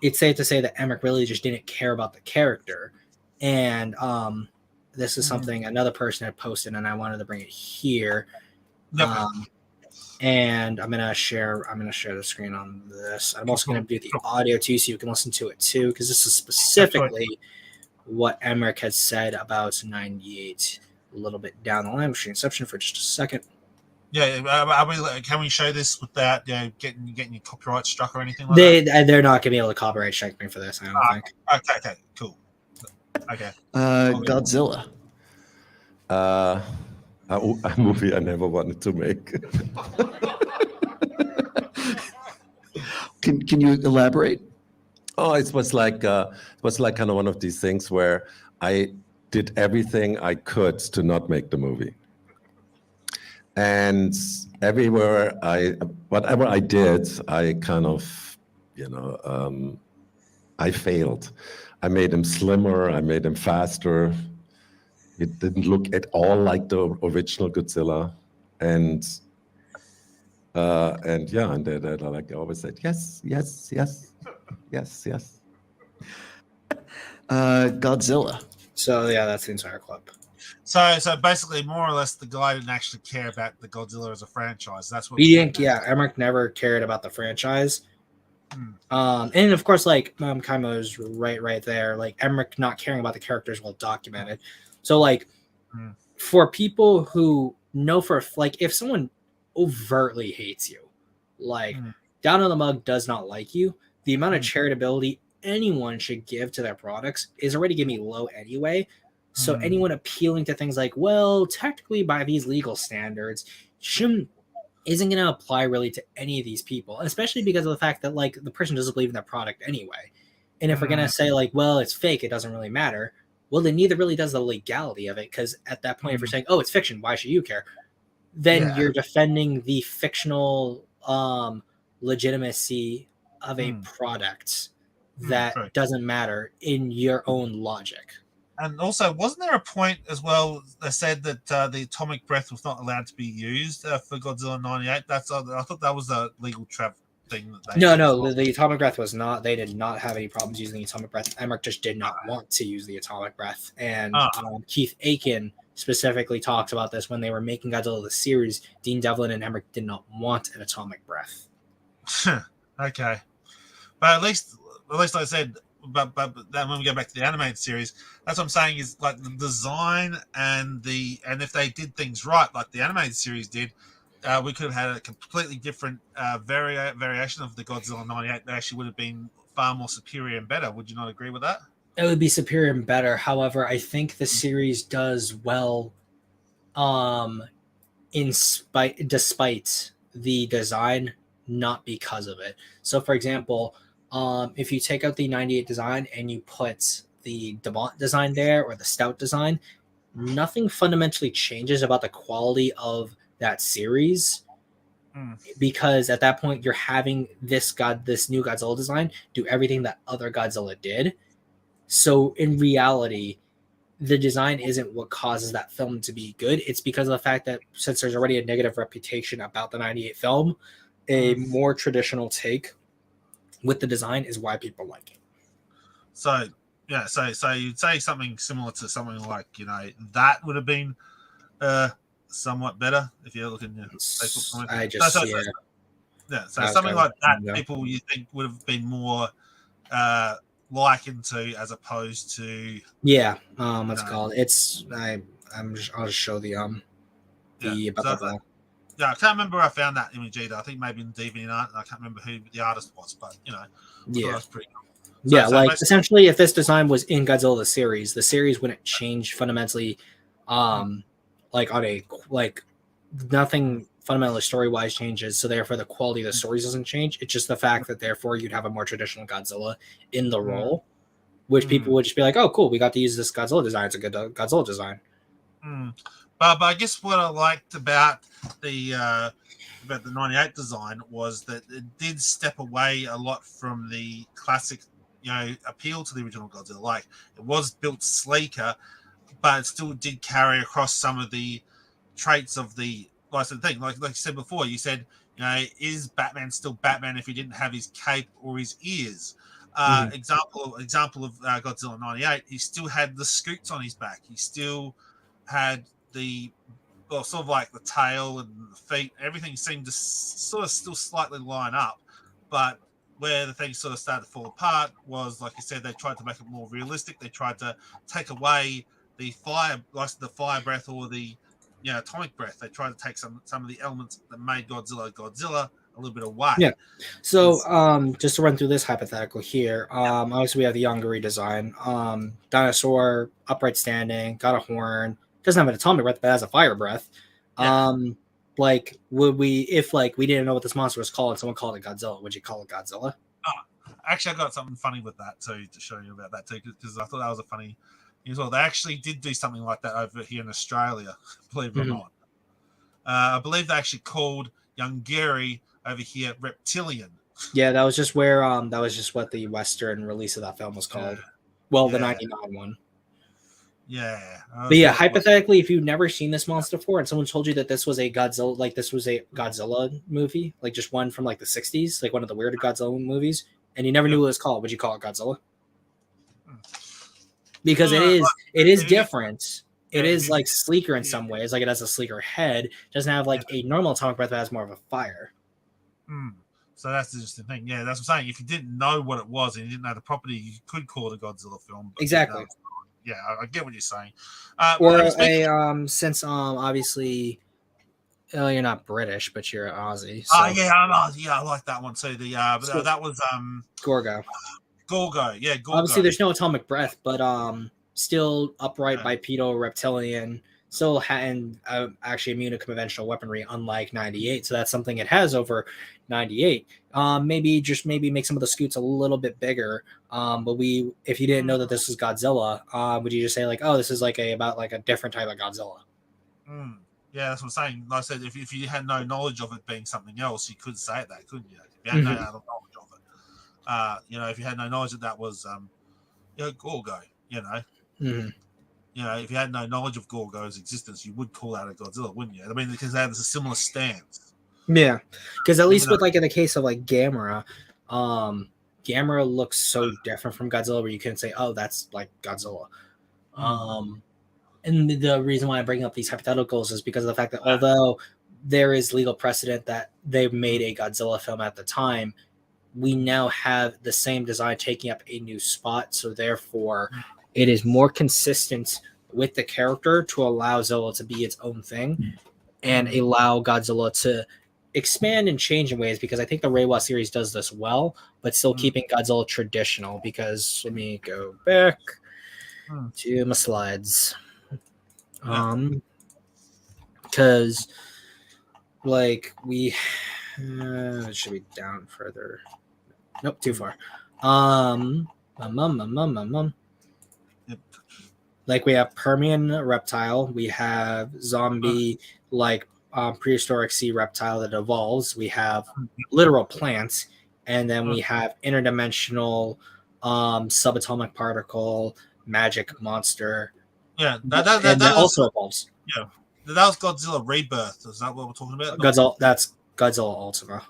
it's safe to say that Emmerich really just didn't care about the character. And this is something another person had posted, and I wanted to bring it here. And I'm gonna share the screen on this. I'm also gonna do the audio too, so you can listen to it too, because this is specifically what Emmerich had said about 98. A little bit down the line, with Inception for just a second. Yeah, can we show this without getting your copyright struck or anything like that? They're not gonna be able to copyright strike me for this, I don't think. Okay, cool. Okay. Godzilla. A movie I never wanted to make. Can you elaborate? Oh, it was like kind of one of these things where I did everything I could to not make the movie, and whatever I did, I kind of, I failed. I made him slimmer. I made him faster. It didn't look at all like the original Godzilla, and they like always said yes. Godzilla. So yeah, that's the entire clip. So basically, more or less, the guy didn't actually care about the Godzilla as a franchise. That's what he didn't. Yeah, Emmerich never cared about the franchise. And of course, like Kaimo's right there. Like Emmerich not caring about the characters well documented. So like for people who know if someone overtly hates you, like Down on the Mug does not like you, the amount of charitability anyone should give to their products is already going to be low anyway. So anyone appealing to things like, well, technically by these legal standards, isn't going to apply really to any of these people, especially because of the fact that like the person doesn't believe in their product anyway. And if we're going to say like, well, it's fake, it doesn't really matter. Well, then neither really does the legality of it, because at that point, if you're saying, oh, it's fiction, why should you care? Then you're defending the fictional legitimacy of a product that doesn't matter in your own logic. And also, wasn't there a point as well that said that the atomic breath was not allowed to be used for Godzilla 98? I thought that was a legal trap thing. That they No, the atomic breath was not. They did not have any problems using the atomic breath. Emmerich just did not want to use the atomic breath. And Keith Aiken specifically talked about this when they were making Godzilla the series. Dean Devlin and Emmerich did not want an atomic breath. Okay, but at least like I said. But then when we go back to the animated series, that's what I'm saying is like the design and if they did things right, like the animated series did, we could have had a completely different variation of the Godzilla 98 that actually would have been far more superior and better. Would you not agree with that? It would be superior and better. However, I think the series does well, despite the design, not because of it. So, for example. If you take out the 98 design and you put the DeMont design there or the Stout design, nothing fundamentally changes about the quality of that series, because at that point you're having this new Godzilla design do everything that other Godzilla did. So in reality, the design isn't what causes that film to be good. It's because of the fact that since there's already a negative reputation about the 98 film, a more traditional take with the design is why people like it. So you'd say something similar to something like, that would have been somewhat better if you're looking at Facebook comments. So something like that, people you think would have been more likened to as opposed to what's called. It's I'll just show the I can't remember where I found that image either. I think maybe in DeviantArt. I can't remember who the artist was, but that was pretty cool. Yeah, So like basically, essentially, if this design was in Godzilla the series wouldn't change fundamentally. Like on a like nothing fundamentally story wise changes, so therefore the quality of the stories doesn't change. It's just the fact that therefore you'd have a more traditional Godzilla in the role, which people would just be like, "Oh, cool, we got to use this Godzilla design. It's a good Godzilla design." But I guess what I liked about the 98 design was that it did step away a lot from the classic, appeal to the original Godzilla. Like it was built sleeker, but it still did carry across some of the traits of the like the thing. Like you said before, you said, is Batman still Batman if he didn't have his cape or his ears? Example of Godzilla 98, he still had the scoots on his back. He still had the sort of like the tail and the feet. Everything seemed to sort of still slightly line up, but where the thing sort of started to fall apart was, like you said, they tried to make it more realistic. They tried to take away the fire breath or the atomic breath. They tried to take some of the elements that made Godzilla a little bit away. Yeah. So, just to run through this hypothetical here, obviously we have the Yongari design. Dinosaur, upright standing, got a horn, doesn't have an atomic breath, but has a fire breath. Yeah. Like, would we, if like we didn't know what this monster was called and someone called it Godzilla, would you call it Godzilla? Actually, I got something funny with that too to show you about that too, because I thought that was a funny as well. They actually did do something like that over here in Australia, believe it or not. I believe they actually called Yongari over here Reptilian. Yeah, that was just where that was just what the Western release of that film was called. Well, the 99 one. Yeah. But yeah, hypothetically, if you've never seen this monster before and someone told you that this was a Godzilla, like this was a Godzilla movie, like just one from like the 60s, like one of the weird Godzilla movies, and you never knew what it was called, would you call it Godzilla? Because it is different. It is like sleeker in some ways, like it has a sleeker head, doesn't have like a normal atomic breath, but has more of a fire. So that's just the thing. Yeah, that's what I'm saying. If you didn't know what it was and you didn't know the property, you could call it a Godzilla film. Exactly. Yeah, I get what you're saying. Since obviously you're not British, but you're Aussie. So. I like that one too. That was Gorgo. Gorgo, yeah, Gorgo. Obviously, there's no atomic breath, but still upright bipedal reptilian, still and actually immune to conventional weaponry, unlike 98. So that's something it has over 98. Maybe make some of the scoots a little bit bigger. But if you didn't know that this was Godzilla, would you just say like, oh, this is about a different type of Godzilla? Yeah, that's what I'm saying. Like I said, if you had no knowledge of it being something else, you could say that, couldn't you? If you had no knowledge of it. If you had no knowledge that was, Gorgo, if you had no knowledge of Gorgo's existence, you would call that a Godzilla, wouldn't you? I mean, because that is a similar stance. Yeah, because at least with in the case of like Gamera, Gamera looks so different from Godzilla, where you couldn't say, oh, that's like Godzilla. And the reason why I bring up these hypotheticals is because of the fact that although there is legal precedent that they made a Godzilla film at the time, we now have the same design taking up a new spot. So therefore, it is more consistent with the character to allow Zilla to be its own thing and allow Godzilla to expand and change in ways, because I think the Reiwa series does this well, but still keeping Godzilla traditional. Because let me go back to my slides. Because like we should be down further. Nope, too far. Like we have Permian reptile, we have zombie prehistoric sea reptile that evolves, we have literal plants, and then we have interdimensional subatomic particle magic monster. Yeah, that also evolves. Yeah, that was Godzilla Rebirth. Is that what we're talking about? Godzilla. That's Godzilla Ultima.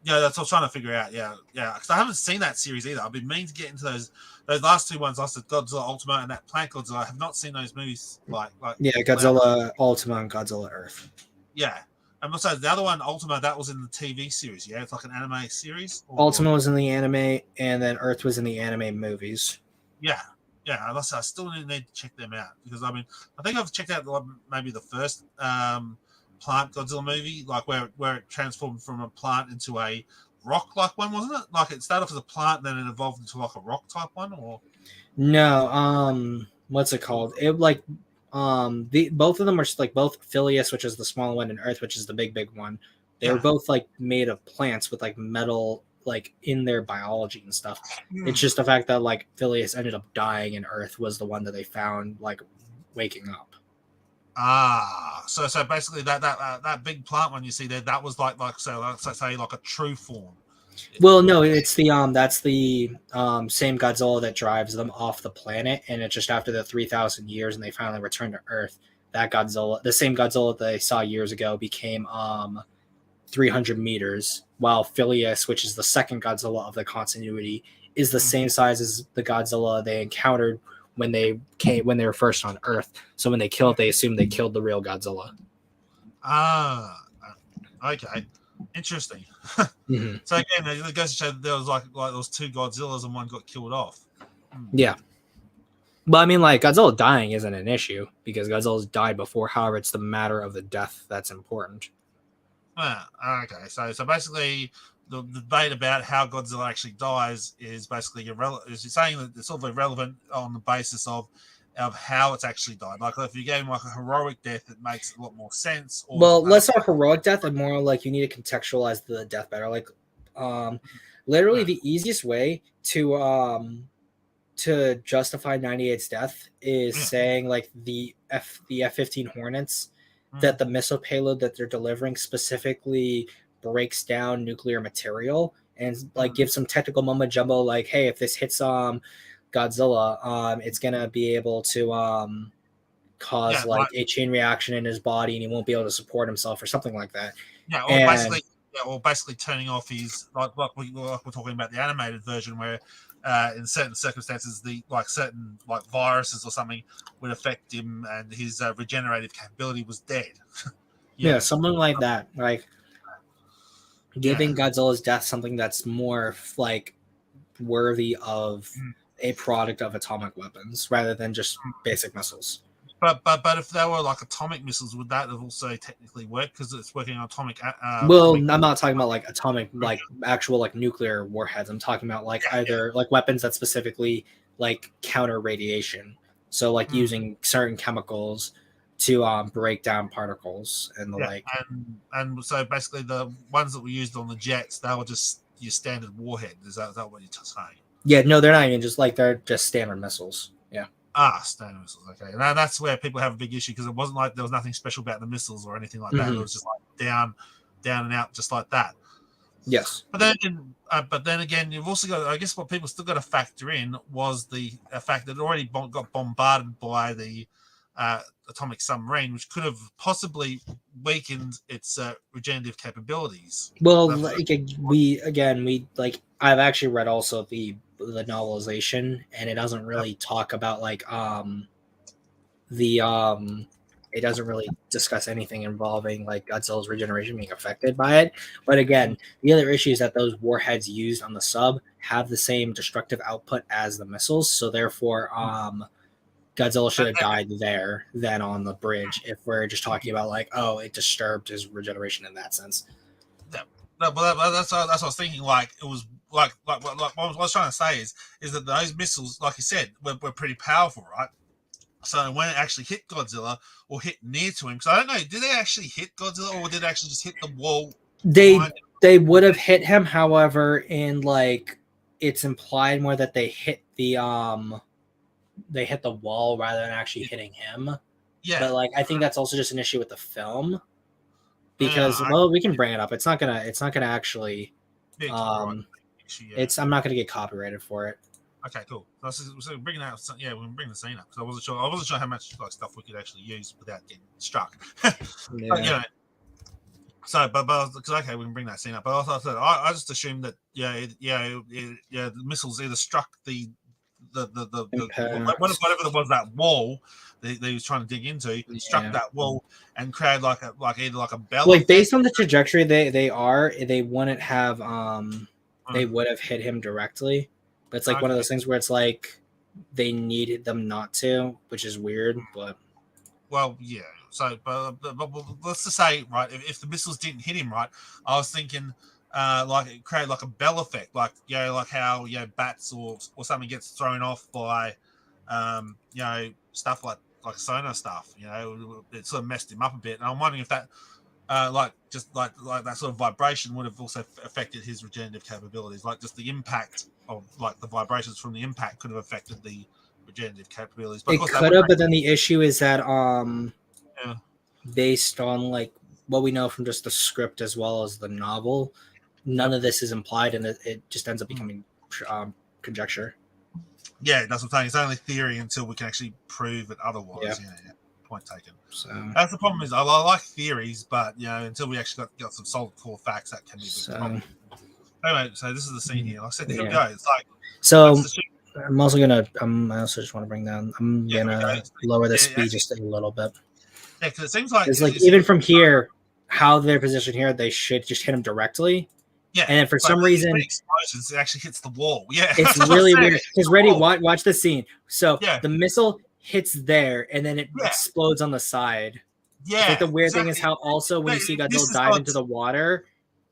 Yeah, that's what I was trying to figure out. Yeah, because I haven't seen that series either. I've been meaning to get into those last two ones. I said Godzilla Ultima and that Plant Godzilla. I have not seen those movies. Godzilla Ultima and Godzilla Earth. Yeah, and also the other one, Ultima, that was in the TV series. Yeah, it's like an anime series. Ultima was in the anime, and then Earth was in the anime movies. Yeah. I still need to check them out, because I think I've checked out maybe the first Plant Godzilla movie, like where it transformed from a plant into a rock-like one, wasn't it? Like it started off as a plant, then it evolved into like a rock type one, or No, what's it called? It like the both of them are like both Phileas, which is the small one, and Earth, which is the big one. They were both like made of plants with like metal like in their biology and stuff. It's just the fact that like Phileas ended up dying and Earth was the one that they found like waking up. So basically that big plant one you see there, that was like say like a true form. Well, no, it's the that's the same Godzilla that drives them off the planet, and it's just after the 3,000 years and they finally return to Earth. That Godzilla, the same Godzilla that they saw years ago, became 300 meters, while Phileas, which is the second Godzilla of the continuity, is the same size as the Godzilla they encountered when they were first on Earth. So when they assumed they killed the real Godzilla. Okay, interesting. Mm-hmm. So again, it goes to show there was like those two Godzillas and one got killed off. Yeah. But I mean, like, Godzilla dying isn't an issue because Godzilla's died before. However, it's the matter of the death that's important. Okay, so basically, the debate about how Godzilla actually dies is basically irrelevant. Is saying that it's sort of irrelevant on the basis of how it's actually died. Like if you gave him like a heroic death, it makes a lot more sense. Well, less our heroic death and more like you need to contextualize the death better. Like, literally the easiest way to justify 98's death is saying like the F-15 Hornets that the missile payload that they're delivering specifically breaks down nuclear material and like gives some technical mumbo jumbo like, hey, if this hits Godzilla, it's gonna be able to cause a chain reaction in his body and he won't be able to support himself or something like that. Or basically turning off his like we're talking about the animated version where in certain circumstances certain viruses or something would affect him and his regenerative capability was dead. Yeah, something like that. Like giving Godzilla's death something that's more like worthy of a product of atomic weapons rather than just basic missiles. But if they were like atomic missiles, would that have also technically worked because it's working on atomic? I'm not talking about like atomic, like actual like nuclear warheads. I'm talking about like like weapons that specifically like counter radiation. So like using certain chemicals to break down particles and the like. And so basically the ones that were used on the jets, they were just your standard warhead. Is that what you're saying? Yeah, no, they're not even they're just standard missiles. Yeah. Standard missiles. Okay, and that's where people have a big issue because it wasn't like there was nothing special about the missiles or anything like that. It was just like down and out, just like that. Yes. But then again, you've also got. I guess what people still got to factor in was the fact that it already got bombarded by the atomic submarine, which could have possibly weakened its regenerative capabilities. Well, I've actually read also the novelization, and it doesn't really talk about like it doesn't really discuss anything involving like Godzilla's regeneration being affected by it. But again, the other issue is that those warheads used on the sub have the same destructive output as the missiles, so therefore Godzilla should have died there than on the bridge if we're just talking about like, oh, it disturbed his regeneration in that sense. No, but that's what I was thinking. Like it was like what I was trying to say is that those missiles, like you said, were pretty powerful, right? So when it actually hit Godzilla or hit near to him, because I don't know, did they actually hit Godzilla or did they actually just hit the wall? They would have hit him, however, in like it's implied more that they hit the wall rather than actually hitting him. Yeah. But like I think that's also just an issue with the film. Because we can bring it up. It's not gonna actually I'm not gonna get copyrighted for it. Okay, cool. So bringing out, we can bring the scene up because I wasn't sure how much like stuff we could actually use without getting struck. Yeah. But, so, but okay, we can bring that scene up. But I just assumed that the missiles either struck the whatever it was, that wall that he was trying to dig into, struck that wall and created either a bell. Like based on the trajectory they wouldn't have they would have hit him directly. But it's like one of those things where it's like they needed them not to, which is weird. But so but let's just say, right, if the missiles didn't hit him, right, I was thinking like it created like a bell effect, like like how bats or something gets thrown off by stuff like sonar stuff. It sort of messed him up a bit, and I'm wondering if that like that sort of vibration would have also affected his regenerative capabilities, like just the impact of like the vibrations from the impact could have affected the regenerative capabilities. But it could have, but then the issue is that yeah. based on like what we know from just the script as well as the novel, none of this is implied, and it just ends up becoming conjecture. Yeah, that's what I'm saying. It's only theory until we can actually prove it otherwise. Yeah. Point taken. So that's the problem. Is I like theories, but until we actually got some solid core facts, that can be a big problem. Anyway, so this is the scene here. Like I said, here we go. It's like so. I'm also gonna. I also just want to bring down. I'm gonna lower the speed just a little bit. Yeah, because it seems like it's like even from here, how they're positioned here, they should just hit him directly. Yeah, and then for some reason, explosions, it actually hits the wall. Yeah, it's really weird. Because ready, watch the scene. So the missile hits there, and then it explodes on the side. Yeah, like the weird thing is how also when you see Godzilla dive into the water,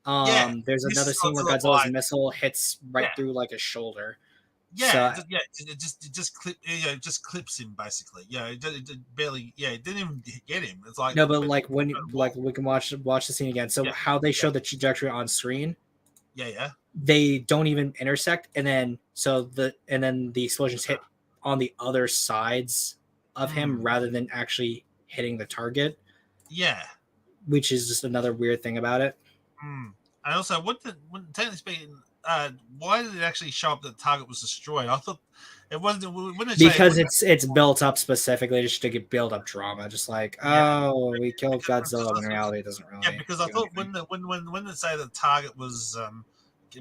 there's another scene where Godzilla's missile hits right through like his shoulder. Yeah, it just clips him basically. Yeah, it barely. Yeah, it didn't even get him. It's like no, but like when we can watch the scene again. So how they show the trajectory on screen. Yeah. They don't even intersect, and then the explosions hit on the other sides of him rather than actually hitting the target. Yeah, which is just another weird thing about it. And also, technically speaking, why did it actually show up that the target was destroyed? I thought it wasn't. Because it's built up specifically just to get build up drama, just like we killed Godzilla. When in reality, it doesn't really. Yeah, because I thought when they say the target was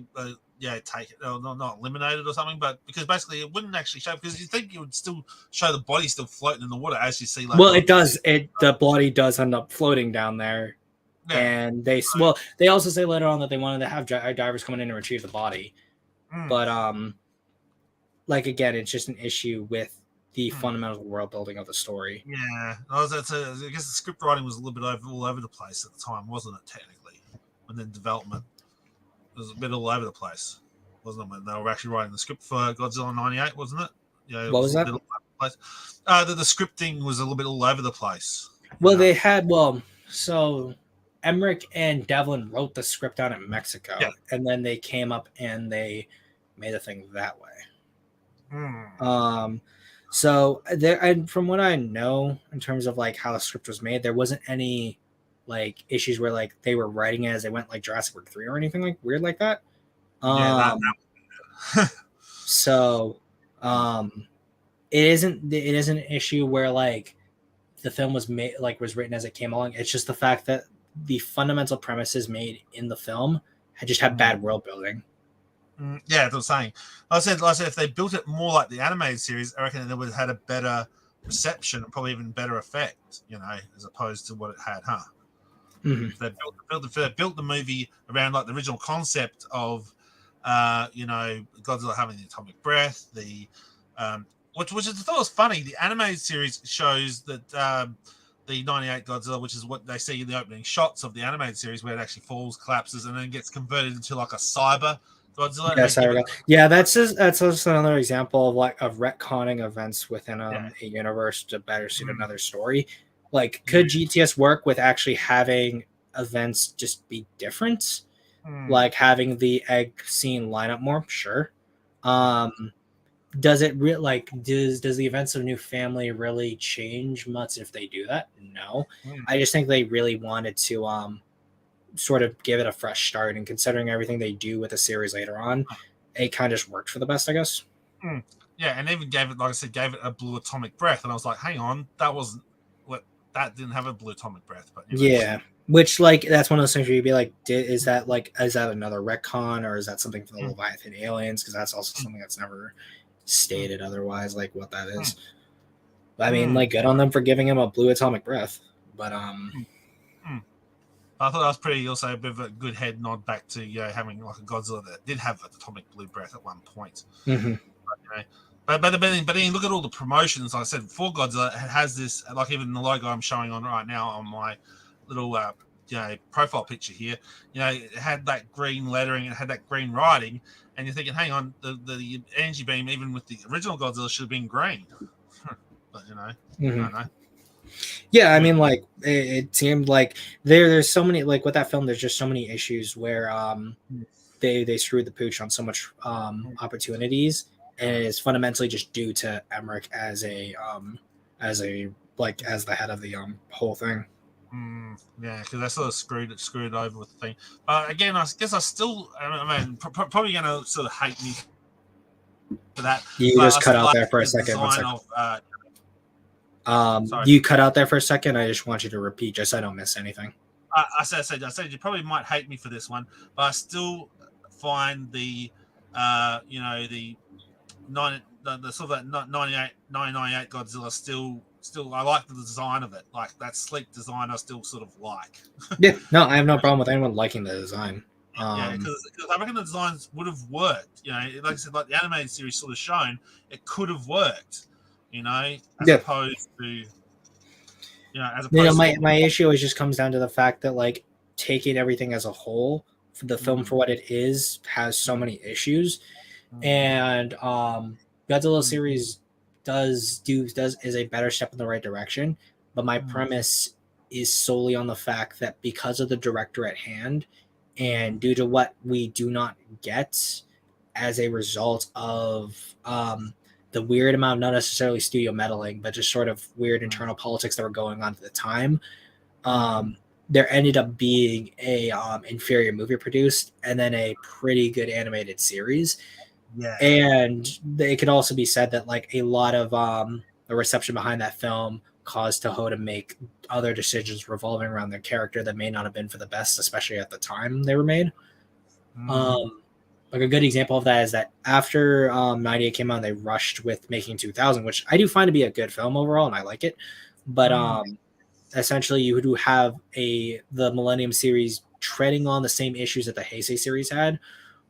not eliminated or something, but because basically it wouldn't actually show, because you think it would still show the body still floating in the water as you see. Like, well, it does. The body does end up floating down there. Yeah. And they also say later on that they wanted to have divers come in and retrieve the body, but like again, it's just an issue with the fundamental world building of the story. Yeah, I guess the script writing was a little bit all over the place at the time, wasn't it? Technically, and then development was a bit all over the place, wasn't it? When they were actually writing the script for Godzilla '98, wasn't it? Yeah. What was that? The scripting was a little bit all over the place. Well, they had so. Emmerich and Devlin wrote the script down in Mexico, and then they came up and they made the thing that way. So there, and from what I know, in terms of like how the script was made, there wasn't any like issues where like they were writing it as they went, like Jurassic World 3 or anything like weird like that. So it isn't an issue where like the film was made, like was written as it came along. It's just the fact that the fundamental premises made in the film had just had bad world building. Yeah, that's what I'm saying. I said if they built it more like the animated series, I reckon it would have had a better reception and probably even better effect, as opposed to what it had, huh? If they built the movie around like the original concept of Godzilla having the atomic breath, which I thought was funny. The animated series shows that the 98 Godzilla, which is what they see in the opening shots of the animated series, where it actually falls, collapses, and then gets converted into like a cyber Godzilla. Yes, I recall. Yeah, that's just another example of retconning events within a universe to better suit another story. Like, could GTS work with actually having events just be different? Like having the egg scene line up more? Sure. Does it does the events of New Family really change much if they do that? No. I just think they really wanted to sort of give it a fresh start, and considering everything they do with the series later on, it kind of just worked for the best, I guess. Yeah, and even gave it a blue atomic breath, and I was like, hang on, that didn't have a blue atomic breath, but which like that's one of those things where you'd be like, is that another retcon, or is that something for the Leviathan aliens? Because that's also something that's never stated otherwise, like what that is. I mean, like, good on them for giving him a blue atomic breath, but I thought that was pretty, also a bit of a good head nod back to having like a Godzilla that did have an atomic blue breath at one point. But then look at all the promotions. Like I said, for Godzilla, it has this, like even the logo I'm showing on right now on my little profile picture here. It had that green lettering, it had that green writing, and you're thinking, hang on, the energy beam, even with the original Godzilla, should have been green. But I don't know. Yeah, I mean, like it seemed like there's so many, like with that film, there's just so many issues where they screwed the pooch on so much opportunities, and it's fundamentally just due to Emmerich as the head of the whole thing. Yeah, because they sort of screwed over with the thing. But again, I guess probably going to sort of hate me for that. You but just cut out there for a second. You cut out there for a second. I just want you to repeat, just so I don't miss anything. I said you probably might hate me for this one, but I still find the the sort of that 1998 Godzilla still I like the design of it, like that sleek design. I still sort of like. Yeah, no, I have no problem with anyone liking the design. Because I reckon the designs would have worked. Like I said, like the animated series sort of shown, it could have worked. Opposed to my issue is just comes down to the fact that, like, taking everything as a whole, for the film for what it is, has so many issues, and Godzilla series is a better step in the right direction, but my premise is solely on the fact that because of the director at hand, and due to what we do not get as a result of the weird amount, not necessarily studio meddling, but just sort of weird internal politics that were going on at the time, there ended up being a inferior movie produced, and then a pretty good animated series. Yeah. And it could also be said that, like, a lot of the reception behind that film caused Toho to make other decisions revolving around their character that may not have been for the best, especially at the time they were made. Like a good example of that is that after 98 came out, they rushed with making 2000, which I do find to be a good film overall, and I like it. But essentially, you do have the Millennium series treading on the same issues that the Heisei series had,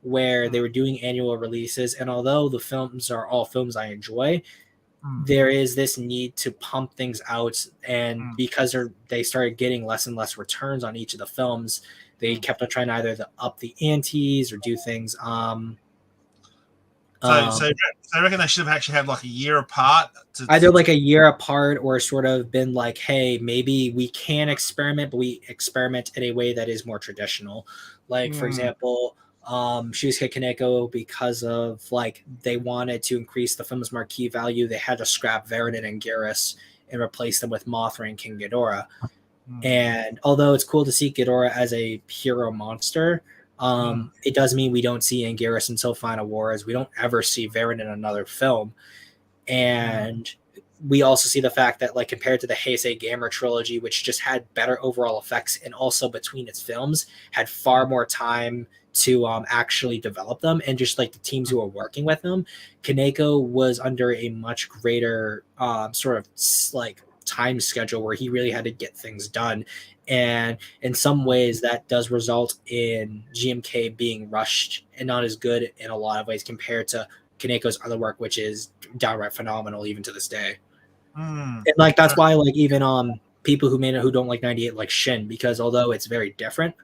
where they were doing annual releases. And although the films are all films I enjoy, there is this need to pump things out. And because they started getting less and less returns on each of the films, they kept on trying to either up the antes or do things. So I reckon they should have actually had like a year apart. Either like a year apart, or sort of been like, hey, maybe we can experiment, but we experiment in a way that is more traditional. Like, for example, Shusuke Kaneko, because of, like, they wanted to increase the film's marquee value, they had to scrap Varanid and Garrus and replace them with Mothra and King Ghidorah. And although it's cool to see Ghidorah as a hero monster, it does mean we don't see Anguirus until Final Wars. We don't ever see Varanid in another film. And we also see the fact that, like, compared to the Heisei Gamera trilogy, which just had better overall effects, and also between its films had far more time to actually develop them, and just like the teams who were working with them, Kaneko was under a much greater sort of like time schedule where he really had to get things done. And in some ways that does result in GMK being rushed and not as good in a lot of ways compared to Kaneko's other work, which is downright phenomenal even to this day. And like that's why, like, even people who don't like 98 like Shin, because although it's very different,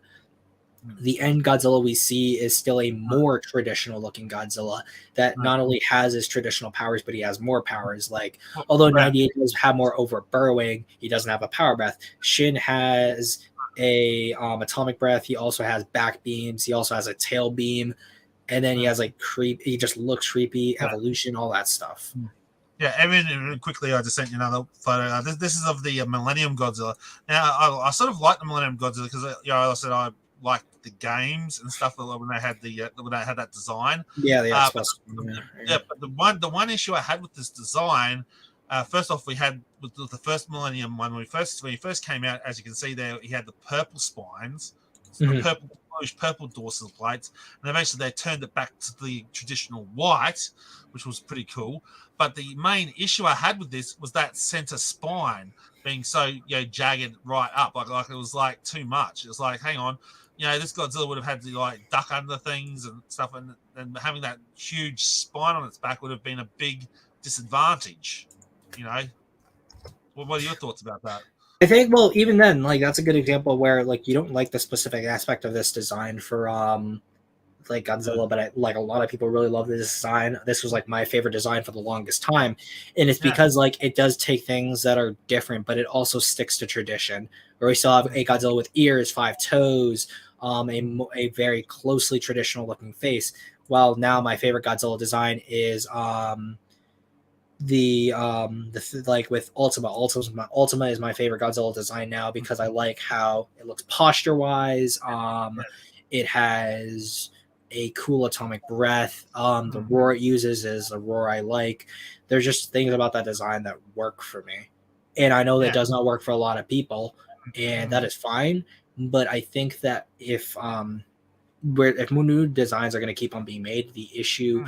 the end Godzilla we see is still a more traditional looking Godzilla that not only has his traditional powers, but he has more powers. Like, although 98 does have more overt burrowing, he doesn't have a power breath. Shin has a atomic breath. He also has back beams. He also has a tail beam, and then he has like he just looks creepy, evolution, all that stuff. Yeah, Evan, quickly, I just sent you another photo. This is of the Millennium Godzilla. Now, I sort of like the Millennium Godzilla because, I said I like the games and stuff when they had that design. Yeah, but the one issue I had with this design, first off, we had with the first Millennium one when he first came out. As you can see there, he had the purple spines, the purple dorsal plates, and eventually they turned it back to the traditional white, which was pretty cool. But the main issue I had with this was that center spine being so jagged right up, like it was like too much. It was like, hang on, this Godzilla would have had to like duck under things and stuff, and having that huge spine on its back would have been a big disadvantage. What are your thoughts about that? I think, well, even then, like that's a good example where like you don't like the specific aspect of this design for like Godzilla, but like a lot of people really love this design. This was like my favorite design for the longest time, and it's because like it does take things that are different, but it also sticks to tradition. Where we still have a Godzilla with ears, 5 toes, a very closely traditional looking face. While now my favorite Godzilla design is like with Ultima is my favorite Godzilla design now because I like how it looks posture wise. It has a cool atomic breath. The roar it uses is a roar I like. There's just things about that design that work for me, and I know that does not work for a lot of people, and that is fine. But I think that if new designs are going to keep on being made, the issue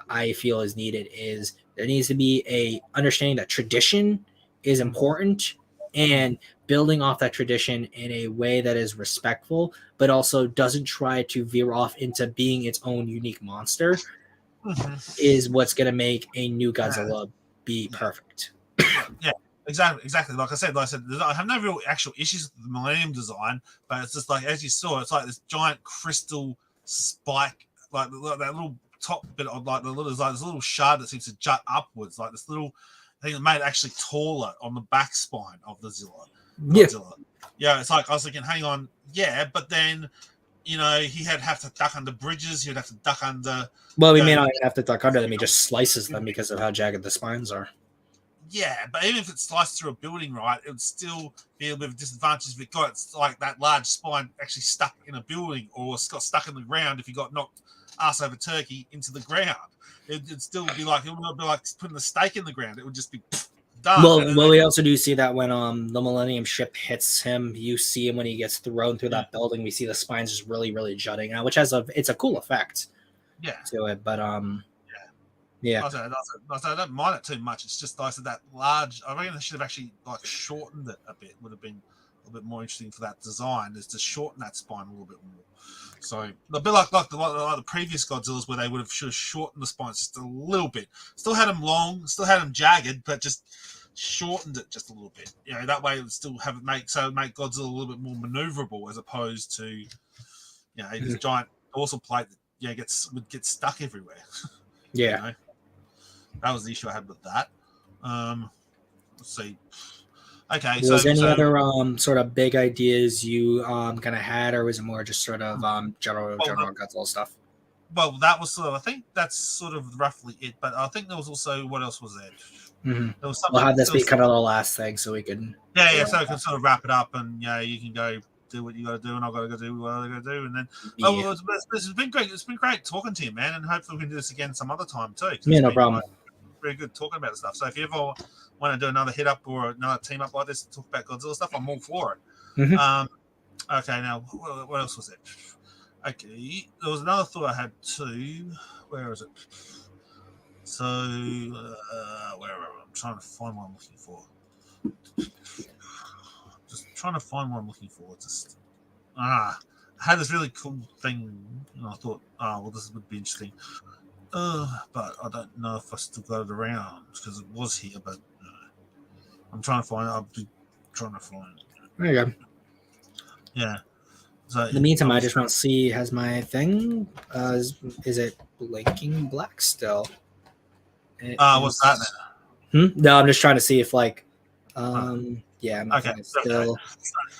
I feel is needed is there needs to be a understanding that tradition is important and building off that tradition in a way that is respectful, but also doesn't try to veer off into being its own unique monster is what's going to make a new Godzilla be perfect. Yeah. Exactly. Like I said, I have no real actual issues with the Millennium design, but it's just like as you saw, it's like this giant crystal spike, like that little top bit of like there's like this little shard that seems to jut upwards, like this little thing that made it actually taller on the back spine of the Godzilla. Yeah, it's like I was thinking, hang on, but then he'd have to duck under bridges, he'd have to duck under. Well, we may not even have to duck under them; he just slices them because of how jagged the spines are. Yeah, but even if it sliced through a building, right, it would still be a bit of a disadvantage if it got like that large spine actually stuck in a building or got stuck in the ground if you got knocked ass over turkey into the ground. It'd still be like it would be like putting a stake in the ground. It would just be done. Well, we also do see that when the Millennium ship hits him, you see him when he gets thrown through that building. We see the spines just really, really jutting out, which it's a cool effect. To it, but yeah. I don't mind it too much. It's just like that large. I reckon they should have actually like shortened it a bit. Would have been a little bit more interesting for that design. Is to shorten that spine a little bit more. So a bit like the previous Godzillas, where they should have shortened the spines just a little bit. Still had them long, still had them jagged, but just shortened it just a little bit. That way it would still make Godzilla a little bit more maneuverable as opposed to this giant dorsal plate that would get stuck everywhere. Yeah. That was the issue I had with that. Let's see. Okay. Was any other sort of big ideas you kind of had, or was it more just sort of general Godzilla stuff? Well, that was I think that's sort of roughly it. But I think there was also what else was there? Mm-hmm. There was we'll have this be kind of the last thing, so we can. So we can sort of wrap it up, and you can go do what you got to do, and I've got to go do what I got to do, and then it's been great. It's been great talking to you, man, and hopefully we can do this again some other time too. Yeah, no problem. Very good talking about stuff. So if you ever want to do another hit up or another team up like this to talk about Godzilla stuff, I'm all for it. Mm-hmm. Okay, now what else was it? Okay, there was another thought I had too. Where is it? So where I'm trying to find what I'm looking for. Just trying to find what I'm looking for. Just I had this really cool thing, and I thought, this would be interesting. But I don't know if I still got it around because it was here. But I'm trying to find it. I'll be trying to find it. There you go. Yeah. So in the meantime, I just want to see has my thing. Is it blinking black still? What's that then? No, I'm just trying to see if like, yeah. Okay. Still.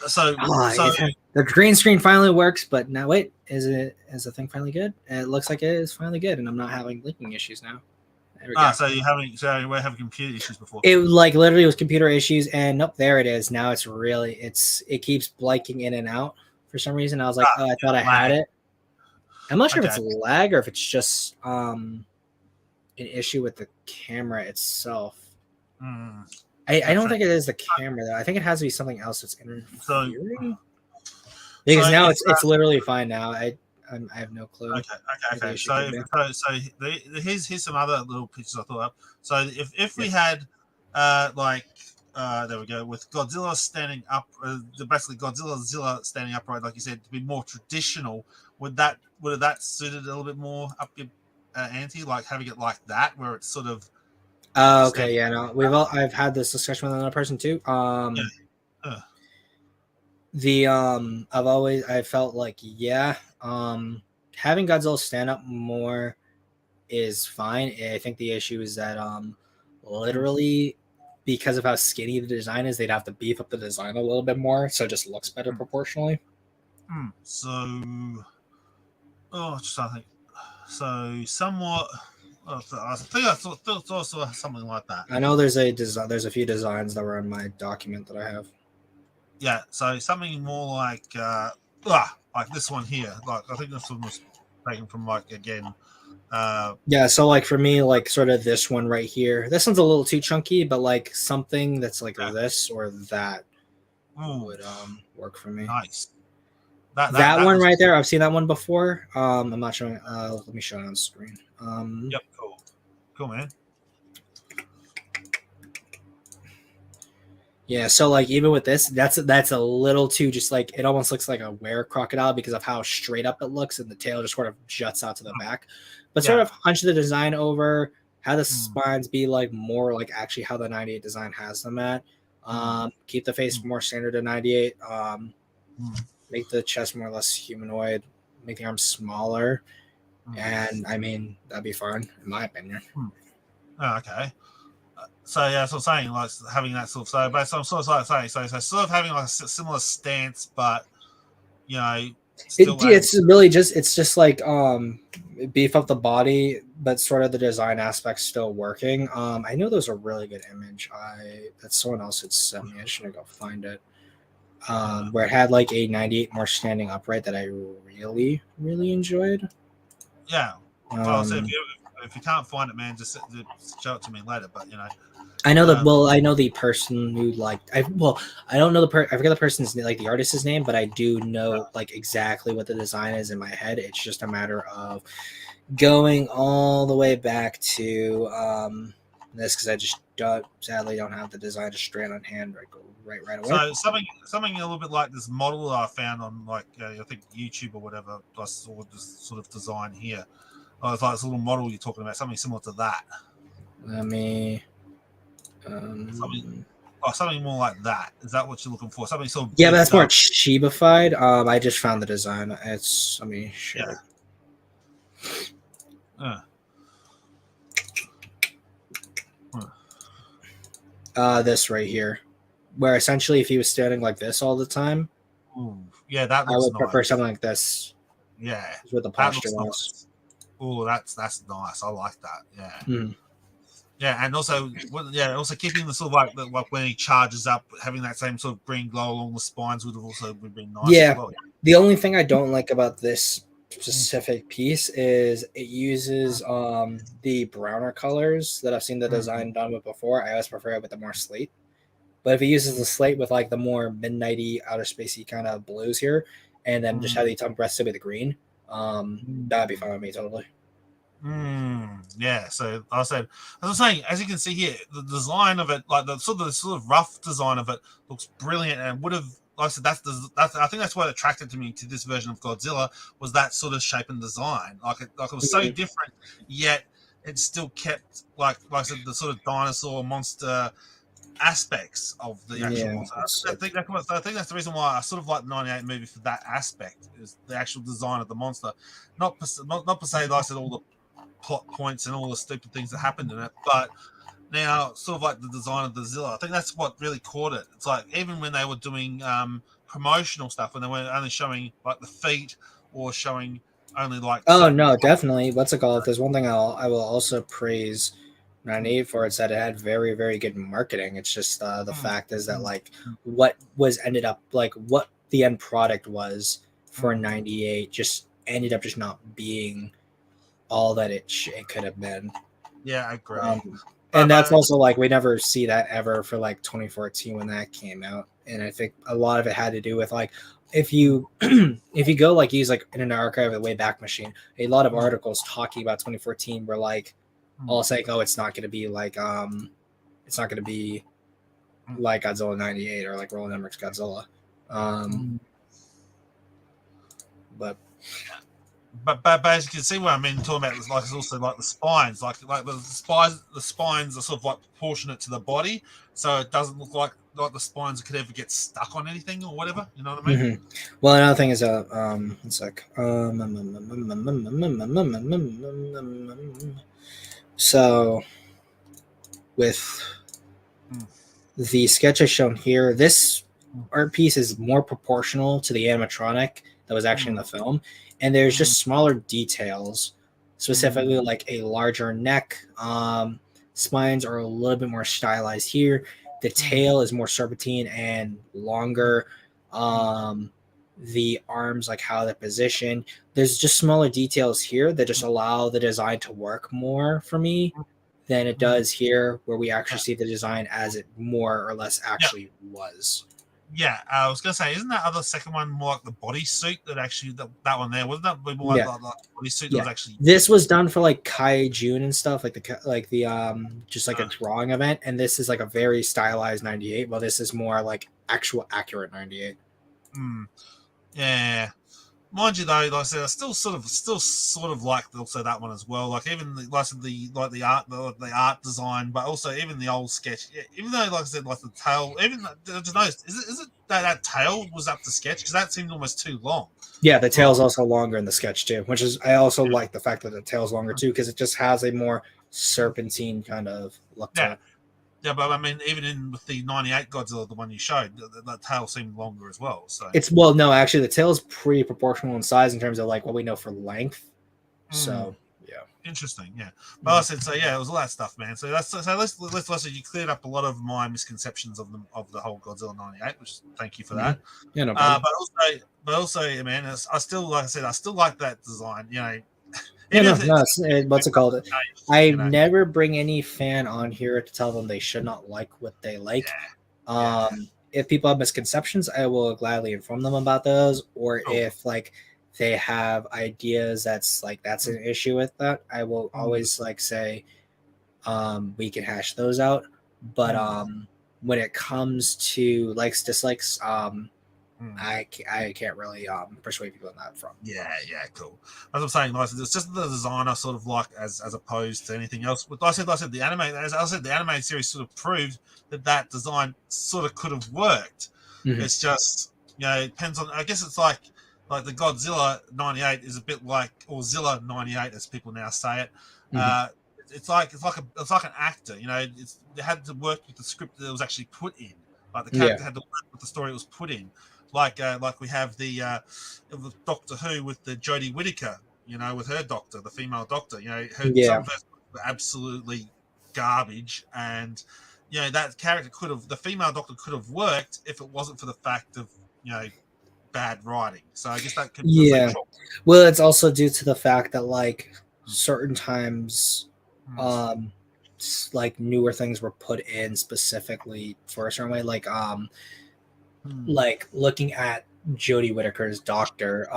So the green screen finally works, but now wait, is the thing finally good? It looks like it is finally good, and I'm not having blinking issues now. There we go. So we're having computer issues before. It like literally was computer issues, and nope, there it is. Now it keeps blinking in and out for some reason. I was like, I thought I had it. I'm not sure if it's lag or if it's just an issue with the camera itself. I don't think it is the camera though. I think it has to be something else that's interfering. Because now it's literally fine now. I have no clue. Okay. So here's some other little pictures I thought up. So if we had there we go, with Godzilla standing up, basically Godzilla standing upright, like you said, to be more traditional, would that suited a little bit more up your ante, like having it like that, where it's sort of. Okay, yeah, no, I've had this discussion with another person too. Uh, I felt like having Godzilla stand up more is fine. I think the issue is that literally because of how skinny the design is, they'd have to beef up the design a little bit more so it just looks better proportionally. So, just I think so. Somewhat. I think I saw something like that. I know there's a few designs that were in my document that I have. Yeah, so something more like this one here. Like I think this one was taken from Yeah, so like for me, like sort of this one right here. This one's a little too chunky, but like something that's like this or that would work for me. Nice. That one right there, I've seen that one before. I'm not showing. Let me show it on screen. Yep, cool, man. Yeah, so like even with this, that's a little too just like it almost looks like a were crocodile because of how straight up it looks and the tail just sort of juts out to the back. But sort of hunch the design over, have the spines be like more like actually how the 98 design has them at. Keep the face more standard to 98. Make the chest more or less humanoid, make the arms smaller, and I mean that'd be fine in my opinion. Oh, okay. So yeah, so I'm saying like having that sort of but I'm sort of like saying so sort of having like a similar stance, but you know, it's just like beef up the body, but sort of the design aspects still working. I know there's a really good image that someone else had sent me. I should go find it. Where it had like a 98 more standing upright that I really enjoyed. Yeah. Well, so if you can't find it, man, just show it to me later. But you know, I know I know the person who I don't know I forget the person's like the artist's name, but I do know like exactly what the design is in my head. It's just a matter of going all the way back to this because I just sadly don't have the design just straight on hand right away. So something a little bit like this model that I found on like I think YouTube or whatever. I saw this sort of design here. Oh, it's like this little model you're talking about, something similar to that. Let me. Something more like that. Is that what you're looking for? Something sort of but that's more Chiba-fied. I just found the design. It's let me share. This right here, where essentially if he was standing like this all the time, that I would prefer something like this. Yeah, with the posture was. Nice. Oh, that's nice. I like that. Yeah. Yeah, and also keeping the sort of like when he charges up, having that same sort of green glow along the spines would have also been nice. Yeah, as well. The only thing I don't like about this specific piece is it uses the browner colors that I've seen the design done with before. I always prefer it with the more slate. But if he uses the slate with like the more midnighty, outer spacey kind of blues here, and then just have the tongue breasted with the green, that'd be fine with me totally. Yeah, so I said, as I'm saying, as you can see here, the design of it, like the sort of rough design of it, looks brilliant, and would have, like I said, that's I think that's what attracted to me to this version of Godzilla was that sort of shape and design. Like it was so different, yet it still kept like I said, the sort of dinosaur monster aspects of the actual monster. I think that's the reason why I sort of like the 98 movie for that aspect is the actual design of the monster, not per se, like I said, all the plot points and all the stupid things that happened in it, but now sort of like the design of the Zilla. I think that's what really caught it. It's like even when they were doing promotional stuff, when they were only showing like the feet or showing only like no, definitely. What's it called? If there's one thing I will also praise 98 for, it's that it had very, very good marketing. It's just the fact is that like what was ended up like what the end product was for 98 just ended up just not being all that it could have been. Yeah, I agree. And that's also like we never see that ever for like 2014 when that came out, and I think a lot of it had to do with like if you go like use like in an archive of the Wayback Machine, a lot of articles talking about 2014 were like all saying, oh, it's not going to be like Godzilla 98 or like Roland Emmerich's Godzilla, but but as you can see what I mean talking about is like it's also like the spines, like the spines are sort of like proportionate to the body, so it doesn't look like the spines could ever get stuck on anything or whatever. You know what I mean? Mhm. Well, another thing is one sec. So with the sketch I shown here, this art piece is more proportional to the animatronic that was actually in the film, and there's just smaller details, specifically like a larger neck. Spines are a little bit more stylized here. The tail is more serpentine and longer. The arms, like how they're positioned. There's just smaller details here that just allow the design to work more for me than it does here, where we actually see the design as it more or less actually was. Yeah, I was gonna say, isn't that other second one more like the bodysuit that actually that one there wasn't that more like the bodysuit that was actually this was done for like Kai Jun and stuff like the just like a drawing event, and this is like a very stylized 98. Well, this is more like actual accurate 98. Yeah. Mind you, though, like I said, I still sort of like also that one as well. Like even the art design, but also even the old sketch. Yeah, even though, like I said, like the tail, even I just noticed, is it that tail was up to sketch because that seemed almost too long. Yeah, the tail's also longer in the sketch too, which is I also like the fact that the tail's longer too because it just has a more serpentine kind of look to it. Yeah, but I mean, even with the '98 Godzilla, the one you showed, the tail seemed longer as well. So No, actually, the tail's pretty proportional in size in terms of like what we know for length. So yeah, interesting. Yeah, but I said so. Yeah, it was all that stuff, man. So let's you cleared up a lot of my misconceptions of the whole Godzilla '98, which thank you for that. Yeah, no problem. But also, man, I still like I said, I still like that design. You know. What's it called? I never bring any fan on here to tell them they should not like what they like. If people have misconceptions, I will gladly inform them about those. Or if like they have ideas that's an issue with that, I will always like say we can hash those out. But when it comes to likes dislikes, I can't really persuade people on that front. Yeah, cool. As I'm saying, like, it's just the design I sort of like as opposed to anything else. But I said the animated series sort of proved that design sort of could have worked. It's just it depends on. I guess it's like the Godzilla '98 is a bit like, or Zilla '98 as people now say it. It's like an actor. They had to work with the script that it was actually put in. Like the character had to work with the story it was put in. Like we have the Doctor Who with the Jodie Whittaker, with her doctor, the female doctor. Some of her were absolutely garbage, and that character the female doctor could have worked if it wasn't for the fact of bad writing. So I guess that could well, it's also due to the fact that like certain times like newer things were put in specifically for a certain way, like looking at Jodie Whittaker's doctor,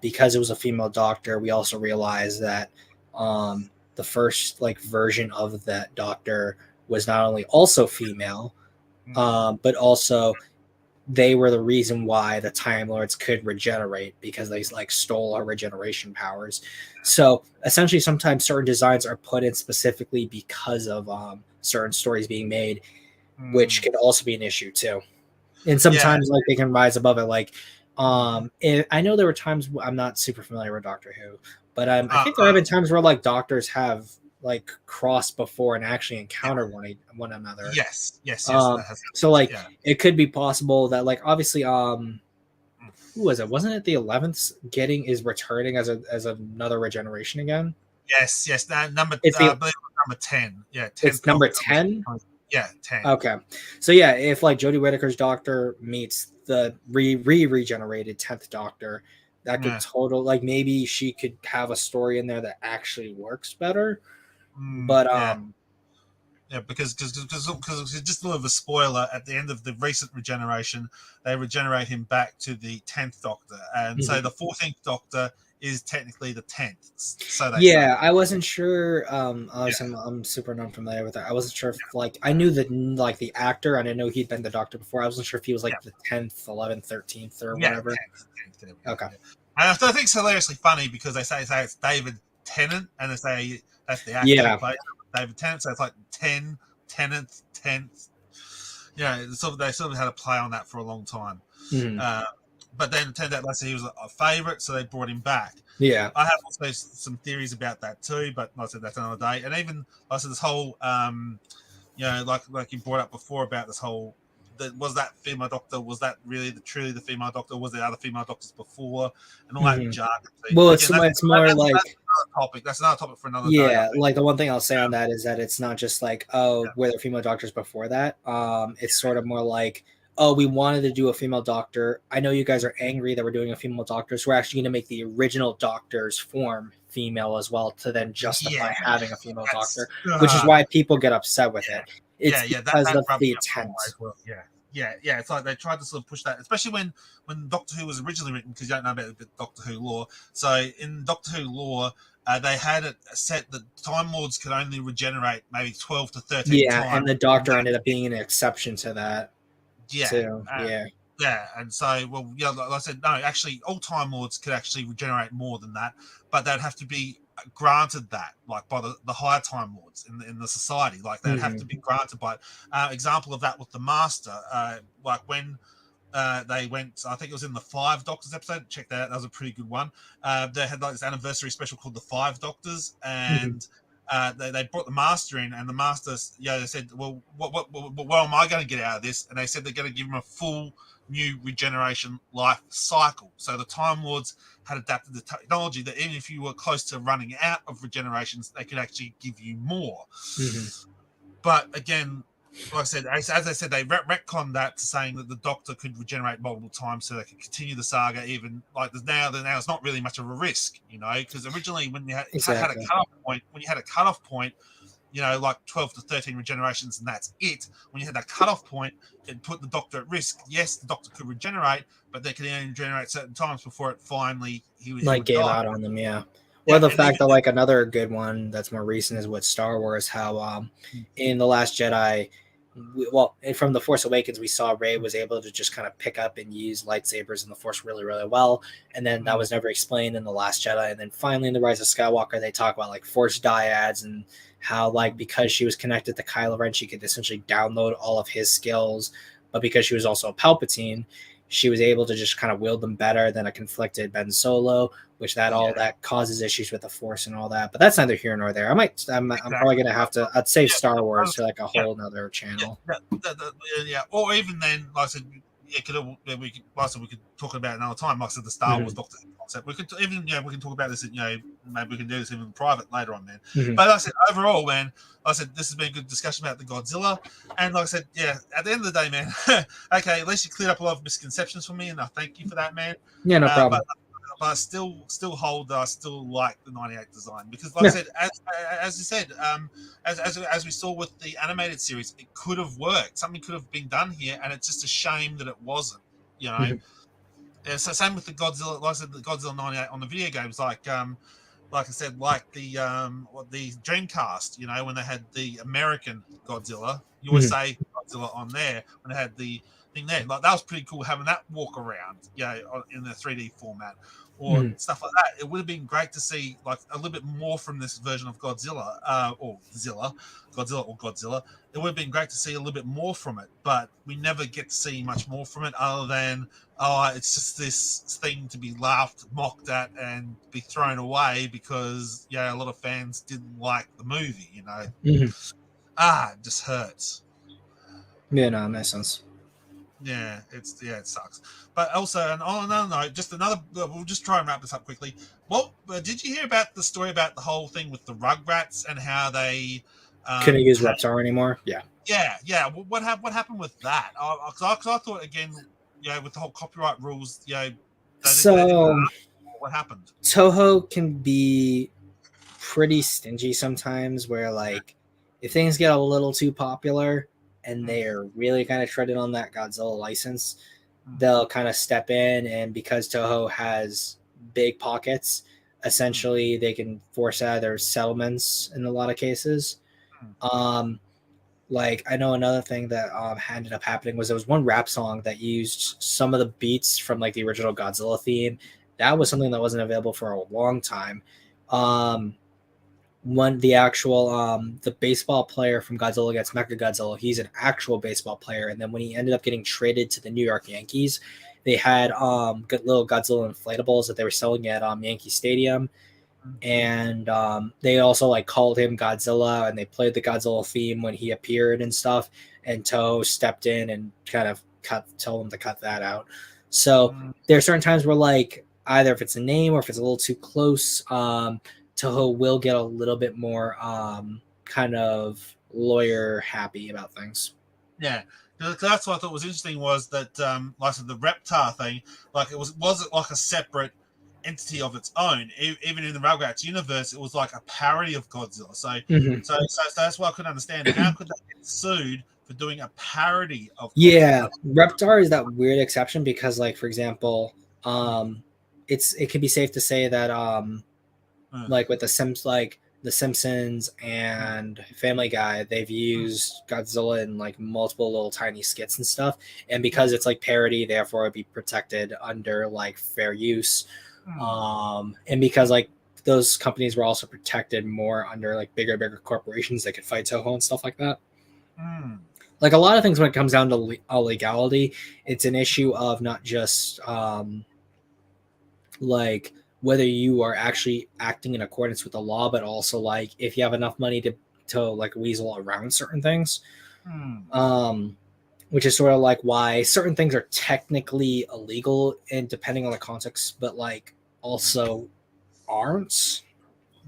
because it was a female doctor, we also realized that the first like version of that doctor was not only also female, but also they were the reason why the Time Lords could regenerate, because they like stole our regeneration powers. So essentially sometimes certain designs are put in specifically because of certain stories being made, which could also be an issue too. And sometimes like they can rise above it. Like I know there were times, I'm not super familiar with Doctor Who, but I think there have been times where like doctors have like crossed before and actually encountered one another. Yes. So like it could be possible that like obviously who was it? Wasn't it the 11th is returning as another regeneration again? Yes. Number 10. Yeah, 10. It's number 10. Yeah, 10. Okay. So yeah, if like Jodie Whittaker's doctor meets the regenerated 10th doctor, that could like maybe she could have a story in there that actually works better. But because just a little of a spoiler, at the end of the recent regeneration, they regenerate him back to the 10th doctor, and so the 14th doctor is technically the 10th. So I wasn't sure. Obviously, I'm super unfamiliar with that. I wasn't sure if like I knew that like the actor, and I know he'd been the doctor before. I wasn't sure if he was like the 10th, 11th, 13th, or whatever. 10th, okay. And I think it's hilariously funny because they say it's David Tennant, and they say that's the actor Yeah. who plays David Tennant. So it's like 10, Tennant, 10th. Yeah, they sort of had a play on that for a long time. Mhm. But then it turned out, like I said, he was a favourite, so they brought him back. Yeah. I have also some theories about that too, but like I said, that's another day. And even like I said, this whole, like you brought up before about this whole, was that female doctor? Was that really truly the female doctor? Was there other female doctors before? And all that Mhm. jargon. Well, Again, it's more like another topic. That's another topic for another day. yeah, like the one thing I'll say on that is that it's not just like, oh, Yeah. were there female doctors before that? It's sort of more like, oh, we wanted to do a female doctor. I know you guys are angry that we're doing a female doctor, so we're actually going to make the original doctor's form female as well to then justify having a female doctor, which is why people get upset with it. It's because of the intent. Well. Yeah. It's like they tried to sort of push that, especially when Doctor Who was originally written, because you don't know about Doctor Who lore. So in Doctor Who lore, they had it set that Time Lords could only regenerate maybe 12 to 13 times. And the Doctor ended up being an exception to that. Yeah. Too. Yeah, and so, well, yeah, like I said, no, actually, all Time Lords could actually regenerate more than that, but they'd have to be granted that, like by the higher Time Lords in the society, like they'd have to be granted by. Example of that with the Master, like when they went, I think it was in the Five Doctors episode. Check that out; that was a pretty good one. They had like this anniversary special called the Five Doctors, and they brought the Master in, and the Master, they said, well, what am I going to get out of this? And they said they're going to give him a full new regeneration life cycle. So the Time Lords had adapted the technology that even if you were close to running out of regenerations, they could actually give you more. But again, like I said, as I said, they retconned that to saying that the Doctor could regenerate multiple times, so they could continue the saga. Even like now it's not really much of a risk, because originally when you had a cutoff point, like 12 to 13 regenerations, and that's it. When you had that cutoff point, it put the Doctor at risk. Yes, the Doctor could regenerate, but they could only regenerate certain times before it finally he would gave die. out on them. Yeah. Or the fact that like another good one that's more recent is with Star Wars, how in The Last Jedi, from The Force Awakens, we saw Rey was able to just kind of pick up and use lightsabers in the Force really, really well. And then that was never explained in The Last Jedi. And then finally in The Rise of Skywalker, they talk about like Force dyads and how like because she was connected to Kylo Ren, she could essentially download all of his skills. But because she was also a Palpatine, she was able to just kind of wield them better than a conflicted Ben Solo, which all that causes issues with the Force and all that. But that's neither here nor there. I'm probably gonna have to. I'd save Star Wars to like a whole nother channel. Or even then, like I said, we could talk about it another time. Like I said, the Star Wars Doctor concept. We could even we can talk about this. Maybe we can do this even in private later on, man. But like I said, overall, man, like I said, this has been a good discussion about the Godzilla. And like I said, at the end of the day, man, okay, at least you cleared up a lot of misconceptions for me, and I thank you for that, man. Yeah, no problem. But I still hold that I still like the 98 design because, like I said, as you said, as we saw with the animated series, it could have worked. Something could have been done here, and it's just a shame that it wasn't. So same with the Godzilla. Like I said, the Godzilla 98 on the video games, like I said, like the Dreamcast. When they had the American Godzilla, you always say Godzilla on there when they had the thing there. Like that was pretty cool having that walk around, in the 3D format or stuff like that. It would have been great to see like a little bit more from this version of Godzilla, Godzilla. It would have been great to see a little bit more from it, but we never get to see much more from it other than it's just this thing to be laughed, mocked at, and be thrown away because a lot of fans didn't like the movie. It just hurts. Yeah, no, makes sense. Yeah, it sucks. But also, and on another note, we'll just try and wrap this up quickly. Well, did you hear about the story about the whole thing with the Rugrats and how they couldn't use Reptar anymore? Yeah. What happened with that? Because I thought again, with the whole copyright rules, what happened? Toho can be pretty stingy sometimes, where like if things get a little too popular and they're really kind of treading on that Godzilla license, they'll kind of step in, and because Toho has big pockets, essentially they can force out their settlements in a lot of cases. Like I know another thing that ended up happening was there was one rap song that used some of the beats from like the original Godzilla theme, That was something that wasn't available for a long time. When the actual the baseball player from Godzilla against Mechagodzilla, he's an actual baseball player, and then when he ended up getting traded to the New York Yankees, they had little Godzilla inflatables that they were selling at Yankee Stadium, and they also like called him Godzilla, and they played the Godzilla theme when he appeared and stuff, and Toho stepped in and kind of told them to cut that out. So there are certain times where like either if it's a name or if it's a little too close, Toho will get a little bit more kind of lawyer happy about things. Yeah, that's what I thought was interesting was that, like I said, the Reptar thing, like it wasn't like a separate entity of its own. Even in the Rugrats universe, it was like a parody of Godzilla. So, so that's why I couldn't understand how could they get sued for doing a parody of Godzilla? Yeah, Reptar is that weird exception because, like, for example, it can be safe to say that like with the Simpsons and Family Guy, they've used Godzilla in like multiple little tiny skits and stuff, and because it's like parody, therefore it'd be protected under like fair use, and because like those companies were also protected more under like bigger corporations that could fight Toho and stuff like that. Like a lot of things when it comes down to legality, it's an issue of not just like whether you are actually acting in accordance with the law, but also like if you have enough money to like weasel around certain things, which is sort of like why certain things are technically illegal and depending on the context, but like also aren't.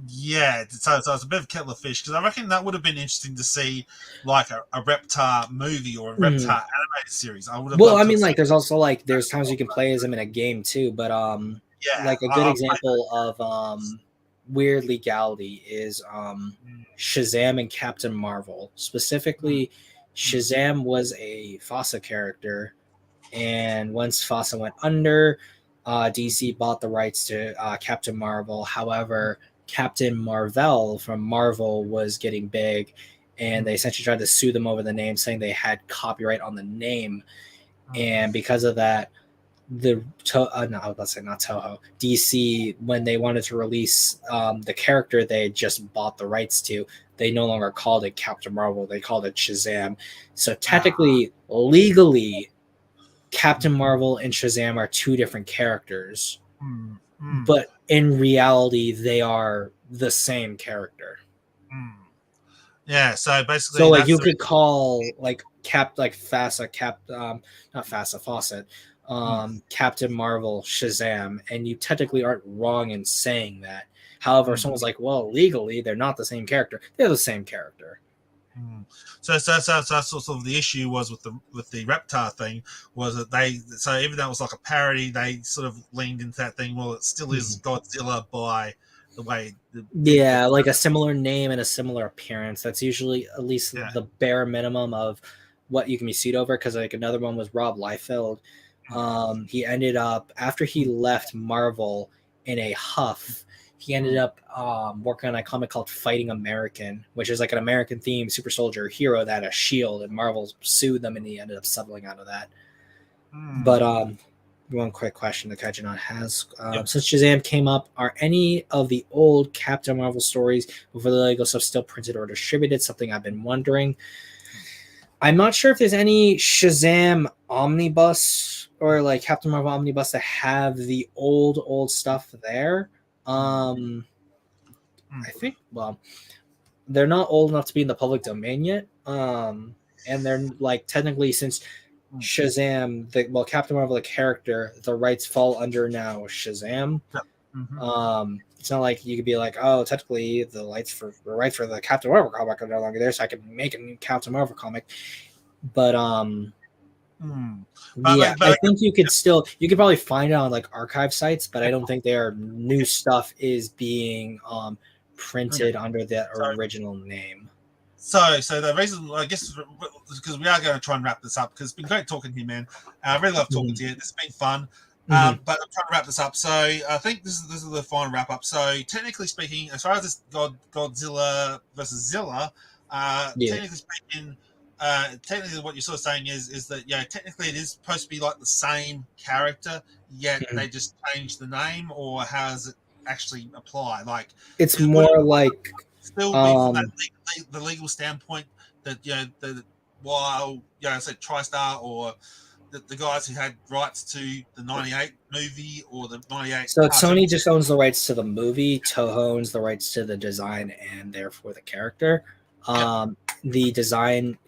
Yeah, so it's a bit of kettle of fish because I reckon that would have been interesting to see, like a Reptar movie or a Reptar animated series. I would have. Well, I mean, like there's also like there's times you can play as him in a game too, but yeah, like a good example of weird legality is Shazam and Captain Marvel. Specifically, Shazam was a FASA character, and once FASA went under, DC bought the rights to Captain Marvel. However, Captain Marvel from Marvel was getting big, and they essentially tried to sue them over the name, saying they had copyright on the name, and because of that, I was about to say not Toho, DC, when they wanted to release the character they had just bought the rights to, they no longer called it Captain Marvel, they called it Shazam. So technically, legally, Captain Marvel and Shazam are two different characters, but in reality, they are the same character. Yeah, so basically, so like you could call like Fawcett, Captain Marvel Shazam, and you technically aren't wrong in saying that. However, someone's like, well, legally, they're not the same character. They're the same character. So sort of the issue was with the Reptar thing was that so even though it was like a parody, they sort of leaned into that thing. Well, it still is Godzilla by the way. Like a similar name and a similar appearance. That's usually at least the bare minimum of what you can be sued over. Because like another one was Rob Liefeld. He ended up after he left Marvel in a huff. He ended up working on a comic called Fighting American, which is like an American themed super soldier hero that had a shield, and Marvel sued them, and he ended up settling out of that. But one quick question that Kaijanon has. Since Shazam came up, are any of the old Captain Marvel stories before the Lego stuff still printed or distributed? Something I've been wondering. I'm not sure if there's any Shazam omnibus or like Captain Marvel omnibus that have the old stuff there. I think, well, they're not old enough to be in the public domain yet. And they're like technically since Shazam, Captain Marvel, the character, the rights fall under now Shazam. It's not like you could be like, oh, technically the rights for the Captain Marvel comic are no longer there, so I can make a new Captain Marvel comic. But I think you could probably find it on like archive sites, but I don't think their new stuff is being printed under the original name. So the reason, I guess, because we are going to try and wrap this up, because it's been great talking to you, man. I really love talking to you. It's been fun. But I'm trying to wrap this up. So I think this is the final wrap up. So technically speaking, as far as this Godzilla versus Zilla, technically speaking, technically what you're sort of saying is that technically it is supposed to be like the same character, yet they just changed the name, or how does it actually apply? Like It's would more it like still be from that the legal standpoint that while I said TriStar or the guys who had rights to the '98 movie or the '98 so cartoon. Sony just owns the rights to the movie. Toho owns the rights to the design and therefore the character. The design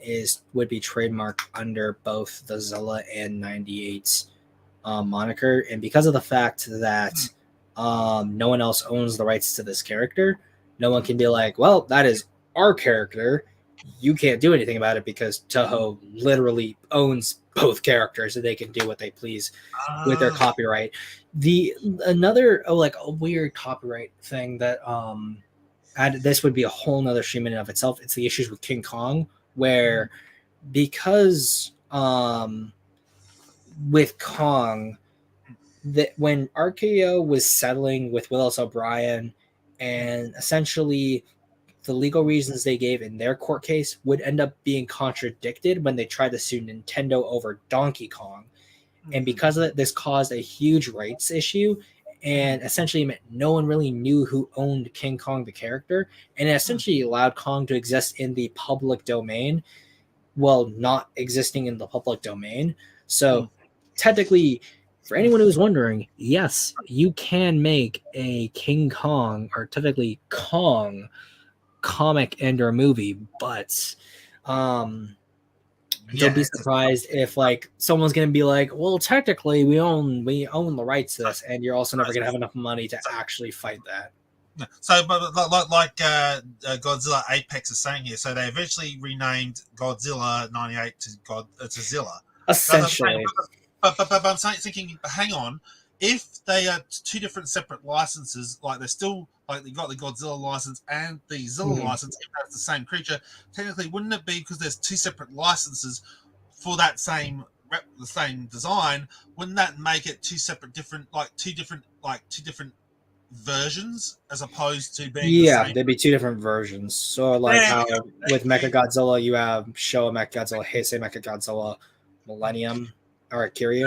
would be trademarked under both the Zilla and 98's moniker, and because of the fact that no one else owns the rights to this character, no one can be like, well, that is our character. You can't do anything about it because Toho literally owns both characters, and they can do what they please with their copyright. Another like a weird copyright thing that this would be a whole nother stream in and of itself. It's the issues with King Kong, where because with Kong, that when RKO was settling with Willis O'Brien, and essentially the legal reasons they gave in their court case would end up being contradicted when they tried to sue Nintendo over Donkey Kong. And because of it, this caused a huge rights issue, and essentially meant no one really knew who owned King Kong the character, and it essentially allowed Kong to exist in the public domain while not existing in the public domain. So technically, for anyone who's wondering, yes, you can make a King Kong, or technically Kong, comic and or movie, but don't be surprised if like someone's gonna be like, well, technically we own the rights to this, and you're also never gonna have enough money to actually fight that. So, but like Godzilla Apex is saying here, so they eventually renamed Godzilla '98 to Zilla. Essentially. But I'm thinking, hang on, if they are two different separate licenses, like they're still like they got the Godzilla license and the Zilla license, if that's the same creature, technically wouldn't it be because there's two separate licenses for that the same design? Wouldn't that make it two different versions as opposed to being the same? There'd be two different versions. So like how with Mechagodzilla you have Showa Mechagodzilla, Heisei Mechagodzilla, Millennium, or Kiryu.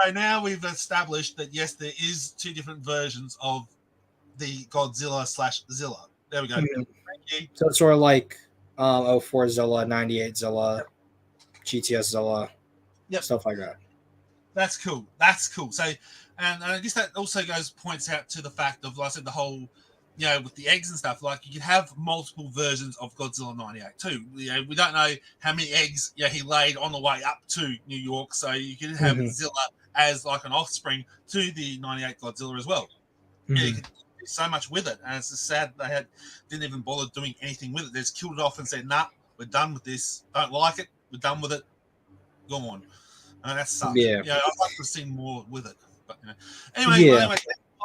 So now we've established that yes, there is two different versions of the Godzilla / Zilla. There we go. Thank you. So it's sort of like 04 Zilla, 98 Zilla, GTS Zilla, stuff like that. That's cool. So, and I guess that also points out to the fact of, like I said, the whole, with the eggs and stuff, like you could have multiple versions of Godzilla 98 too. We don't know how many eggs he laid on the way up to New York, so you could have Zilla as like an offspring to the 98 Godzilla as well. Yeah, you could do so much with it, and it's just sad they didn't even bother doing anything with it. They just killed it off and said, "Nah, we're done with this. Don't like it. We're done with it. Go on." And that sucks. Yeah, I'd like to have seen more with it. But anyway,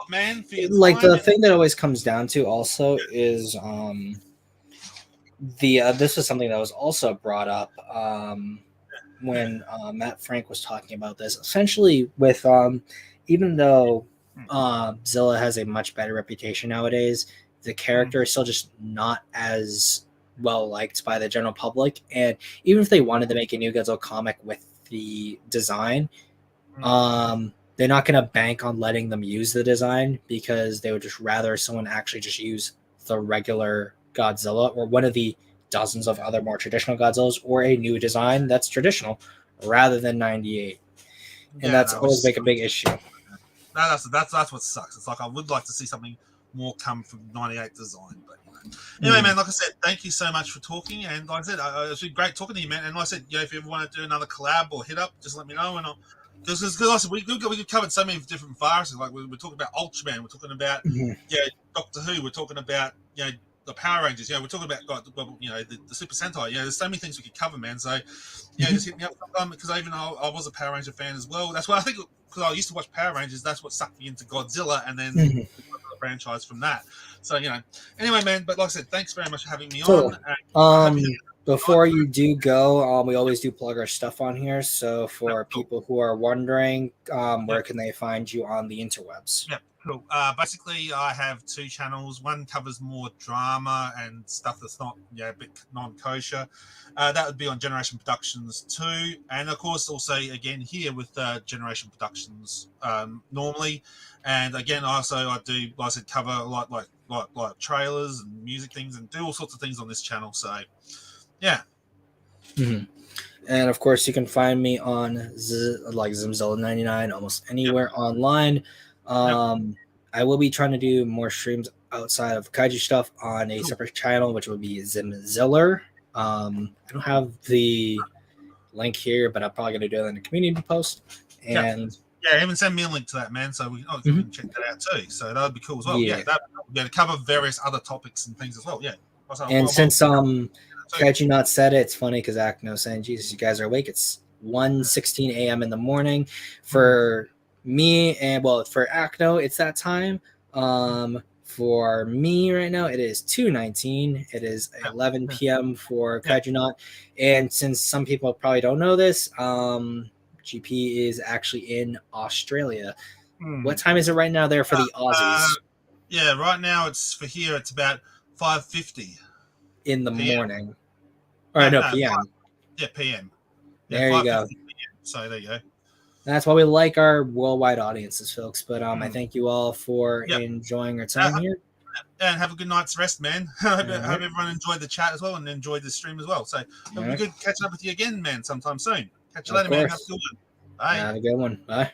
man, for your like the thing that always comes down to also is this was something that was also brought up when Matt Frank was talking about this. Essentially, with even though Zilla has a much better reputation nowadays, the character is still just not as well liked by the general public. And even if they wanted to make a new Godzilla comic with the design, they're not going to bank on letting them use the design, because they would just rather someone actually just use the regular Godzilla or one of the dozens of other more traditional Godzillas, or a new design that's traditional rather than 98. And that's always like a big issue. That's what sucks. It's like I would like to see something more come from 98 design, but anyway, man, like I said, thank you so much for talking, and like I said, it's been great talking to you, man. And like I said, if you ever want to do another collab or hit up, just let me know. And because we covered so many different viruses. Like we're talking about Ultraman, we're talking about Doctor Who, we're talking about the Power Rangers, we're talking about the Super Sentai. There's so many things we could cover, man. So just hit me up sometime, because even though I was a Power Ranger fan as well, that's why I think, because I used to watch Power Rangers, that's what sucked me into Godzilla, and then the franchise from that. So anyway, man. But like I said, thanks very much for having me on. Before you do go, we always do plug our stuff on here. So for people who are wondering, where can they find you on the interwebs? Yeah, Cool. Basically, I have 2 channels. One covers more drama and stuff that's not, a bit non-kosher. That would be on Generation Productions 2, and of course, also again here with Generation Productions normally. And again, also I do, like I said, cover like trailers and music things, and do all sorts of things on this channel. So, yeah. Mm-hmm. And of course, you can find me on Zimzilla99 almost anywhere online. I will be trying to do more streams outside of kaiju stuff on a separate channel, which would be Zimziller. I don't have the link here, but I'm probably going to do it in the community post. And even send me a link to that, man, so we can check that out too. So that would be cool as well. Yeah, to cover various other topics and things as well. Yeah. And since Kaiju Not said it, it's funny because Acno saying, Jesus, you guys are awake. It's 1:16 a.m. in the morning for me, and well, for Acno, it's that time. For me right now, it is 2:19. It is 11 p.m. for Kaiju Not. And since some people probably don't know this, GP is actually in Australia. What time is it right now there for the Aussies? Right now it's about 5:50 in the PM. morning. Or no, PM. PM. There you go. PM. So there you go. That's why we like our worldwide audiences, folks. But I thank you all for enjoying our time here. And have a good night's rest, man. I hope everyone enjoyed the chat as well and enjoyed the stream as well. So it'll be good catching up with you again, man, sometime soon. Catch you later, man. Have a good one. Bye. Have a good one. Bye.